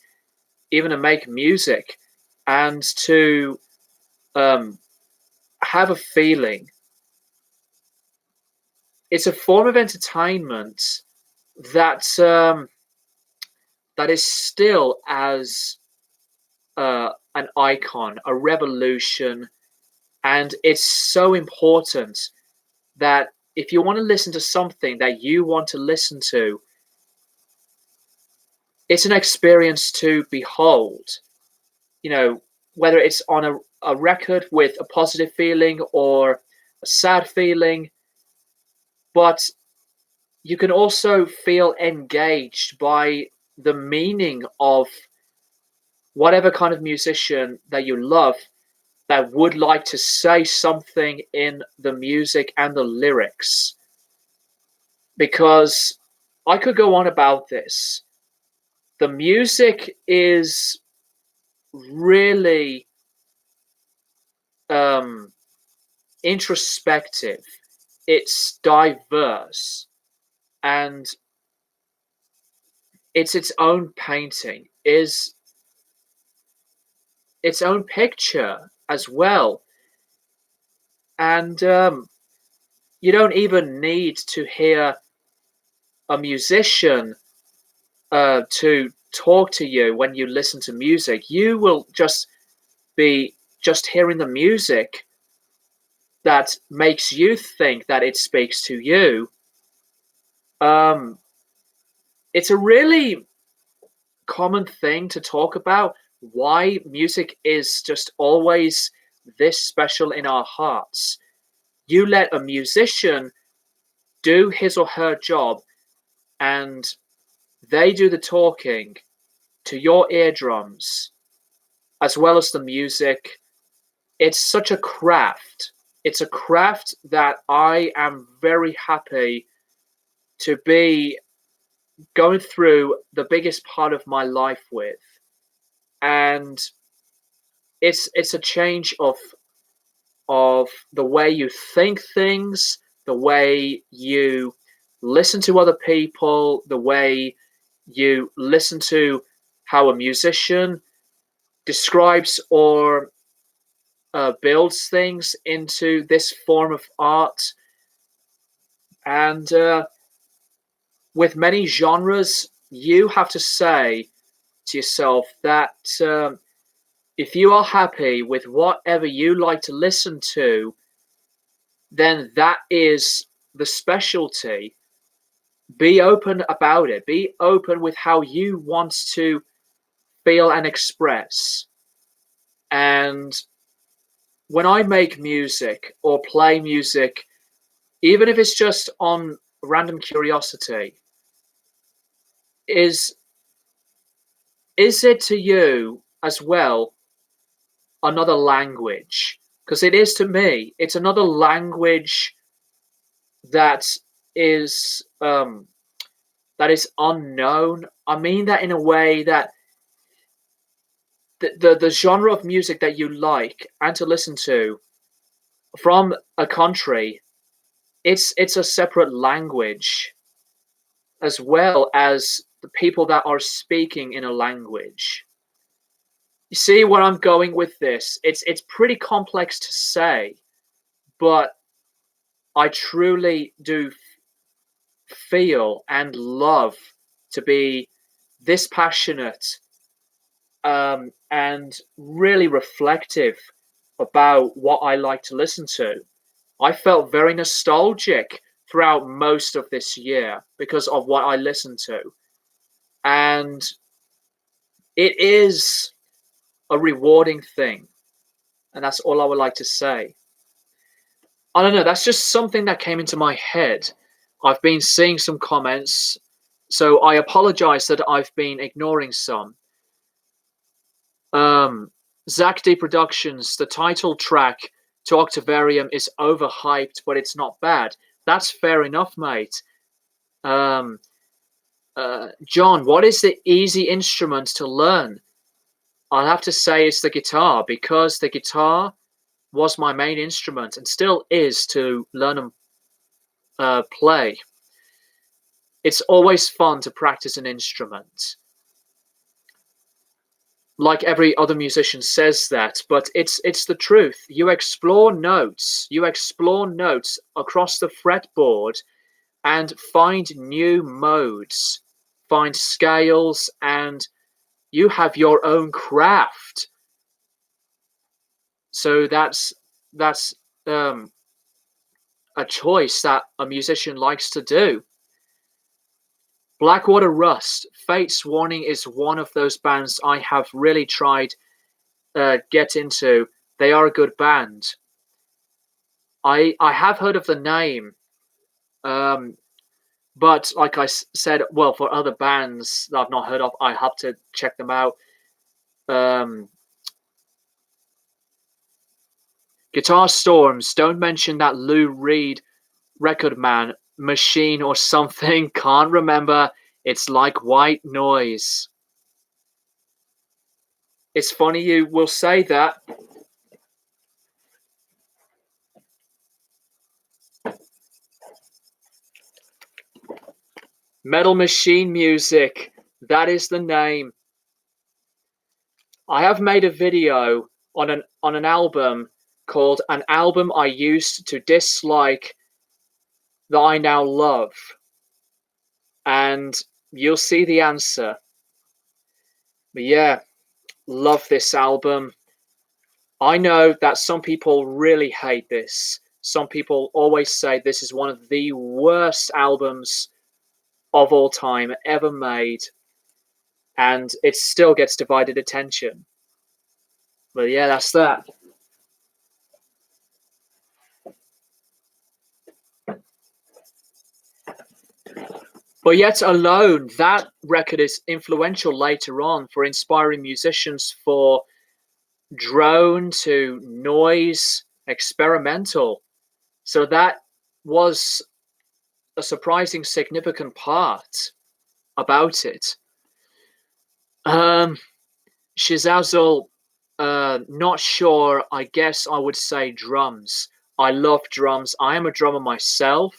even to make music, and to um, have a feeling. It's a form of entertainment that that is still as an icon, a revolution, and it's so important that if you want to listen to something that you want to listen to, it's an experience to behold. You know, whether it's on a record with a positive feeling or a sad feeling, but you can also feel engaged by the meaning of whatever kind of musician that you love that would like to say something in the music and the lyrics. Because I could go on about this. The music is really um, introspective, it's diverse, and it's its own painting, is its own picture as well. And you don't even need to hear a musician to talk to you when you listen to music. You will just be just hearing the music that makes you think that it speaks to you. Um, it's a really common thing to talk about why music is just always this special in our hearts. You let a musician do his or her job and they do the talking to your eardrums as well as the music. It's such a craft. It's a craft that I am very happy to be going through the biggest part of my life with, and it's a change of the way you think things, the way you listen to other people, the way you listen to how a musician describes or builds things into this form of art. And with many genres, you have to say to yourself that if you are happy with whatever you like to listen to, then that is the specialty. Be open about it. Be open with how you want to feel and express. And when I make music or play music, even if it's just on random curiosity, is is it to you as well another language? Because it is to me. It's another language that is that is unknown. I mean that in a way that the genre of music that you like and to listen to from a country, it's a separate language as well as the people that are speaking in a language. You see where I'm going with this? It's pretty complex to say, but I truly do feel and love to be this passionate and really reflective about what I like to listen to. I felt very nostalgic throughout most of this year because of what I listened to. And it is a rewarding thing. And that's all I would like to say. I don't know, that's just something that came into my head. I've been seeing some comments, so I apologize that I've been ignoring some. Um, Zach D Productions, the title track to Octavarium is overhyped, but it's not bad. That's fair enough, mate. Um, John, what is the easy instrument to learn? I'll have to say it's the guitar because the guitar was my main instrument and still is to learn and play. It's always fun to practice an instrument. Like every other musician says that, but it's the truth. You explore notes. You explore notes across the fretboard and find new modes, find scales, and you have your own craft. So that's a choice that a musician likes to do. Blackwater Rust, Fate's Warning is one of those bands I have really tried get into. They are a good band. I have heard of the name, um, but like I said, well, for other bands that I've not heard of, I have to check them out. Um, Guitar Storms, don't mention that Lou Reed record, man. Machine or something, can't remember. It's like white noise. It's funny you will say that. Metal Machine Music, that is the name. I have made a video on an album called An Album I Used to Dislike That I Now Love. And you'll see the answer. But yeah, love this album. I know that some people really hate this. Some people always say this is one of the worst albums of all time ever made. And it still gets divided attention. But yeah, that's that. But yet alone, that record is influential later on for inspiring musicians for drone to noise, experimental. So that was a surprising, significant part. about it. Um, Shizazel, not sure. I guess I would say drums. I love drums. I am a drummer myself,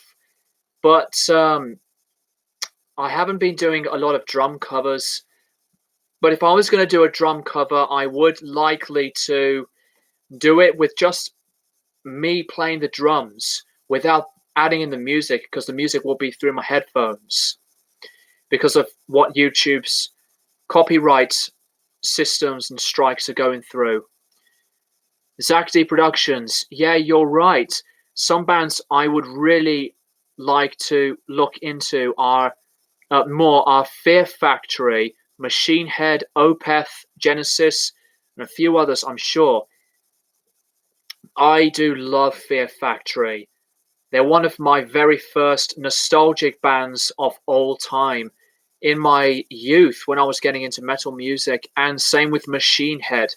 but I haven't been doing a lot of drum covers. But if I was going to do a drum cover, I would likely to do it with just me playing the drums without adding in the music, because the music will be through my headphones because of what YouTube's copyright systems and strikes are going through. Zach D Productions, yeah, you're right. Some bands I would really like to look into are Fear Factory, Machine Head, Opeth, Genesis, and a few others, I'm sure. I do love Fear Factory. They're one of my very first nostalgic bands of all time in my youth when I was getting into metal music, and same with Machine Head.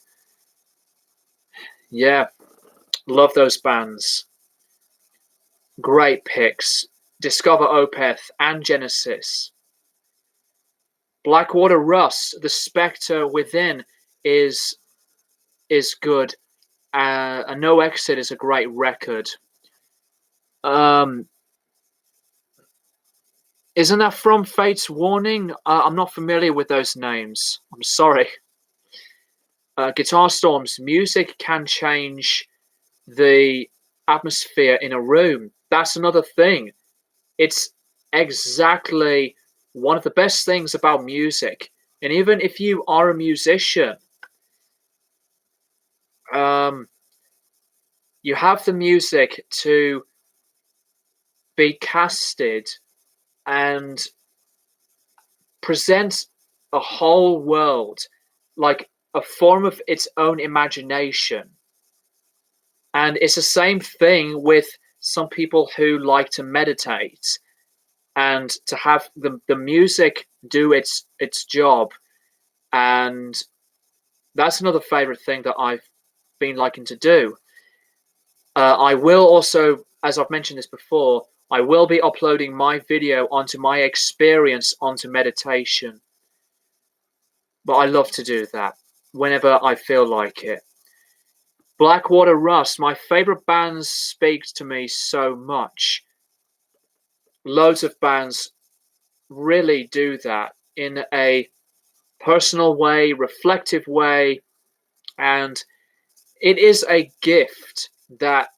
Yeah, love those bands. Great picks. Discover Opeth and Genesis. Blackwater Rust, The Spectre Within is good. And No Exit is a great record. Isn't that from Fate's Warning? I'm not familiar with those names. I'm sorry. Guitar Storms, music can change the atmosphere in a room. That's another thing. It's exactly one of the best things about music. And even if you are a musician, you have the music to be casted and present a whole world, like a form of its own imagination. And it's the same thing with some people who like to meditate, and to have the music do its job. And that's another favorite thing that I've been liking to do. I will also, as I've mentioned this before, I will be uploading my video onto my experience onto meditation. But I love to do that whenever I feel like it. Blackwater Rust, my favorite bands, speaks to me so much. Loads of bands really do that in a personal way, reflective way, and it is a gift that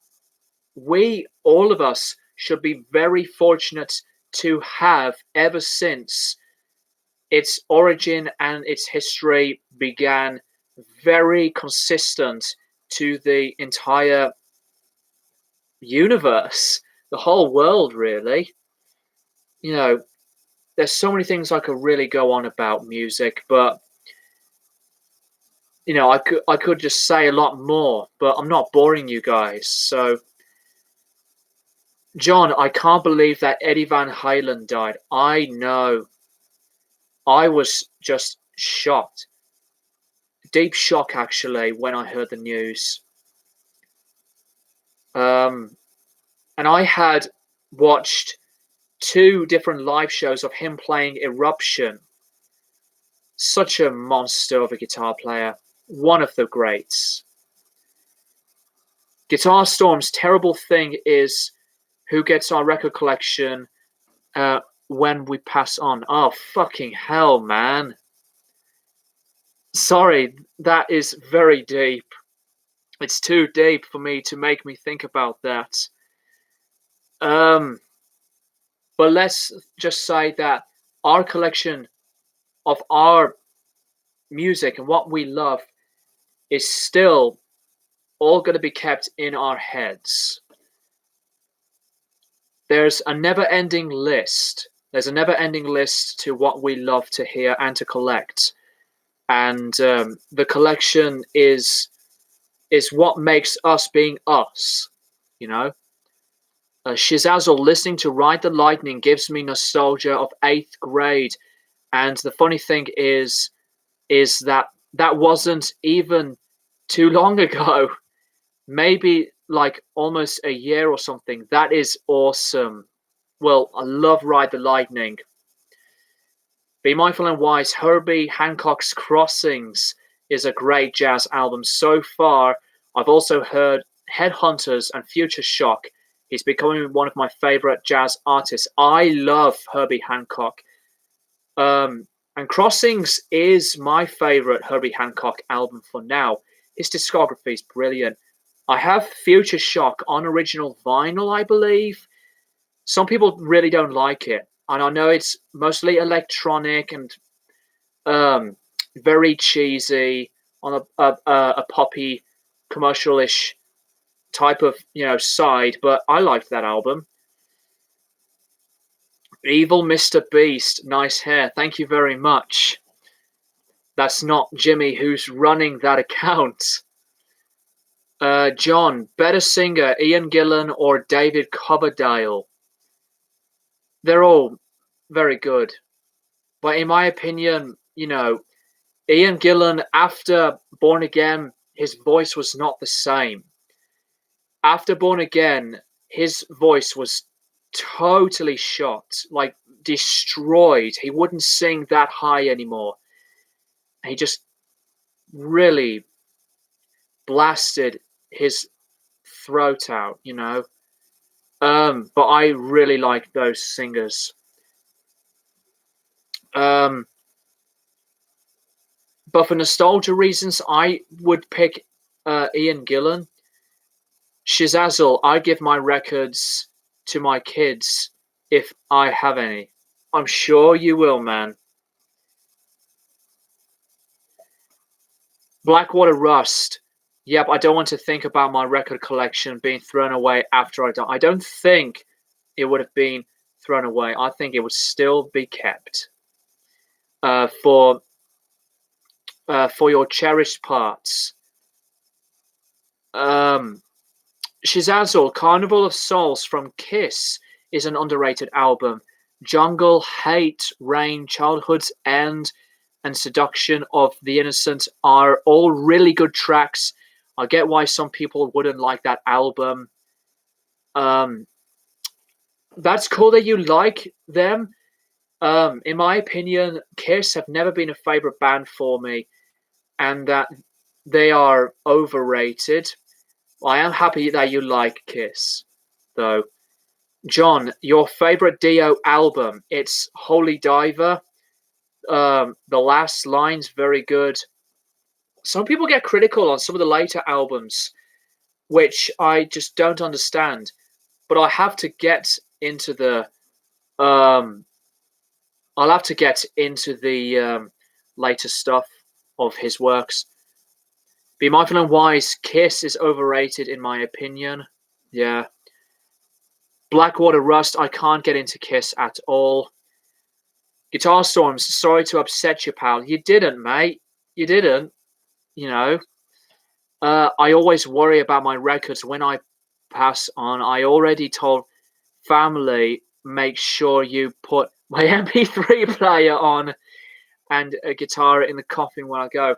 we, all of us, should be very fortunate to have ever since its origin and its history began very consistent to the entire universe, the whole world, really. You know, there's so many things I could really go on about music, but I could just say a lot more, but I'm not boring you guys. So, John, I can't believe that Eddie Van Halen died. I know. I was just shocked. Deep shock, actually, when I heard the news. And I had watched 2 different live shows of him playing Eruption. Such a monster of a guitar player. One of the greats. Guitar Storm's terrible thing is who gets our record collection when we pass on. Oh, fucking hell, man. Sorry, that is very deep. It's too deep for me to make me think about that. But let's just say that our collection of our music and what we love is still all going to be kept in our heads. There's a never-ending list. There's a never-ending list to what we love to hear and to collect. And the collection is what makes us being us, you know? Shizazzle, listening to Ride the Lightning gives me nostalgia of 8th grade. And the funny thing is that wasn't even too long ago. Maybe like almost a year or something. That is awesome. Well, I love Ride the Lightning. Be Mindful and Wise, Herbie Hancock's Crossings is a great jazz album so far. I've also heard Headhunters and Future Shock. He's becoming one of my favorite jazz artists. I love Herbie Hancock. And Crossings is my favorite Herbie Hancock album for now. His discography is brilliant. I have Future Shock on original vinyl, I believe. Some people really don't like it, and I know it's mostly electronic and very cheesy on a poppy, commercial-ish type of side. But I liked that album. Evil Mr. Beast, nice hair. Thank you very much. That's not Jimmy who's running that account. John, better singer, Ian Gillan or David Coverdale? They're all very good. But in my opinion, Ian Gillan, after Born Again, his voice was not the same. After Born Again, his voice was totally shot, like destroyed. He wouldn't sing that high anymore. He just really blasted his throat out, But I really like those singers. But for nostalgia reasons, I would pick Ian Gillan. Shizazel, I give my records to my kids if I have any. I'm sure you will, man. Blackwater Rust. Yep, I don't want to think about my record collection being thrown away after I die. I don't think it would have been thrown away. I think it would still be kept for your cherished parts. Shizazel, Carnival of Souls from Kiss is an underrated album. Jungle, Hate, Rain, Childhood's End, and Seduction of the Innocent are all really good tracks. I get why some people wouldn't like that album. That's cool that you like them. In my opinion, Kiss have never been a favorite band for me, and that they are overrated. I am happy that you like Kiss, though. John, your favorite Dio album? It's Holy Diver. The last line's very good. Some people get critical on some of the later albums, which I just don't understand. But I have to get into the I'll have to get into the later stuff of his works. Be Mindful and Wise, Kiss is overrated in my opinion. Yeah. Blackwater Rust, I can't get into Kiss at all. Guitar Storms, sorry to upset you, pal. You didn't, mate. You didn't. I always worry about my records when I pass on. I already told family, make sure you put my MP3 player on and a guitar in the coffin when I go.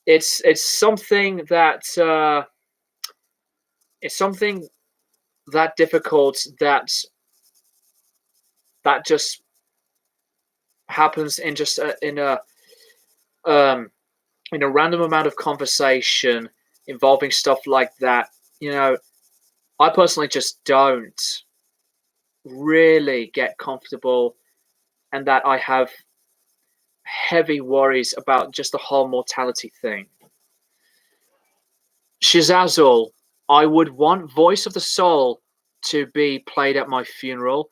It's something that it's something that difficult that just happens in just in a random amount of conversation involving stuff like that. I personally just don't really get comfortable, and that I have heavy worries about just the whole mortality thing. Shizazel, I would want Voice of the Soul to be played at my funeral.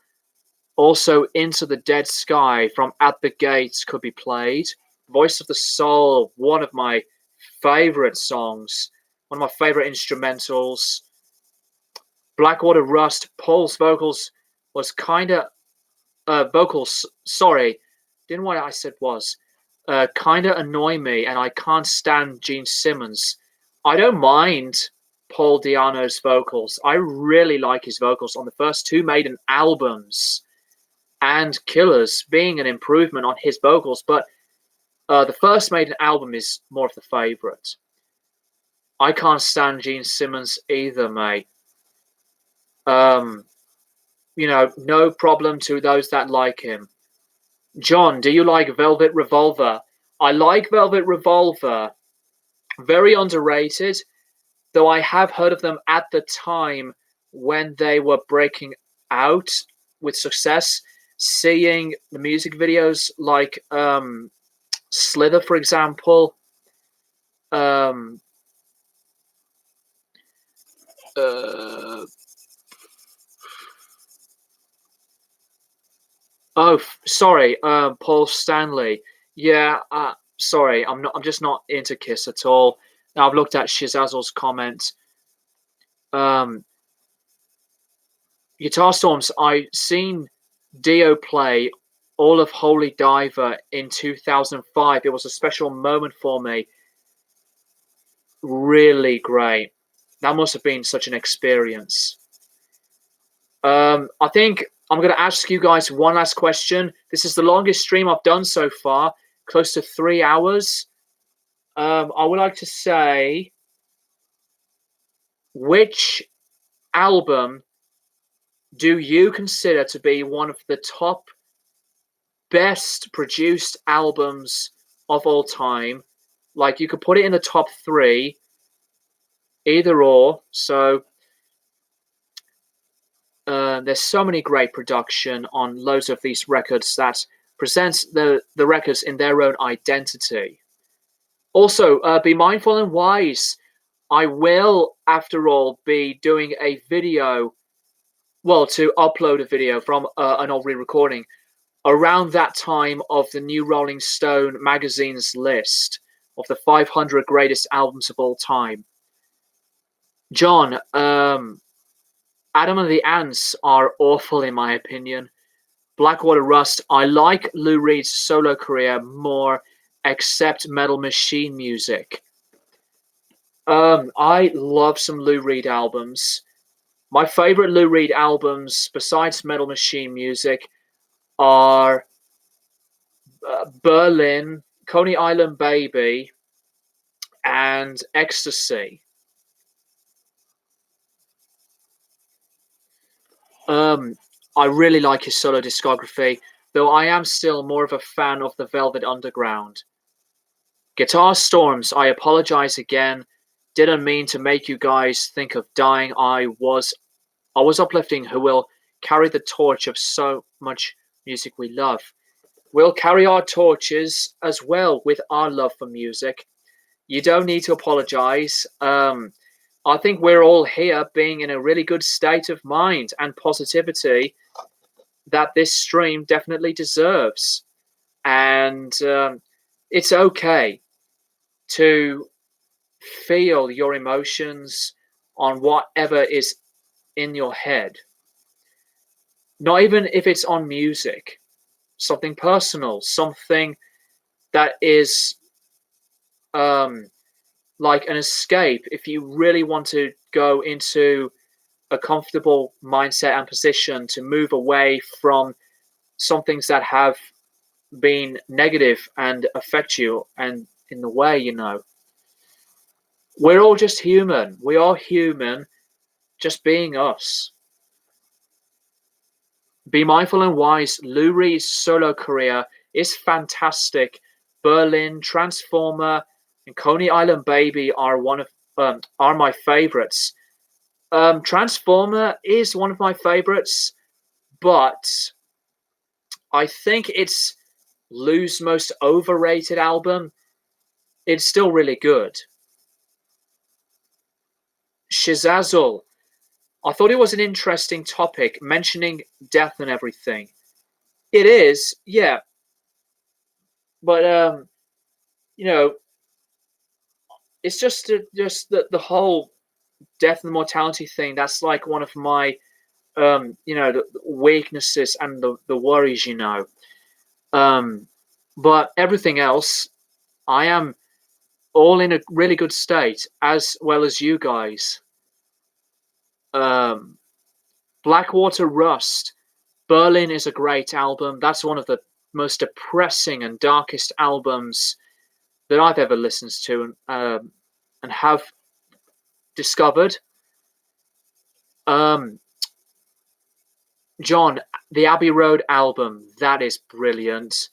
Also, Into the Dead Sky from At the Gates could be played. Voice of the Soul, one of my favorite songs, one of my favorite instrumentals. Blackwater Rust, Paul's vocals was kind of sorry, didn't know what I said was kind of annoy me, and I can't stand Gene Simmons. I don't mind Paul Di'Anno's vocals. I really like his vocals on the first two Maiden albums, and Killers being an improvement on his vocals, but the first Maiden album is more of the favorite. I can't stand Gene Simmons either, mate. no problem to those that like him. John, do you like Velvet Revolver? I like Velvet Revolver. Very underrated, though I have heard of them at the time when they were breaking out with success. Seeing the music videos like Slither, for example. Um, uh, oh, sorry, Paul Stanley. Yeah, sorry, I'm not. I'm just not into Kiss at all. Now I've looked at Shizazel's comment. Um, Guitar Storms. I seen Dio play all of Holy Diver in 2005. It was a special moment for me. Really great. That must have been such an experience. I think I'm going to ask you guys one last question. This is the longest stream I've done so far, close to 3 hours. I would like to say, which album do you consider to be one of the top best produced albums of all time? Like, you could put it in the top 3, either or. So there's so many great production on loads of these records that presents the records in their own identity. Also, be mindful and wise. I will, after all, be doing a video, well, to upload a video from an old re-recording around that time of the new Rolling Stone magazine's list of the 500 greatest albums of all time. John, Adam and the Ants are awful in my opinion. Blackwater Rust, I like Lou Reed's solo career more, except Metal Machine music. I love some Lou Reed albums. My favorite Lou Reed albums, besides Metal Machine music, are Berlin, Coney Island Baby, and Ecstasy. I really like his solo discography, though I am still more of a fan of the Velvet Underground. Guitar Storms, I apologize again. Didn't mean to make you guys think of dying. I was uplifting who will carry the torch of so much music we love. We'll carry our torches as well with our love for music. You don't need to apologize. I think we're all here being in a really good state of mind and positivity that this stream definitely deserves. And it's okay to feel your emotions on whatever is in your head. Not even if it's on music, something personal, something that is like an escape. If you really want to go into a comfortable mindset and position to move away from some things that have been negative and affect you and in the way, we're all just human. We are human, just being us. Be mindful and wise. Lou Reed's solo career is fantastic. Berlin, Transformer, and Coney Island Baby are are my favorites. Transformer is one of my favorites, but I think it's Lou's most overrated album. It's still really good. Shizazel, I thought it was an interesting topic, mentioning death and everything. It is, yeah, but it's just the whole death and mortality thing. That's like one of my the weaknesses and the worries, but everything else, I am all in a really good state, as well as you guys. Blackwater Rust, Berlin is a great album. That's one of the most depressing and darkest albums that I've ever listened to and have discovered. John, the Abbey Road album, that is brilliant.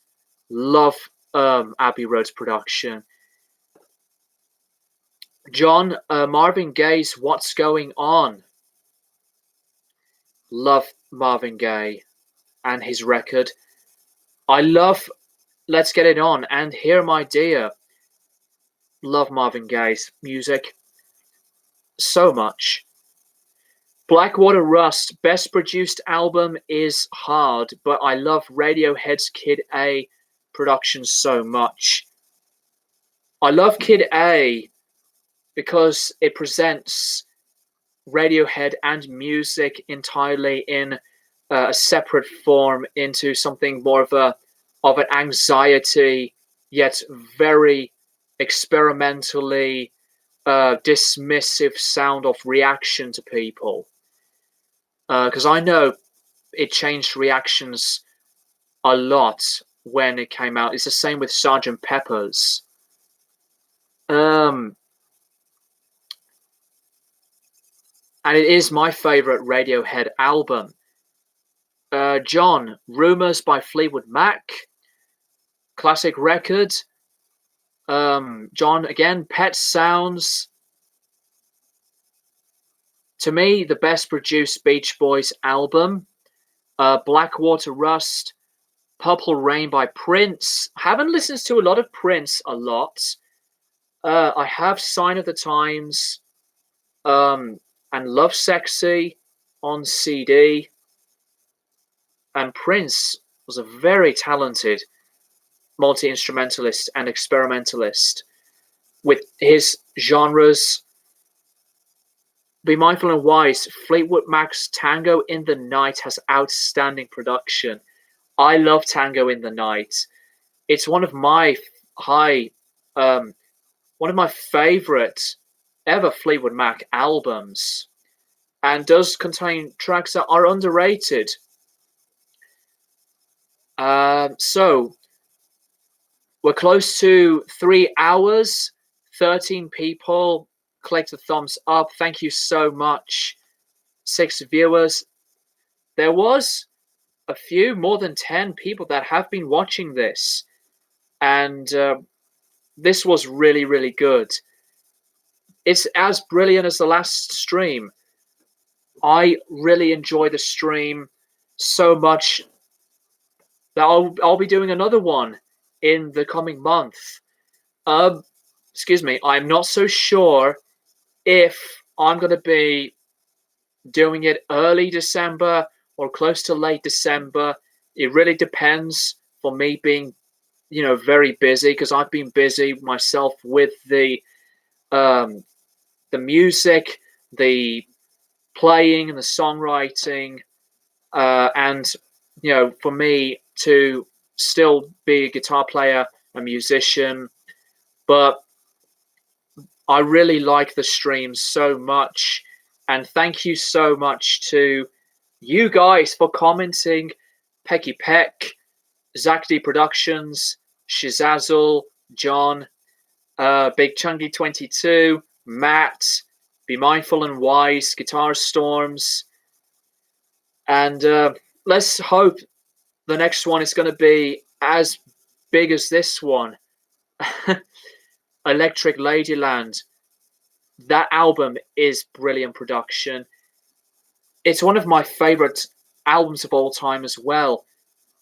Love Abbey Road's production. John, Marvin Gaye's What's Going On. Love Marvin Gaye and his record. I love Let's Get It On and Here My Dear. Love Marvin Gaye's music so much. Blackwater Rust, best produced album is hard, but I love Radiohead's Kid A production so much. I love Kid A because it presents Radiohead and music entirely in a separate form into something more of an anxiety, yet very experimentally dismissive sound of reaction to people. Because I know it changed reactions a lot when it came out. It's the same with Sgt. Pepper's. And it is my favorite Radiohead album. John, Rumours by Fleetwood Mac. Classic record. John, again, Pet Sounds. To me, the best produced Beach Boys album. Blackwater Rust. Purple Rain by Prince. Haven't listened to a lot of Prince a lot. I have Sign of the Times and Love Sexy on CD. And Prince was a very talented multi-instrumentalist and experimentalist with his genres. Be Mindful and Wise. Fleetwood Mac's Tango in the Night has outstanding production. I love Tango in the Night. It's one of my favorite ever Fleetwood Mac albums, and does contain tracks that are underrated. So we're close to 3 hours. 13 people clicked a thumbs up. Thank you so much. 6 viewers. There was a few, more than 10 people that have been watching this, and this was really, really good. It's as brilliant as the last stream. I really enjoy the stream so much that I'll be doing another one in the coming month. Excuse me, I'm not so sure if I'm going to be doing it early December or close to late December. It really depends for me being, very busy, because I've been busy myself with the music, the playing and the songwriting, and for me to still be a guitar player, a musician. But I really like the stream so much, and thank you so much to you guys for commenting. Pecky Peck, Zach D Productions, Shizazzle, John, Big Chunky 22, Matt, Be Mindful and Wise, Guitar Storms, and let's hope the next one is going to be as big as this one. Electric Ladyland. That album is brilliant production. It's one of my favorite albums of all time as well.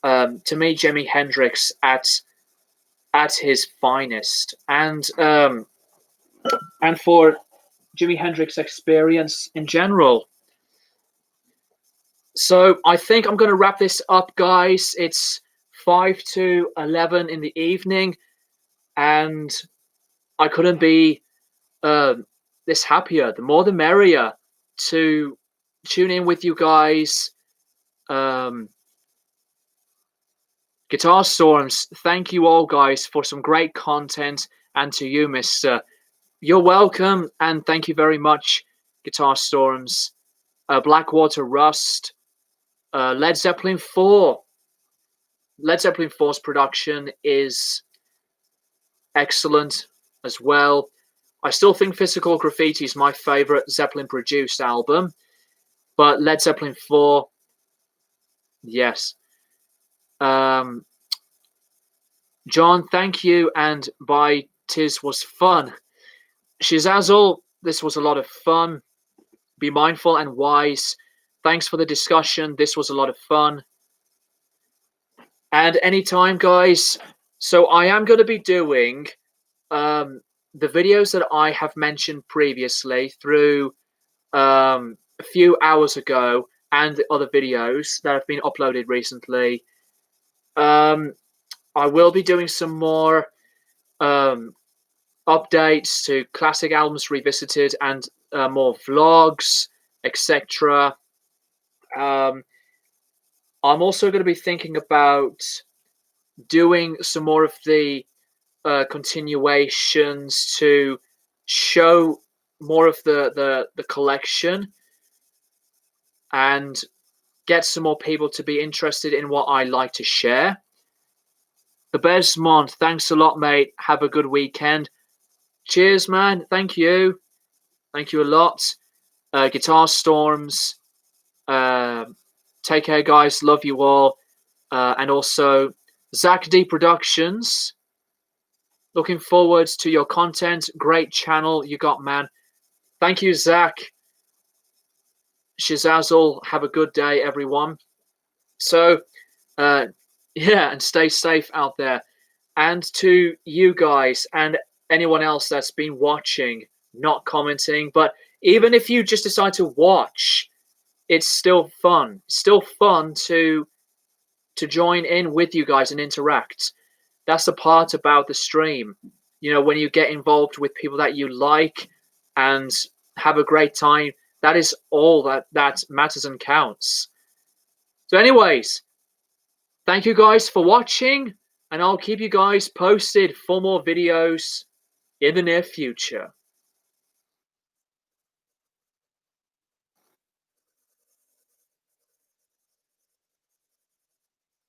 To me, Jimi Hendrix at his finest, and for Jimi Hendrix experience in general. So I think I'm going to wrap this up, guys. It's 5 to 11 in the evening, and I couldn't be this happier. The more the merrier to tune in with you guys. Guitar Storms, thank you all, guys, for some great content. And to you, Mr. You're welcome, and thank you very much, Guitar Storms. Blackwater Rust, Led Zeppelin 4. Led Zeppelin 4's production is excellent as well. I still think Physical Graffiti is my favorite Zeppelin produced album, but Led Zeppelin 4, Yes. Um, John, thank you, and bye. Tis was fun. Shizazel, this was a lot of fun. Be mindful and wise. Thanks for the discussion. This was a lot of fun. And anytime, guys. So I am going to be doing the videos that I have mentioned previously through a few hours ago and the other videos that have been uploaded recently. I will be doing some more um, updates to classic albums revisited and more vlogs, etc. Um, I'm also going to be thinking about doing some more of the continuations to show more of the collection and get some more people to be interested in what I like to share. The Besmont, thanks a lot, mate. Have a good weekend. Cheers, man. Thank you. Thank you a lot. Guitar Storms. Uh, Take care, guys. Love you all. And also, Zach D Productions. Looking forward to your content. Great channel you got, man. Thank you, Zach. Shizazzle. Have a good day, everyone. So, uh, yeah, and stay safe out there. And to you guys and anyone else that's been watching, not commenting, but even if you just decide to watch, it's still fun. It's still fun to join in with you guys and interact. That's the part about the stream. You know, when you get involved with people that you like and have a great time, that is all that matters and counts. So, anyways, thank you guys for watching, and I'll keep you guys posted for more videos in the near future.